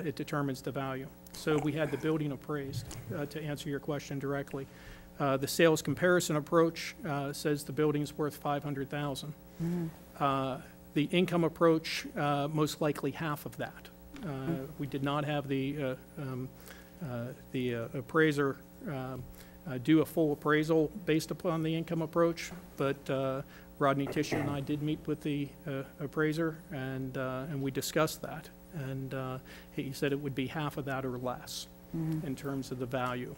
it determines the value. So we had the building appraised, to answer your question directly. The sales comparison approach says the building's worth $500,000. The income approach, most likely half of that. We did not have the appraiser do a full appraisal based upon the income approach, but Rodney Tisha and I did meet with the appraiser, and we discussed that. And he said it would be half of that or less in terms of the value.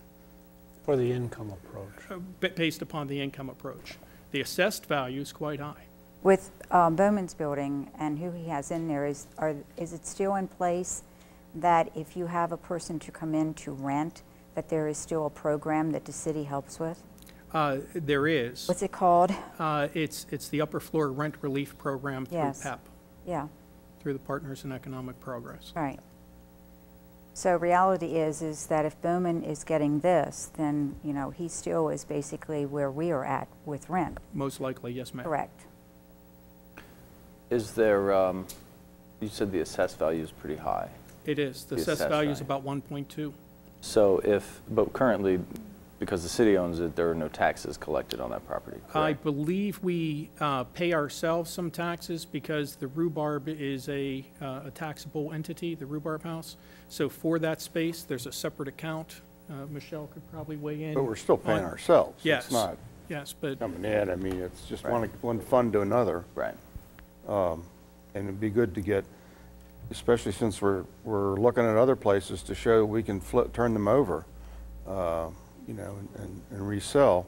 For the income approach. Based upon the income approach. The assessed value is quite high. With Bowman's building and who he has in there, is it still in place that if you have a person to come in to rent, that there is still a program that the city helps with? There is. What's it called? It's the Upper Floor Rent Relief Program through Yes. PEP, Yeah, through the Partners in Economic Progress. right. So reality is that if Bowman is getting this, then, you know, he still is basically where we are at with rent. Most likely, yes, ma'am. Correct. Is there, you said the assessed value is pretty high. It is. The The assessed assessed value is value. about 1.2. So but currently, because the city owns it, there are no taxes collected on that property, I correct? believe we pay ourselves some taxes because the rhubarb is a taxable entity, the rhubarb house. So for that space, there's a separate account. Michelle could probly weigh in. But we're still paying on- ourselves. Yes. It's not Yes, but coming in. I mean, it's just Right. one fund to another. Right. And it'd be good to get, especially since we're looking at other places to show we can turn them over, you know, and resell.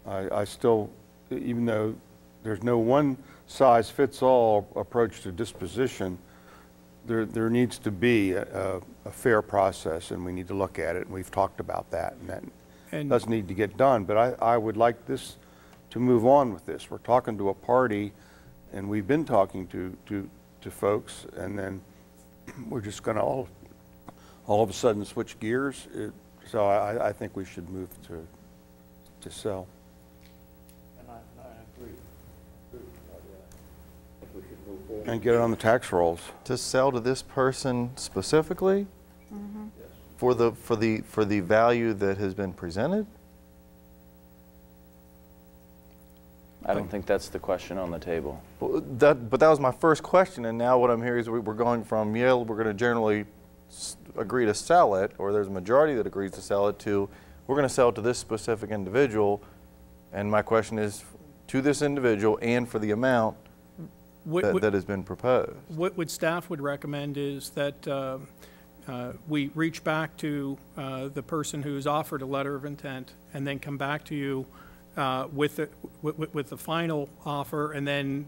I still, even though there's no one size fits all approach to disposition, there needs to be a fair process, and we need to look at it, and we've talked about that, and that does need to get done. But I would like this to move on with this. We're talking to a party, and we've been talking to folks, and then we're just going to all of a sudden switch gears. So I think we should move to sell. And I agree. I think we should move forward. And get it on the tax rolls. To sell to this person specifically? For the value that has been presented? I don't think that's the question on the table. Well, but that was my first question, and now what I'm hearing is we're going from, yeah, we're going to generally agree to sell it, or there's a majority that agrees to sell it, to we're going to sell it to this specific individual, and my question is to this individual and for the amount that has been proposed. What staff would recommend is that we reach back to the person who's offered a letter of intent and then come back to you with the final offer, and then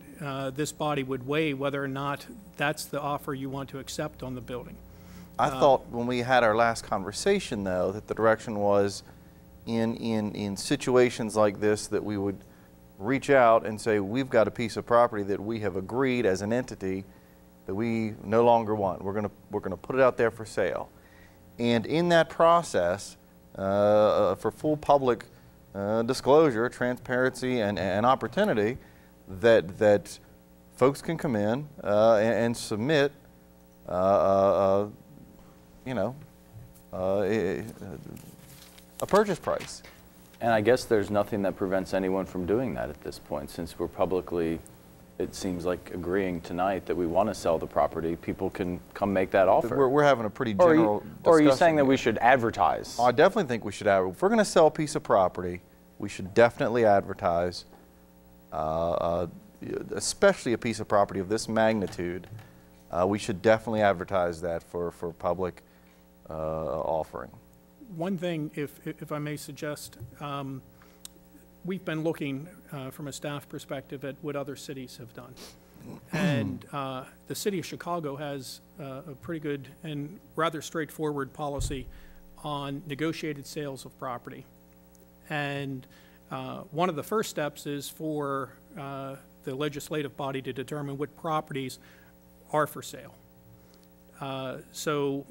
this body would weigh whether or not that's the offer you want to accept on the building. I thought when we had our last conversation, though, that the direction was in situations like this that we would reach out and say, we've got a piece of property that we have agreed as an entity that we no longer want. We're going to put it out there for sale. And in that process, for full public disclosure, transparency, and opportunity, that folks can come in and submit you know, a purchase price. And I guess there's nothing that prevents anyone from doing that at this point, since we're publicly, it seems like, agreeing tonight that we want to sell the property. People can come make that offer. We're having a pretty general discussion. Or are you saying that we should advertise? I definitely think we should advertise. If we're going to sell a piece of property, we should definitely advertise, especially a piece of property of this magnitude. We should definitely advertise that for public offering. One thing, if I may suggest, we've been looking from a staff perspective at what other cities have done. And the city of Chicago has a pretty good and rather straightforward policy on negotiated sales of property. And one of the first steps is for the legislative body to determine what properties are for sale. So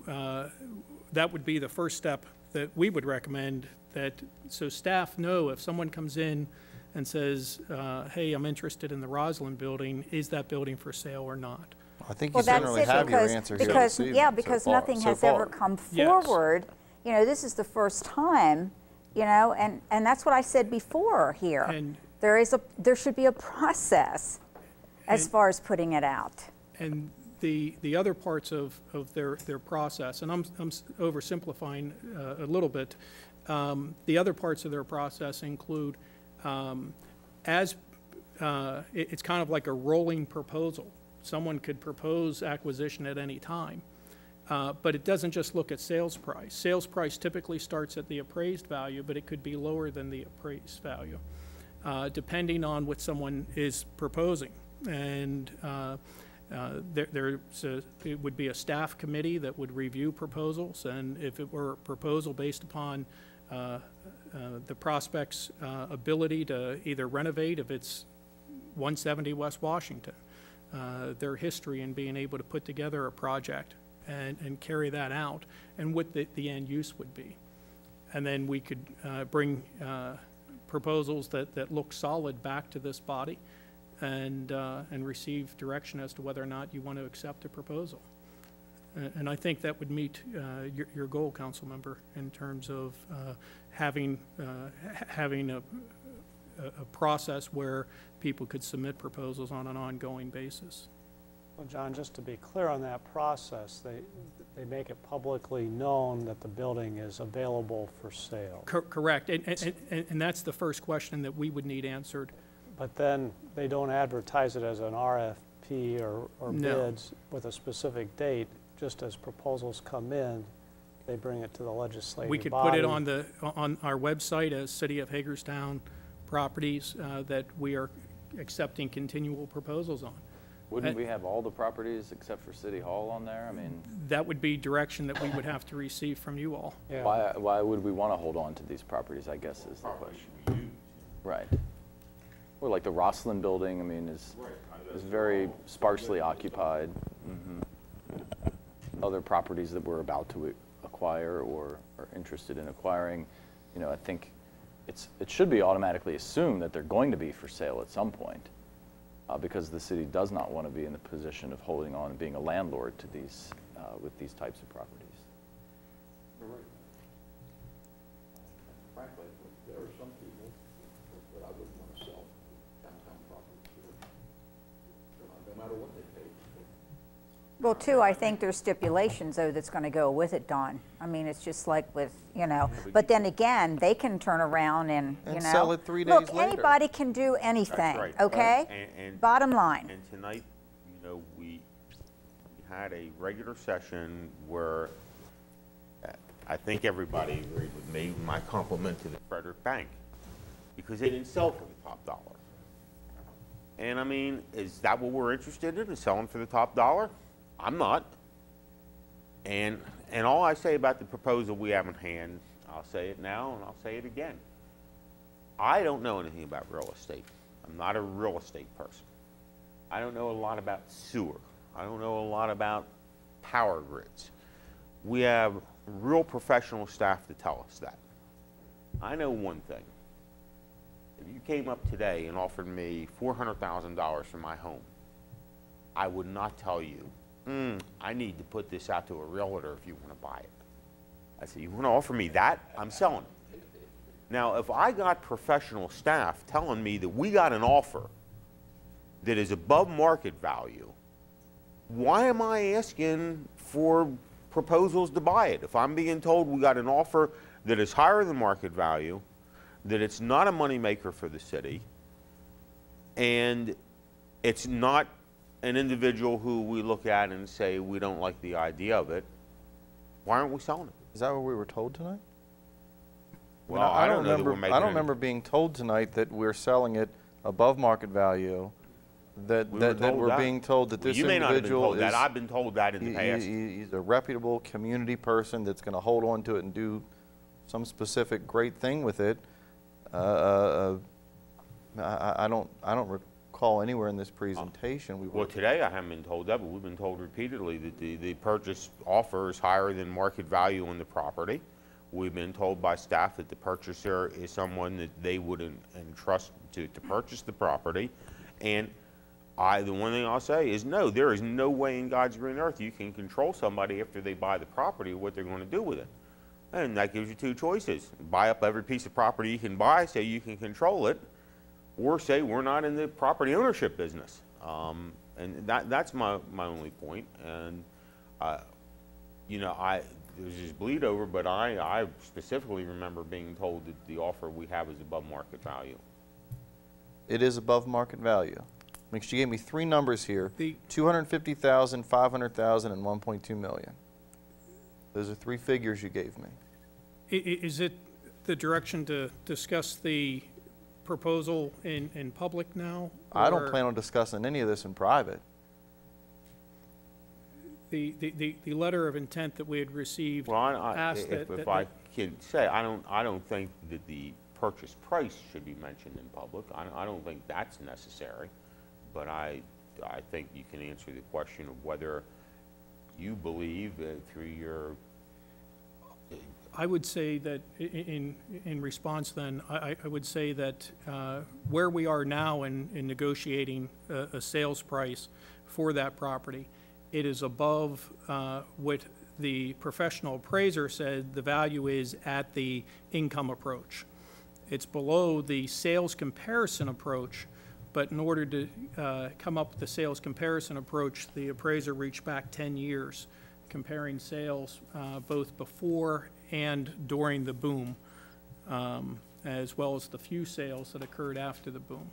that would be the first step that we would recommend, so staff know if someone comes in and says, hey, I'm interested in the Roslyn building, is that building for sale or not? I think you generally have your answer here this evening. Yeah, because nothing has ever come forward. Yes. You know, this is the first time, you know, and that's what I said before here. And there should be a process as far as putting it out. And the other parts of their process, and I'm oversimplifying a little bit, the other parts of their process include, it's kind of like a rolling proposal. Someone could propose acquisition at any time, but it doesn't just look at sales price. Sales price typically starts at the appraised value, but it could be lower than the appraised value, depending on what someone is proposing. And it would be a staff committee that would review proposals, and if it were a proposal based upon the prospect's ability to either renovate if it's 170 West Washington, their history in being able to put together a project and carry that out, and what the end use would be. And then we could bring proposals that look solid back to this body and receive direction as to whether or not you want to accept a proposal. And I think that would meet your goal, council member, in terms of having a process where people could submit proposals on an ongoing basis. Well, John, just to be clear on that process, they make it publicly known that the building is available for sale. Correct, and that's the first question that we would need answered. But then they don't advertise it as an RFP or No. bids with a specific date. Just as proposals come in, they bring it to the legislative We could body. put it on our website as City of Hagerstown properties that we are accepting continual proposals on. Wouldn't we have all the properties except for City Hall on there? I mean, That would be direction that we would have to receive from you all. Yeah. why would we want to hold on to these properties, I guess is the question. Right. Or like the Roslyn building, I mean, is very sparsely occupied. Other properties that we're about to acquire or are interested in acquiring, you know, I think it should be automatically assumed that they're going to be for sale at some point, because the city does not want to be in the position of holding on and being a landlord to these with these types of properties. Frankly, there are some people that I wouldn't want to sell downtown properties to, no matter what they pay. Well, too, I think there's stipulations, though, that's going to go with it, Don. I mean, it's just like with, you know, but then again, they can turn around and, you know. sell it 3 days Look, later. anybody can do anything, That's right. okay? And Bottom line. And tonight, you know, we had a regular session where I think everybody agreed with me, my compliment to the Frederick Bank, because they didn't sell for the top dollar. And I mean, is that what we're interested in, is selling for the top dollar? I'm not. And all I say about the proposal we have in hand, I'll say it now and I'll say it again. I don't know anything about real estate. I'm not a real estate person. I don't know a lot about sewer. I don't know a lot about power grids. We have real professional staff to tell us that. I know one thing. If you came up today and offered me $400,000 for my home, I would not tell you, I need to put this out to a realtor if you want to buy it. I said, you want to offer me that? I'm selling it. Now, if I got professional staff telling me that we got an offer that is above market value, why am I asking for proposals to buy it? If I'm being told we got an offer that is higher than market value, that it's not a moneymaker for the city, and it's not an individual who we look at and say we don't like the idea of it, why aren't we selling it? Is that what we were told tonight? Well, I don't know that we're making I don't remember being told tonight that we're selling it above market value, that we're being told that this you may not have been individual told that. I've been told that in the past. He's a reputable community person that's going to hold on to it and do some specific great thing with it. I don't recall anywhere in this presentation. Well, today I haven't been told that, but we've been told repeatedly that the purchase offer is higher than market value on the property. We've been told by staff that the purchaser is someone that they would entrust to purchase the property. And the one thing I'll say is no, there is no way in God's green earth you can control somebody after they buy the property what they're going to do with it. And that gives you two choices. Buy up every piece of property you can buy so you can control it, or say we're not in the property ownership business. And that's my only point. And, you know, there's this bleed over, but I specifically remember being told that the offer we have is above market value. It is above market value. I mean, she gave me three numbers here: 250,000, 500,000, and 1.2 million. Those are three figures you gave me. Is it the direction to discuss the proposal in public now? I don't plan on discussing any of this in private. The letter of intent that we had received asked if that I can say, I don't think that the purchase price should be mentioned in public. I don't think that's necessary, but I think you can answer the question of whether you believe through your. I would say that in response then, I would say that where we are now in negotiating a sales price for that property, it is above what the professional appraiser said the value is at the income approach. It's below the sales comparison approach, but in order to come up with the sales comparison approach, the appraiser reached back 10 years, comparing sales both before and during the boom, as well as the few sales that occurred after the boom.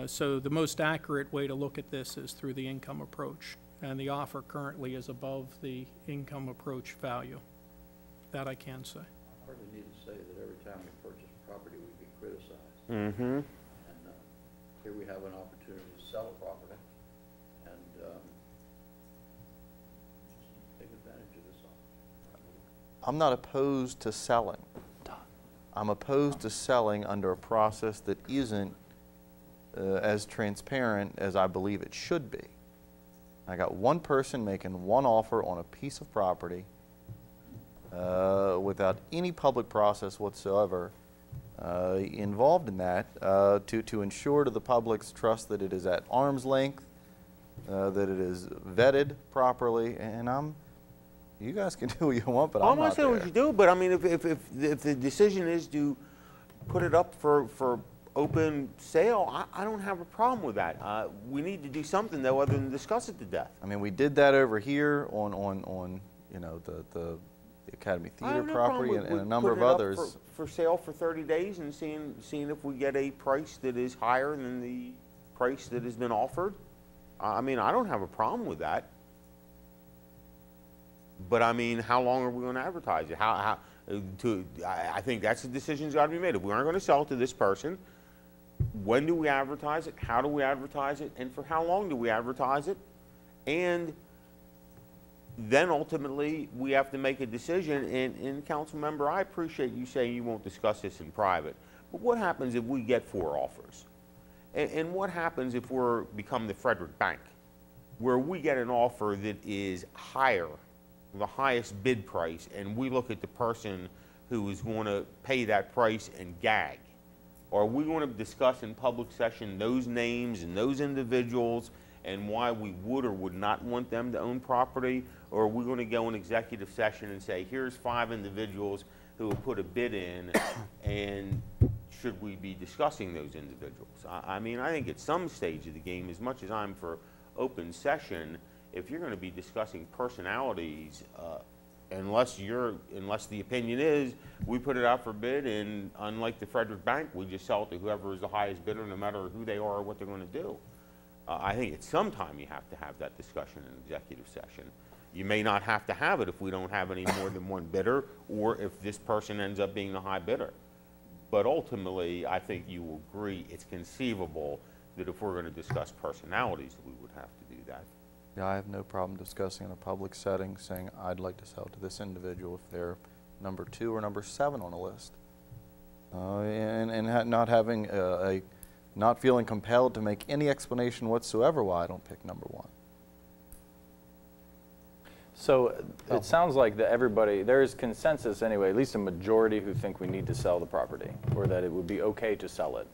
So the most accurate way to look at this is through the income approach, and the offer currently is above the income approach value. That I can say. I hardly need to say that every time we purchase property, we get criticized. Mm-hmm. And here we have an opportunity to sell a property and just take advantage of this opportunity. I'm not opposed to selling. I'm opposed to selling under a process that isn't as transparent as I believe it should be. I got one person making one offer on a piece of property without any public process whatsoever involved in that to ensure to the public's trust that it is at arm's length, that it is vetted properly, and you guys can do what you want, but I'm not saying there. what you do, but I mean, if the decision is to put it up for open sale, I don't have a problem with that. We need to do something though other than discuss it to death. I mean, we did that over here on you know, the Academy Theater property and a number of others. For sale for 30 days and seeing if we get a price that is higher than the price that has been offered. I mean, I don't have a problem with that. But I mean, how long are we going to advertise it? I think that's the decision that's got to be made. If we aren't going to sell it to this person, when do we advertise it? How do we advertise it? And for how long do we advertise it? And then ultimately, we have to make a decision. And council member, I appreciate you saying you won't discuss this in private. But what happens if we get 4 offers? And what happens if we're become the Frederick Bank, where we get an offer that is higher, the highest bid price, and we look at the person who is going to pay that price and gag? Are we going to discuss in public session those names and those individuals and why we would or would not want them to own property? Or are we going to go in executive session and say, here's 5 individuals who will put a bid in, and should we be discussing those individuals? I mean, I think at some stage of the game, as much as I'm for open session, if you're going to be discussing personalities, unless the opinion is we put it out for bid, and unlike the Frederick Bank, we just sell it to whoever is the highest bidder, no matter who they are or what they're going to do. I think at some time you have to have that discussion in executive session. You may not have to have it if we don't have any more than one bidder, or if this person ends up being the high bidder. But ultimately, I think you will agree it's conceivable that if we're going to discuss personalities, we would have to do that. Yeah, I have no problem discussing in a public setting, saying I'd like to sell to this individual if they're number 2 or number 7 on a list, and not having not feeling compelled to make any explanation whatsoever why I don't pick number 1. So it sounds like that there is consensus anyway, at least a majority who think we need to sell the property, or that it would be okay to sell it,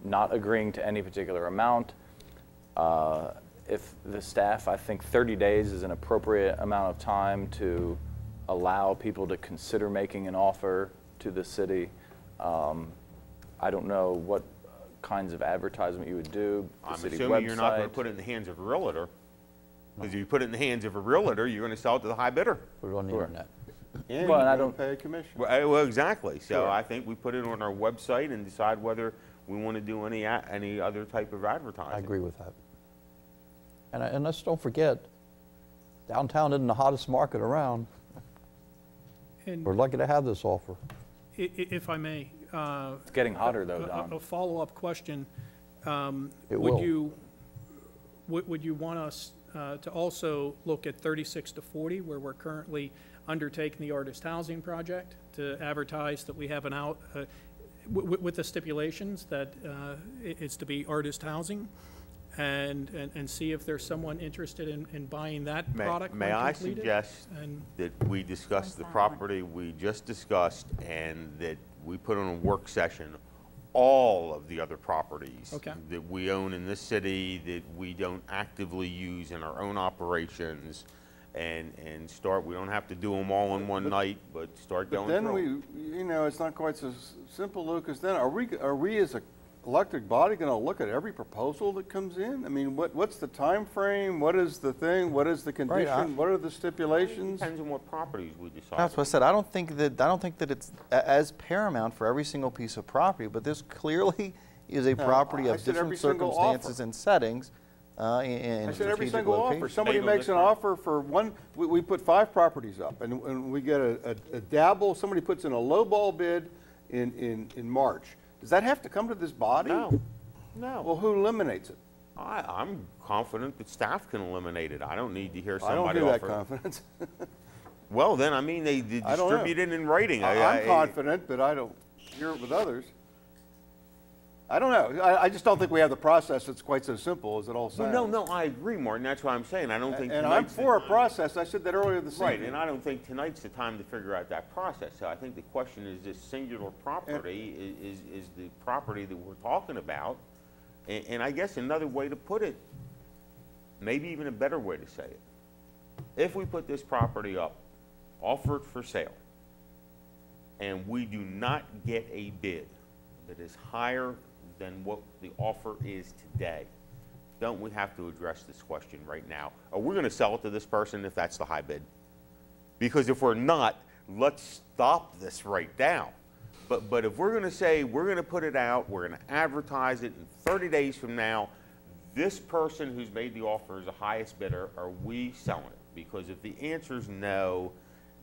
not agreeing to any particular amount. If the staff, I think 30 days is an appropriate amount of time to allow people to consider making an offer to the city. I don't know what kinds of advertisement you would do. I'm assuming you're not going to put it in the hands of a realtor. Because if you put it in the hands of a realtor, you're going to sell it to the high bidder. Put it on the internet. And well, I don't pay a commission. Well, exactly. So Sure. I think we put it on our website and decide whether we want to do any other type of advertising. I agree with that. And let's don't forget, downtown isn't the hottest market around. And we're lucky to have this offer. If I may. It's getting hotter though, Don. A follow-up question. It will. Would you want us to also look at 36 to 40, where we're currently undertaking the artist housing project, to advertise that we have an out, with the stipulations that it's to be artist housing, and see if there's someone interested in buying that product. May I suggest that we discuss the property we just discussed, and that we put on a work session all of the other properties that we own in this city that we don't actively use in our own operations, and start, we don't have to do them all in one night, but start going through. Then we, you know, it's not quite so simple, Lucas. Then are we as a elected body going to look at every proposal that comes in? I mean, what's the time frame? What is the thing? What is the condition? Right, what are the stipulations? Depends on what properties we decide. That's what I said. I don't think that it's as paramount for every single piece of property, but this clearly is a property of different circumstances and settings. I said every single offer. Somebody makes an offer for one. We put 5 properties up, and we get a dabble. Somebody puts in a lowball bid in March. Does that have to come to this body? No. No. Well, who eliminates it? I'm confident that staff can eliminate it. I don't need to hear I somebody don't offer. do that confidence. Well, then, I mean, they distribute it in writing. I'm confident, but I don't hear it with others. I don't know. I just don't think we have the process that's quite so simple as it all sounds. No, I agree, Martin. That's why I'm saying I don't think. And I'm for a process. I said that earlier this evening. Right, and I don't think tonight's the time to figure out that process. So I think the question is, this singular property is the property that we're talking about, and I guess another way to put it, maybe even a better way to say it, if we put this property up, offered for sale, and we do not get a bid that is higher than what the offer is today, don't we have to address this question right now? Are we going to sell it to this person if that's the high bid? Because if we're not, let's stop this right now. But if we're going to say we're going to put it out, we're going to advertise it, and 30 days from now, this person who's made the offer is the highest bidder, are we selling it? Because if the answer is no,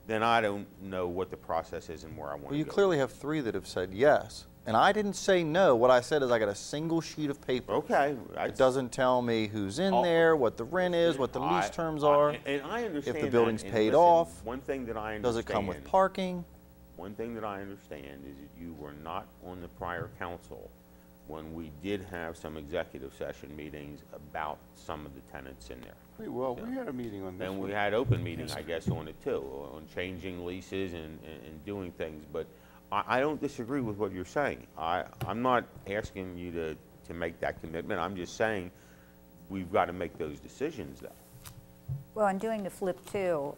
then I don't know what the process is and where I want to go. Well, you clearly have 3 that have said yes. And I didn't say no. What I said is I got a single sheet of paper. Okay. It doesn't tell me who's in there, what the rent is, what the lease terms are, and I understand if the building's that, paid listen, off. One thing that I understand. Does it come with parking? One thing that I understand is that you were not on the prior council when we did have some executive session meetings about some of the tenants in there. Well, we had a meeting on this. And we had open meetings, I guess, on it too, on changing leases and doing things. But I don't disagree with what you're saying. I'm not asking you to make that commitment. I'm just saying we've got to make those decisions, though. Well, in doing the flip too,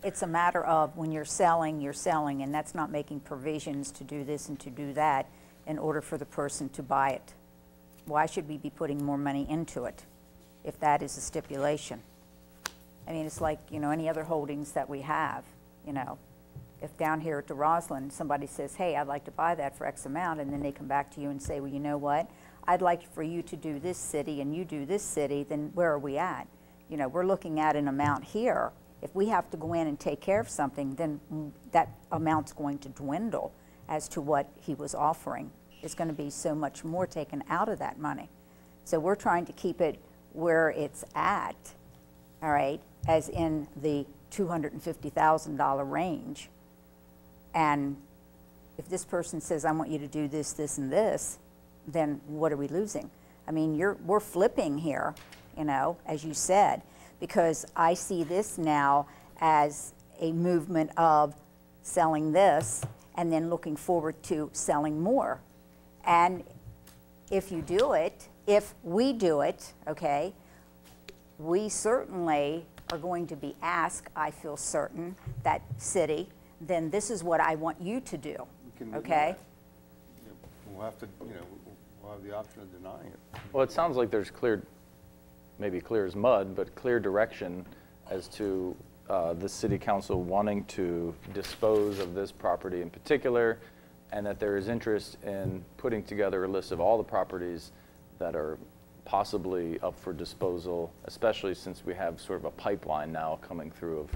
it's a matter of when you're selling, and that's not making provisions to do this and to do that in order for the person to buy it. Why should we be putting more money into it if that is a stipulation? I mean, it's like, you know, any other holdings that we have, you know. If down here at the Roslyn, somebody says, hey, I'd like to buy that for X amount, and then they come back to you and say, well, you know what? I'd like for you to do this city and you do this city, then where are we at? You know, we're looking at an amount here. If we have to go in and take care of something, then that amount's going to dwindle as to what he was offering. It's going to be so much more taken out of that money. So we're trying to keep it where it's at, all right, as in the $250,000 range. And if this person says, I want you to do this, this, and this, then what are we losing? I mean, we're flipping here, you know, as you said, because I see this now as a movement of selling this and then looking forward to selling more. And if you do it, if we do it, okay, we certainly are going to be asked, I feel certain, that city, then this is what I want you to do, okay? We'll have to, you know, we'll have the option of denying it. Well, it sounds like there's clear, maybe clear as mud, but clear direction as to the city council wanting to dispose of this property in particular, and that there is interest in putting together a list of all the properties that are possibly up for disposal, especially since we have sort of a pipeline now coming through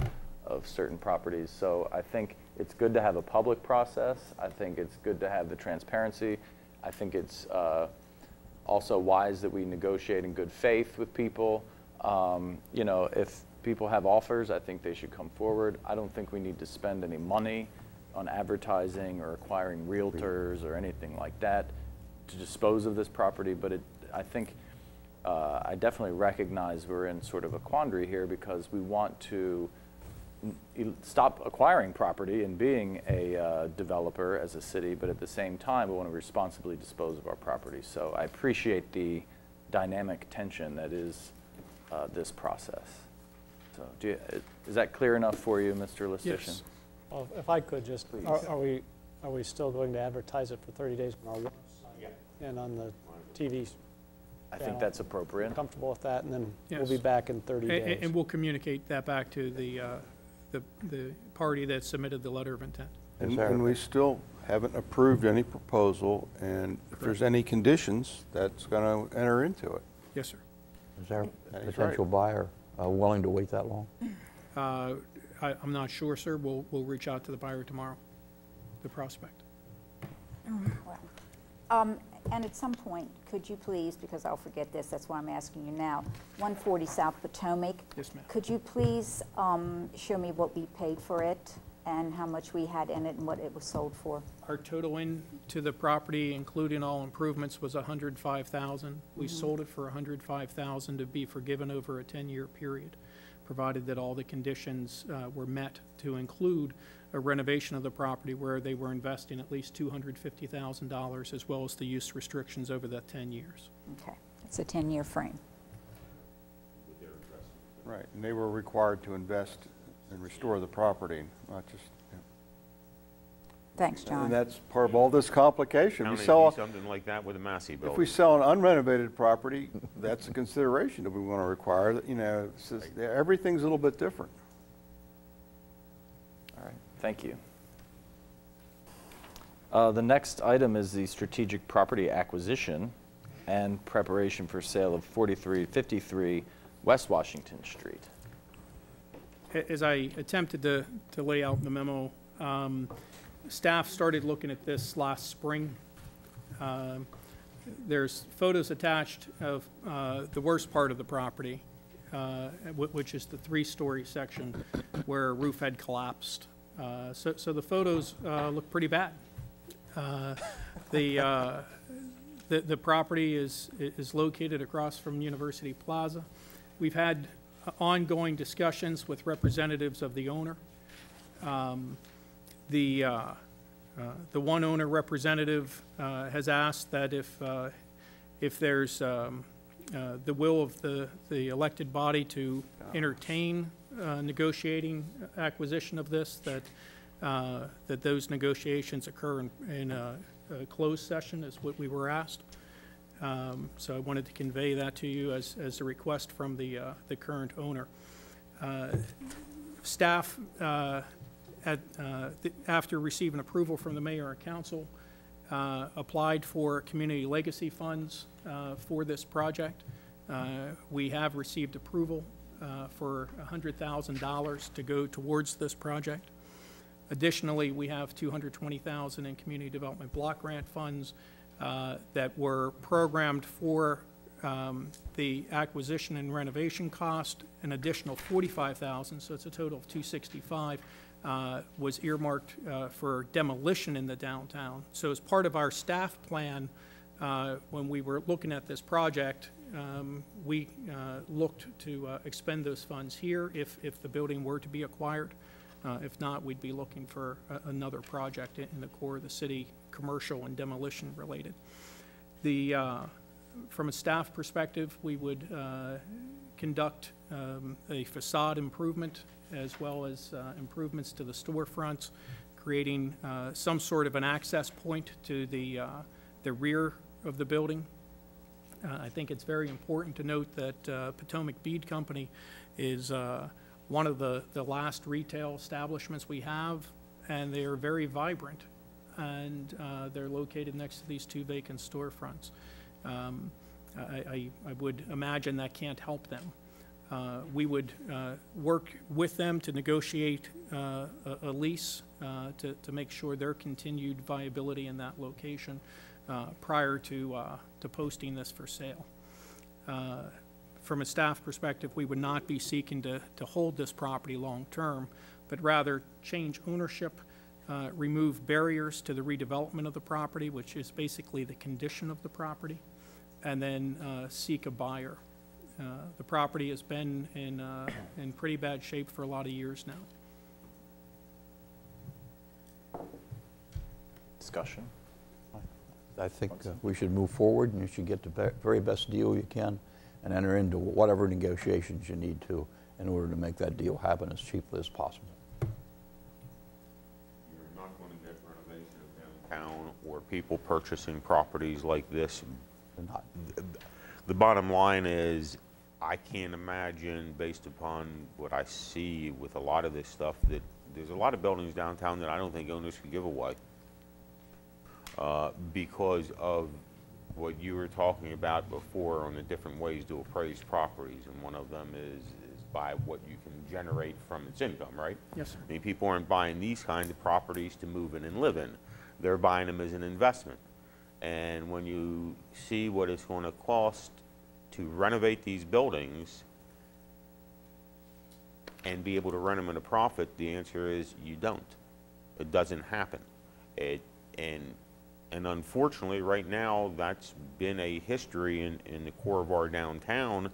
of certain properties. So I think it's good to have a public process. I think it's good to have the transparency. I think it's also wise that we negotiate in good faith with people. You know, if people have offers, I think they should come forward. I don't think we need to spend any money on advertising or acquiring realtors or anything like that to dispose of this property, but I think I definitely recognize we're in sort of a quandary here because we want to stop acquiring property and being a developer as a city, but at the same time we want to responsibly dispose of our property. So I appreciate the dynamic tension that is this process. So is that clear enough for you, Mr. Listician? Yes. Well, if I could just, are we still going to advertise it for 30 days on our website and on the TV? I think that's appropriate. Comfortable with that, and then Yes. we'll be back in 30 days. And we'll communicate that back to the party that submitted the letter of intent. And we still haven't approved any proposal, and if there's any conditions, that's going to enter into it. Yes, sir. Is there a That is potential buyer willing to wait that long? I'm not sure, sir. We'll reach out to the buyer tomorrow, the prospect. And at some point, could you please, because I'll forget this, that's why I'm asking you now, 140 South Potomac. Yes, ma'am. Could you please show me what we paid for it and how much we had in it and what it was sold for? Our total into the property, including all improvements, was $105,000. We sold it for $105,000 to be forgiven over a 10-year period, provided that all the conditions were met, to include a renovation of the property where they were investing at least $250,000, as well as the use restrictions over that 10 years. Okay, it's a 10-year frame. Right, and they were required to invest and restore the property, not just. Thanks, John. And that's part of all this complication. How We many sell do something like that with a Massey building? If we sell an unrenovated property, that's a consideration that we want to require. You know, it's just, everything's a little bit different. All right, thank you. The next item is the strategic property acquisition and preparation for sale of 4353 West Washington Street. As I attempted to lay out in the memo, staff started looking at this last spring. There's photos attached of the worst part of the property, which is the 3-story section where a roof had collapsed. So the photos look pretty bad. The property is located across from University Plaza. We've had ongoing discussions with representatives of the owner. The one owner representative has asked that if there's the will of the elected body to entertain negotiating acquisition of this, that those negotiations occur in a closed session is what we were asked. So I wanted to convey that to you as a request from the current owner. Staff, after receiving approval from the mayor and council, applied for community legacy funds for this project. We have received approval for $100,000 to go towards this project. Additionally, we have $220,000 in community development block grant funds that were programmed for the acquisition and renovation cost. An additional $45,000, so it's a total of $265,000, was earmarked for demolition in the downtown. So as part of our staff plan, when we were looking at this project, we looked to expend those funds here if the building were to be acquired. If not, we'd be looking for another project in the core of the city, commercial and demolition related. From a staff perspective, we would conduct a facade improvement as well as improvements to the storefronts, creating some sort of an access point to the rear of the building. I think it's very important to note that Potomac Bead Company is one of the last retail establishments we have, and they are very vibrant, and they're located next to these 2 vacant storefronts. I would imagine that can't help them. We would work with them to negotiate a lease to make sure their continued viability in that location prior to posting this for sale. from a staff perspective, we would not be seeking to hold this property long-term, but rather change ownership, remove barriers to the redevelopment of the property, which is basically the condition of the property, and then seek a buyer. The property has been in pretty bad shape for a lot of years now. Discussion? I think we should move forward, and you should get the very best deal you can and enter into whatever negotiations you need to in order to make that deal happen as cheaply as possible. You're not going to get renovation of downtown or people purchasing properties like this. Not. The bottom line is, I can't imagine, based upon what I see with a lot of this stuff, that there's a lot of buildings downtown that I don't think owners could give away. Because of what you were talking about before on the different ways to appraise properties, and one of them is by what you can generate from its income, right? Yes, sir. I mean, people aren't buying these kind of properties to move in and live in. They're buying them as an investment. And when you see what it's going to cost to renovate these buildings and be able to run them at a profit, the answer is you don't. It doesn't happen. And unfortunately, right now, that's been a history in the core of our downtown.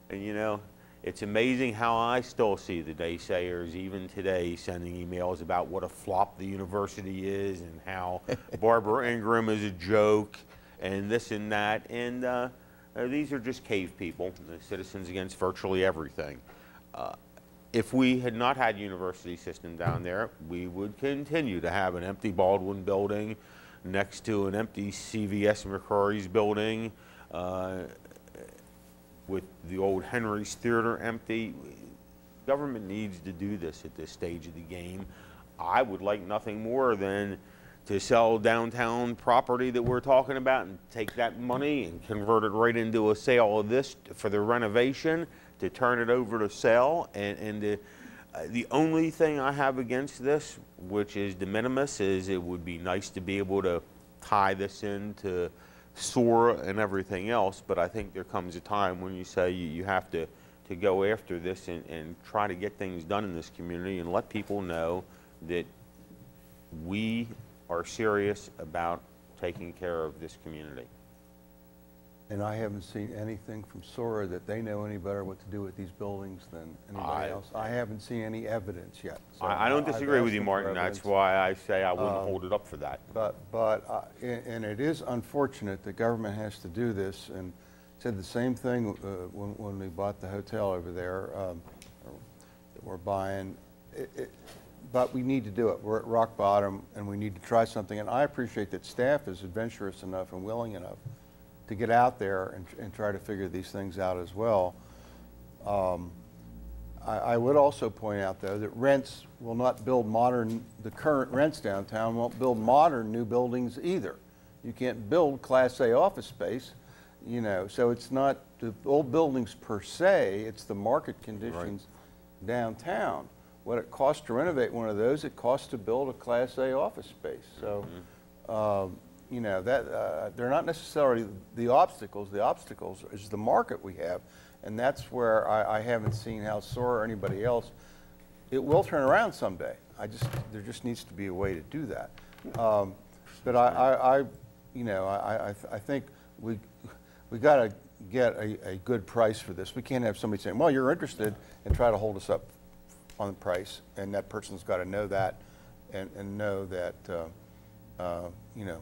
And you know, it's amazing how I still see the naysayers, even today, sending emails about what a flop the university is and how Barbara Ingram is a joke and this and that. And these are just cave people, the citizens against virtually everything. If we had not had university system down there, we would continue to have an empty Baldwin building next to an empty CVS McCrory's building, with the old Henry's Theater empty. Government needs to do this at this stage of the game. I would like nothing more than to sell downtown property that we're talking about and take that money and convert it right into a sale of this for the renovation, to turn it over to sell. And the only thing I have against this, which is de minimis, is it would be nice to be able to tie this into SOAR and everything else, but I think there comes a time when you say you have to go after this and try to get things done in this community and let people know that we are serious about taking care of this community. And I haven't seen anything from SOAR that they know any better what to do with these buildings than anybody else. I haven't seen any evidence yet. So I don't disagree with you, Martin. That's why I say I wouldn't hold it up for that. And it is unfortunate that government has to do this, and said the same thing when we bought the hotel over there that we're buying. But we need to do it. We're at rock bottom, and we need to try something. And I appreciate that staff is adventurous enough and willing enough to get out there and try to figure these things out as well. I would also point out, though, that rents will not build modern, the current rents downtown won't build modern new buildings either. You can't build Class A office space, you know, so it's not the old buildings per se, it's the market conditions downtown. What it costs to renovate one of those, it costs to build a Class A office space. So, you know, that they're not necessarily the obstacles. The obstacles is the market we have, and that's where I haven't seen how SOAR or anybody else. It will turn around someday. There just needs to be a way to do that. But you know, I think we got to get a good price for this. We can't have somebody saying, "Well, you're interested," and try to hold us up on the price, and that person's got to know that, and know that you know,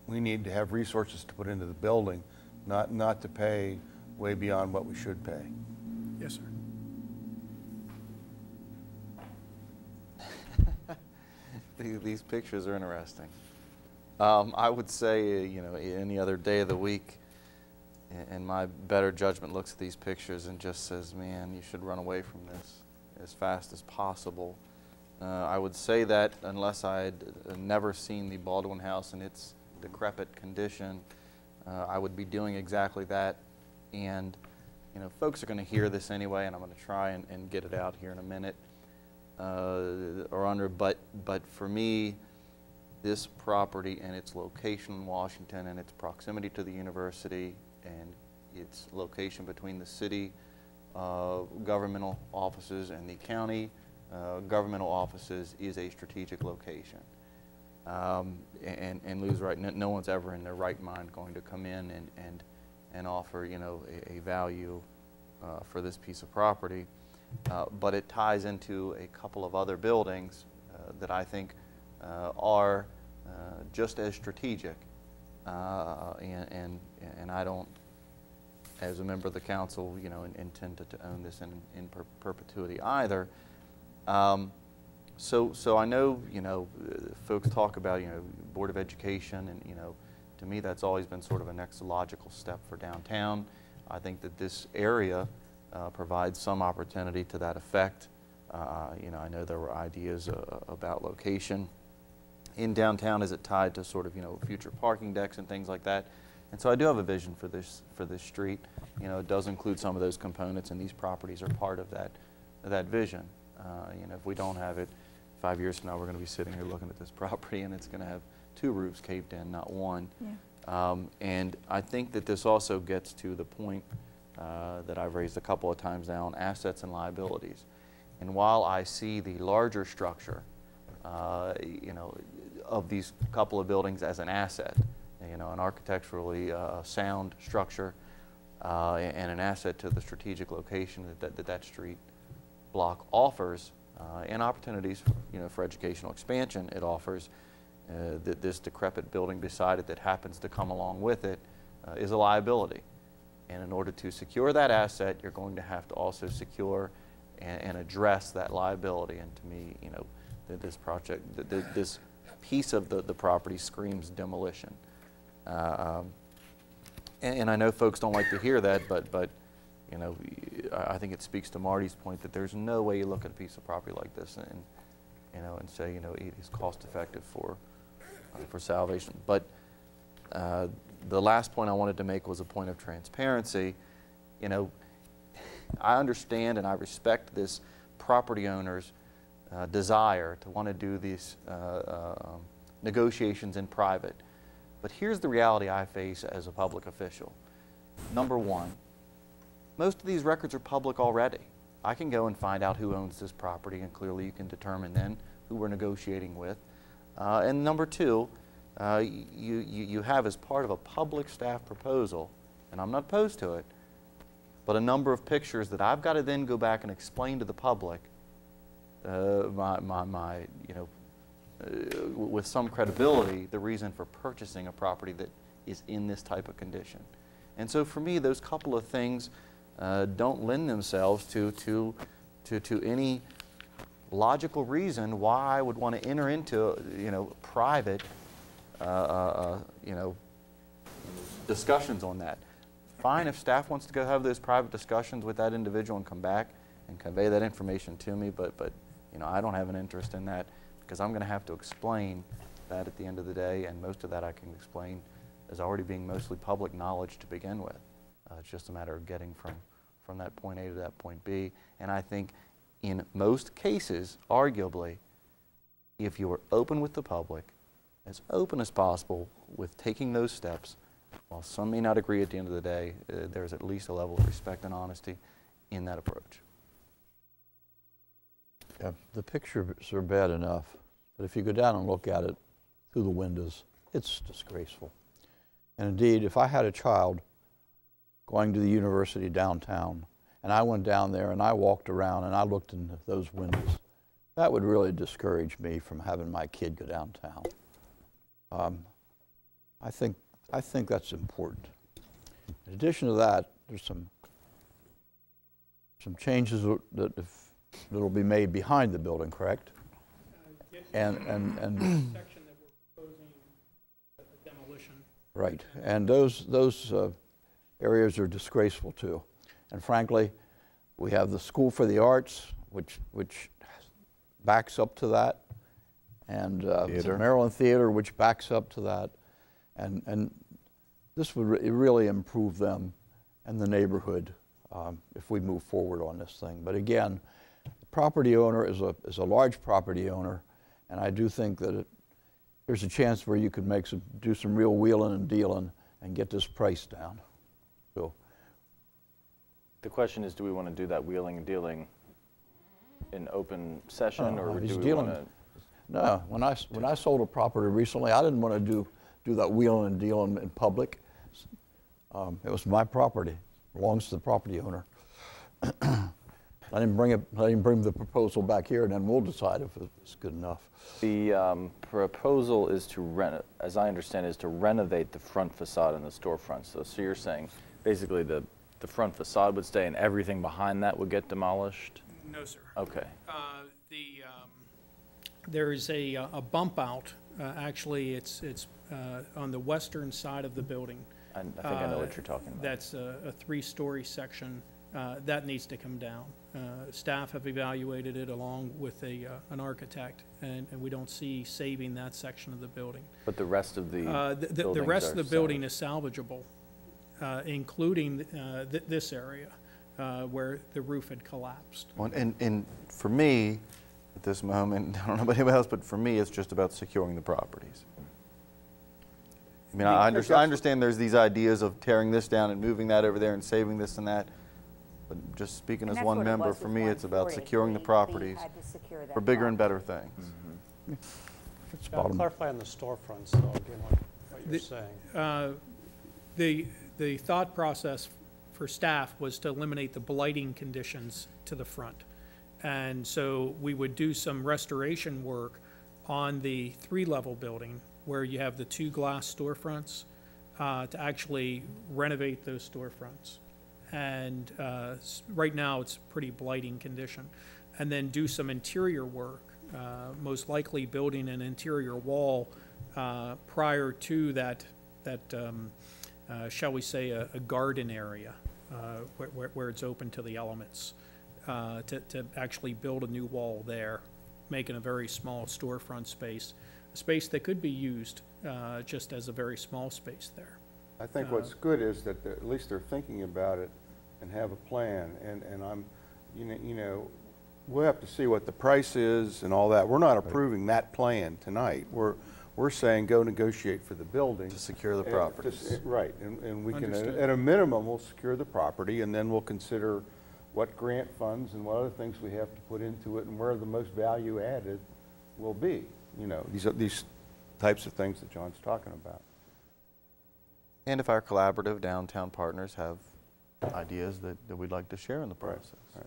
we need to have resources to put into the building, not to pay way beyond what we should pay. Yes, sir. These pictures are interesting. I would say, you know, any other day of the week, and my better judgment looks at these pictures and just says, man, you should run away from this as fast as possible. I would say that unless I'd never seen the Baldwin House in its decrepit condition, I would be doing exactly that. And, you know, folks are going to hear this anyway, and I'm going to try and get it out here in a minute or under. But for me, this property and its location in Washington and its proximity to the university and, its location between the city governmental offices and the county governmental offices is a strategic location. And Lou's right, no one's ever in their right mind going to come in and offer, you know, a value for this piece of property. But it ties into a couple of other buildings that I think are just as strategic, and I don't, as a member of the council, you know, intend to own this in perpetuity either. So I know, you know, folks talk about, you know, Board of Education, and, you know, to me that's always been sort of a next logical step for downtown. I think that this area provides some opportunity to that effect. You know, I know there were ideas about location in downtown. Is it tied to sort of, you know, future parking decks and things like that? And so I do have a vision for this street. You know, it does include some of those components, and these properties are part of that vision. You know, if we don't have it, 5 years from now, we're going to be sitting here looking at this property, and it's going to have 2 roofs caved in, not 1. Yeah. And I think that this also gets to the point that I've raised a couple of times now on assets and liabilities. And while I see the larger structure, you know, of these couple of buildings as an asset, you know, an architecturally sound structure and an asset to the strategic location that street block offers, and opportunities for, you know, for educational expansion it offers, that this decrepit building beside it that happens to come along with it is a liability. And in order to secure that asset, you're going to have to also secure and address that liability. And to me, you know, this project, this piece of the property screams demolition. And I know folks don't like to hear that, but you know, I think it speaks to Marty's point that there's no way you look at a piece of property like this and, you know, and say, you know, it is cost effective for salvation. But the last point I wanted to make was a point of transparency. You know, I understand and I respect this property owner's desire to want to do these negotiations in private. But here's the reality I face as a public official. Number one, most of these records are public already. I can go and find out who owns this property, and clearly you can determine then who we're negotiating with. And number two, you have as part of a public staff proposal, and I'm not opposed to it, but a number of pictures that I've got to then go back and explain to the public, you know, with some credibility, the reason for purchasing a property that is in this type of condition. And so for me, those couple of things don't lend themselves to any logical reason why I would want to enter into, you know, private, you know, discussions on that. Fine, if staff wants to go have those private discussions with that individual and come back and convey that information to me, but you know, I don't have an interest in that, because I'm going to have to explain that at the end of the day, and most of that I can explain as already being mostly public knowledge to begin with. It's just a matter of getting from that point A to that point B. And I think in most cases, arguably, if you are open with the public, as open as possible with taking those steps, while some may not agree at the end of the day, there's at least a level of respect and honesty in that approach. Yeah, the pictures are bad enough, but if you go down and look at it through the windows, it's disgraceful. And indeed, if I had a child going to the university downtown, and I went down there and I walked around and I looked into those windows, that would really discourage me from having my kid go downtown. I think that's important. In addition to that, there's some changes that'll be made behind the building, correct? And section that we're proposing demolition. Right, and those areas are disgraceful too. And frankly, we have the School for the Arts, which backs up to that, and the Maryland Theater, which backs up to that, and this would really improve them and the neighborhood if we move forward on this thing. But again, the property owner is a large property owner, and I do think that there's a chance where you could do some real wheeling and dealing and get this price down. So The question is, do we want to do that wheeling and dealing in open session, or he's do we dealing. want to? No, when I sold a property recently, I didn't want to do that wheeling and dealing in public. It was my property, belongs to the property owner. I didn't bring the proposal back here, and then we'll decide if it's good enough. The proposal is to as I understand, is to renovate the front facade and the storefront. So you're saying basically the front facade would stay and everything behind that would get demolished? No, sir. Okay. There is a bump out. Actually, it's on the western side of the building. I think I know what you're talking about. That's a 3-story section. That needs to come down. Staff have evaluated it along with an architect, and we don't see saving that section of the building. But the rest of the rest of the building is salvageable, including this area where the roof had collapsed. Well, and for me, at this moment, I don't know about anybody else, but for me, it's just about securing the properties. I mean, I understand there's these ideas of tearing this down and moving that over there and saving this and that. But just speaking as one member, for me, it's about securing the properties for bigger and better things. Clarify on the storefronts, though, again, what you're saying. The thought process for staff was to eliminate the blighting conditions to the front. And so we would do some restoration work on the 3-level building where you have the 2 glass storefronts to actually renovate those storefronts. And right now it's pretty blighting condition. And then do some interior work, most likely building an interior wall prior to that shall we say, a garden area where it's open to the elements, to actually build a new wall there, making a very small storefront space, a space that could be used just as a very small space there. I think what's good is that at least they're thinking about it and have a plan, and I'm, you know, we'll have to see what the price is and all that. We're not approving that plan tonight. We're saying go negotiate for the building. To secure the properties. Right, and we can, Understood. at a minimum, we'll secure the property, and then we'll consider what grant funds and what other things we have to put into it and where the most value added will be. You know, these types of things that John's talking about. And if our collaborative downtown partners have ideas that we'd like to share in the process. Right.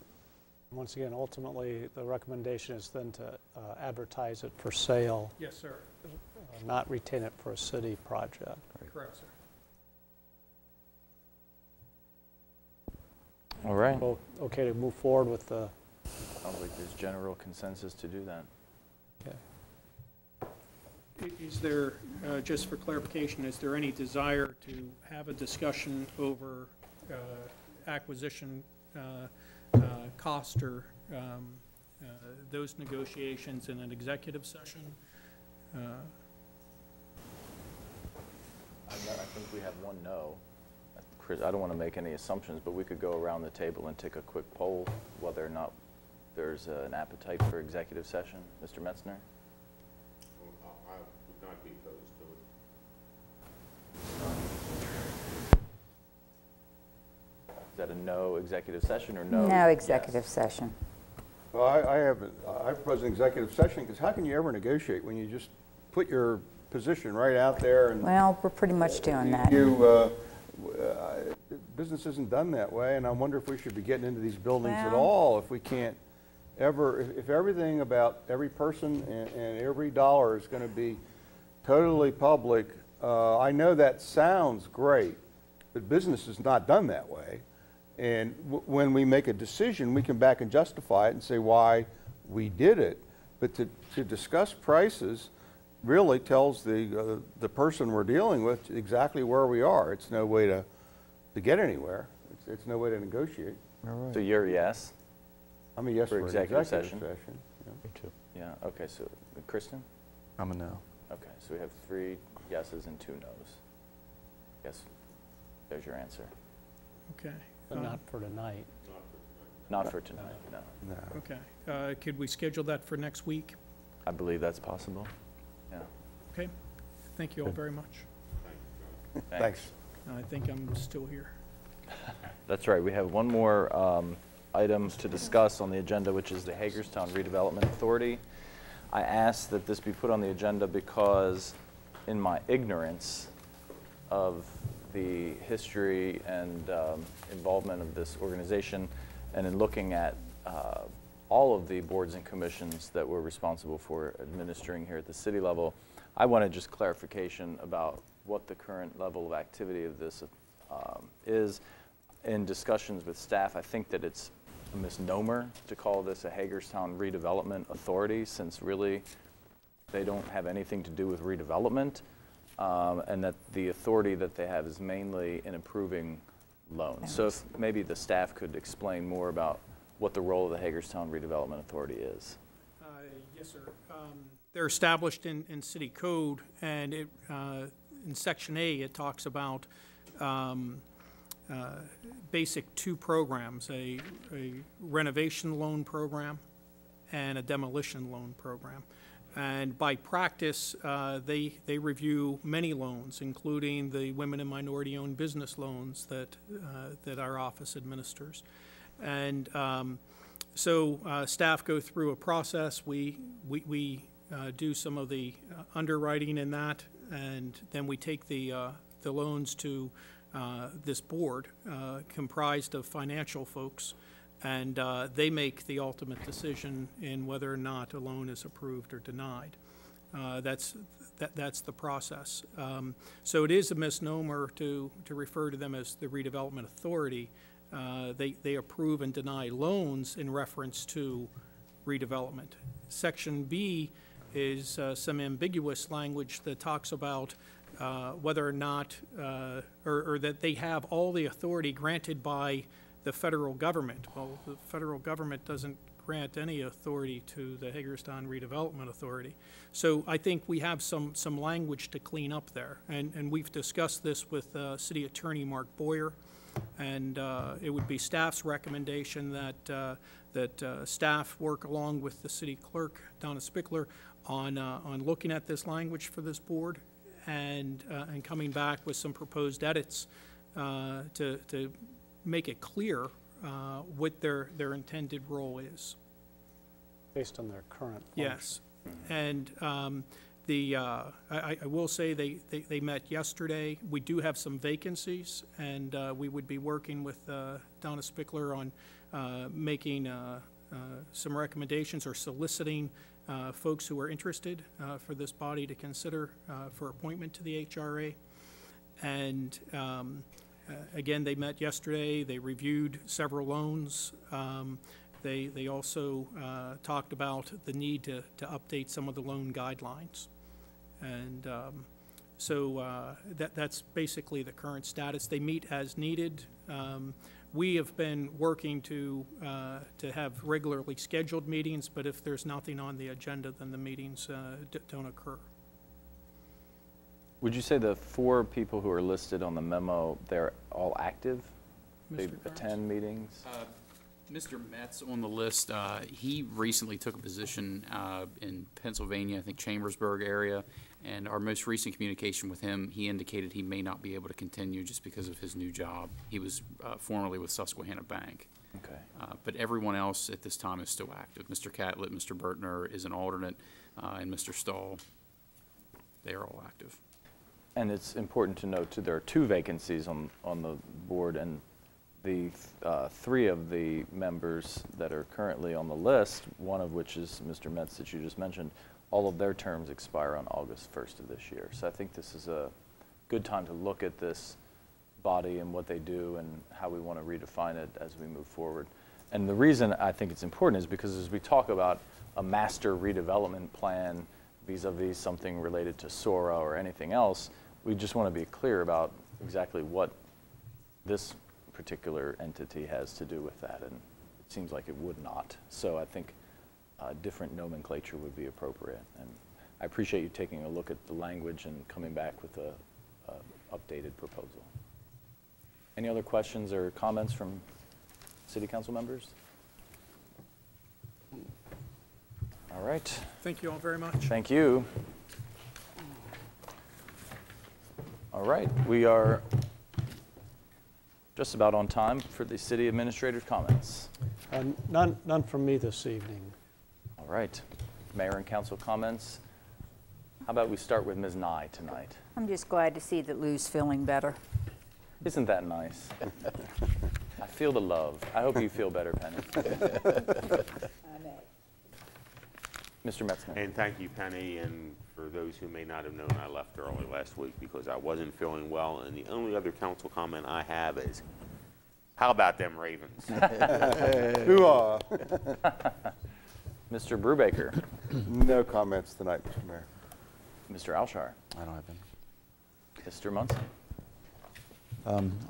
Once again, ultimately, the recommendation is then to advertise it for sale. Yes, sir. Not retain it for a city project. Correct, sir. All right. So, okay to move forward with the... Sounds like there's general consensus to do that. Okay. Is there, just for clarification, is there any desire to have a discussion over acquisition cost or those negotiations in an executive session? I think we have one no. Chris, I don't want to make any assumptions, but we could go around the table and take a quick poll whether or not there's an appetite for executive session. Mr. Metzner? I would not be opposed to it. Is that a no executive session or no? No executive session. Well, I propose an executive session because how can you ever negotiate when you just put your position right out there and... Well, we're pretty much doing that. Business isn't done that way, and I wonder if we should be getting into these buildings at all if we can't ever, if everything about every person and every dollar is going to be totally public. I know that sounds great, but business is not done that way. And when we make a decision, we come back and justify it and say why we did it. But to discuss prices really tells the person we're dealing with exactly where we are. It's no way to get anywhere. It's no way to negotiate. All right. So you're a yes? I'm a yes for executive session. Yeah. Me too. Yeah, okay, so Kristen? I'm a no. Okay, so we have 3 yeses and 2 nos. Yes, there's your answer. Okay. But not for tonight. Not for tonight, no. Okay. Could we schedule that for next week? I believe that's possible. Yeah. Okay. Thank you all very much. Thanks. I think I'm still here. That's right. We have one more item to discuss on the agenda, which is the Hagerstown Redevelopment Authority. I asked that this be put on the agenda because in my ignorance of the history and involvement of this organization, and in looking at all of the boards and commissions that we're responsible for administering here at the city level, I wanted just clarification about what the current level of activity of this is. In discussions with staff, I think that it's a misnomer to call this a Hagerstown Redevelopment Authority, since really they don't have anything to do with redevelopment, and that the authority that they have is mainly in improving loans. So if maybe the staff could explain more about what the role of the Hagerstown Redevelopment Authority is. Yes, sir. They're established in city code, and it, in Section A, it talks about basic two programs, a renovation loan program and a demolition loan program. And by practice, they review many loans, including the women and minority-owned business loans that our office administers. And so staff go through a process. We do some of the underwriting in that, and then we take the loans to this board comprised of financial folks, and they make the ultimate decision in whether or not a loan is approved or denied. That's the process. So it is a misnomer to refer to them as the Redevelopment Authority. They approve and deny loans in reference to redevelopment. Section B is some ambiguous language that talks about whether or not, or that they have all the authority granted by the federal government. Well, the federal government doesn't grant any authority to the Hagerstown Redevelopment Authority. So I think we have some language to clean up there. And we've discussed this with City Attorney Mark Boyer. And it would be staff's recommendation that staff work along with the city clerk, Donna Spickler, on looking at this language for this board and coming back with some proposed edits to make it clear what their intended role is. Based on their current function. Yes. And I will say they met yesterday. We do have some vacancies, and we would be working with Donna Spickler on making some recommendations or soliciting folks who are interested for this body to consider for appointment to the HRA. And again, they met yesterday. They reviewed several loans. They also talked about the need to update some of the loan guidelines. And so that's basically the current status. They meet as needed. We have been working to have regularly scheduled meetings, but if there's nothing on the agenda, then the meetings don't occur. Would you say the 4 people who are listed on the memo, they're all active? They attend meetings? Mr. Metz on the list, he recently took a position in Pennsylvania, I think Chambersburg area, and our most recent communication with him, he indicated he may not be able to continue just because of his new job. He was formerly with Susquehanna Bank. Okay. But everyone else at this time is still active. Mr. Catlett, Mr. Bertner is an alternate, and Mr. Stahl, they are all active. And it's important to note, too, there are 2 vacancies on the board, and the 3 of the members that are currently on the list, one of which is Mr. Metz that you just mentioned, all of their terms expire on August 1st of this year. So I think this is a good time to look at this body and what they do and how we want to redefine it as we move forward. And the reason I think it's important is because as we talk about a master redevelopment plan vis-a-vis something related to SORA or anything else, we just want to be clear about exactly what this particular entity has to do with that, and it seems like it would not. So I think different nomenclature would be appropriate, and I appreciate you taking a look at the language and coming back with a updated proposal. Any other questions or comments from City Council members? All right. Thank you all very much. Thank you. All right, we are Just about on time for the city administrator's comments. None from me this evening. All right. Mayor and council comments. How about we start with Ms. Nye tonight? I'm just glad to see that Lou's feeling better. Isn't that nice? I feel the love. I hope you feel better, Penny. Mr. Metzner. And thank you, Penny. And for those who may not have known, I left early last week because I wasn't feeling well. And the only other council comment I have is, how about them Ravens? Hoo-ah. Mr. Brubaker. No comments tonight, Mr. Mayor. Mr. Alshar. I don't have any. Mr. Munson.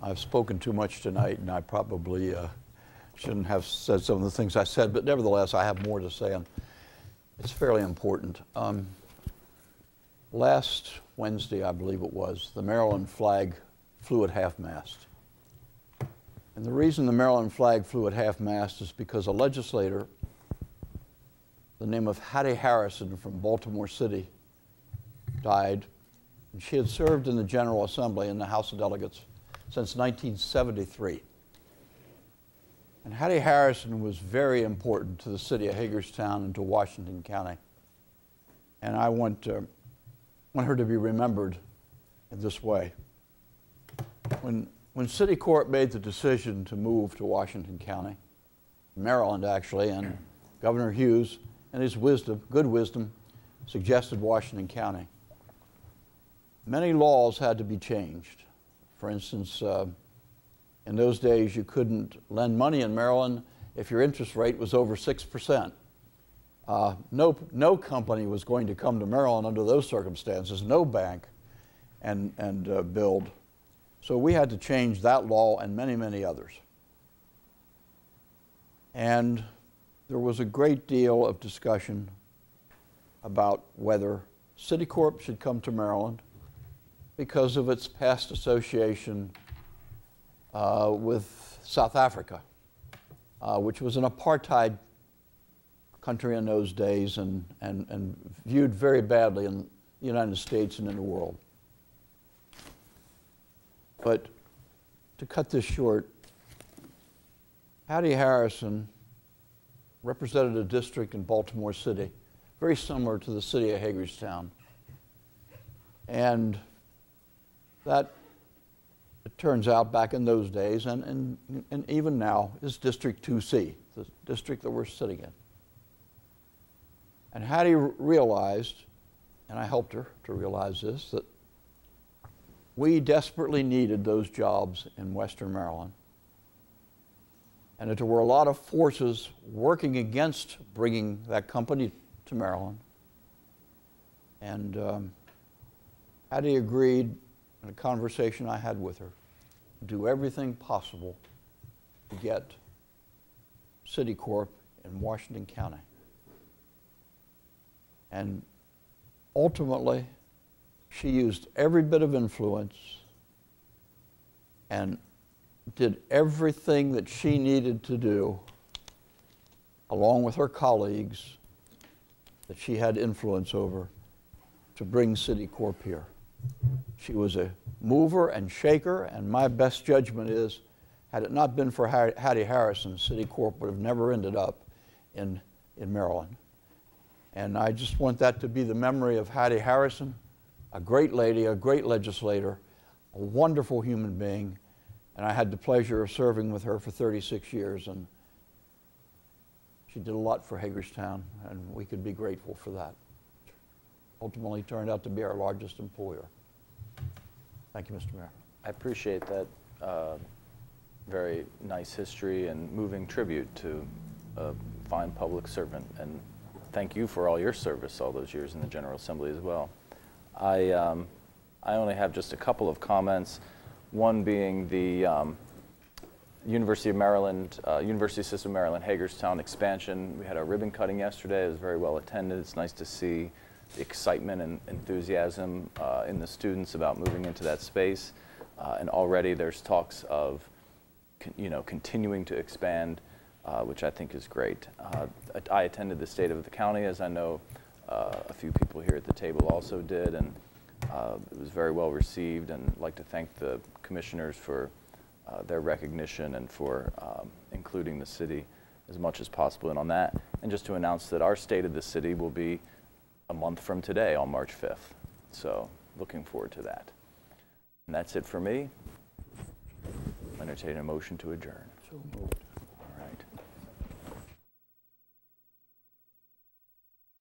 I've spoken too much tonight, and I probably shouldn't have said some of the things I said, but nevertheless, I have more to say, and it's fairly important. Last Wednesday, I believe it was, the Maryland flag flew at half-mast. And the reason the Maryland flag flew at half-mast is because a legislator, the name of Hattie Harrison from Baltimore City, died. And she had served in the General Assembly in the House of Delegates since 1973. And Hattie Harrison was very important to the city of Hagerstown and to Washington County. And I want her to be remembered in this way. When City Court made the decision to move to Washington County, Maryland actually, and Governor Hughes, in his wisdom, good wisdom, suggested Washington County, many laws had to be changed. For instance, in those days you couldn't lend money in Maryland if your interest rate was over 6%. No company was going to come to Maryland under those circumstances, no bank, and build. So we had to change that law and many, many others. And there was a great deal of discussion about whether Citicorp should come to Maryland because of its past association with South Africa, which was an apartheid country in those days and viewed very badly in the United States and in the world. But to cut this short, Hattie Harrison represented a district in Baltimore City, very similar to the city of Hagerstown. And that, it turns out, back in those days, and even now, is District 2C, the district that we're sitting in. And Hattie realized, and I helped her to realize this, that we desperately needed those jobs in Western Maryland, and that there were a lot of forces working against bringing that company to Maryland. And Hattie agreed, in a conversation I had with her, to do everything possible to get Citicorp in Washington County. And ultimately, she used every bit of influence and did everything that she needed to do, along with her colleagues that she had influence over, to bring Citicorp here. She was a mover and shaker, and my best judgment is, had it not been for Hattie Harrison, Citicorp would have never ended up in Maryland. And I just want that to be the memory of Hattie Harrison, a great lady, a great legislator, a wonderful human being, and I had the pleasure of serving with her for 36 years, and she did a lot for Hagerstown, and we could be grateful for that. Ultimately turned out to be our largest employer. Thank you, Mr. Mayor. I appreciate that very nice history and moving tribute to a fine public servant, and thank you for all your service all those years in the General Assembly as well. I only have just a couple of comments, one being the University of Maryland, University System of Maryland, Hagerstown expansion. We had our ribbon cutting yesterday. It was very well attended. It's nice to see the excitement and enthusiasm in the students about moving into that space. And already there's talks of continuing to expand, which I think is great. I attended the State of the County, as I know a few people here at the table also did, and it was very well received, and I'd like to thank the commissioners for their recognition and for including the city as much as possible in on that. And just to announce that our State of the City will be a month from today on March 5th. So looking forward to that. And that's it for me. Entertain a motion to adjourn. So moved.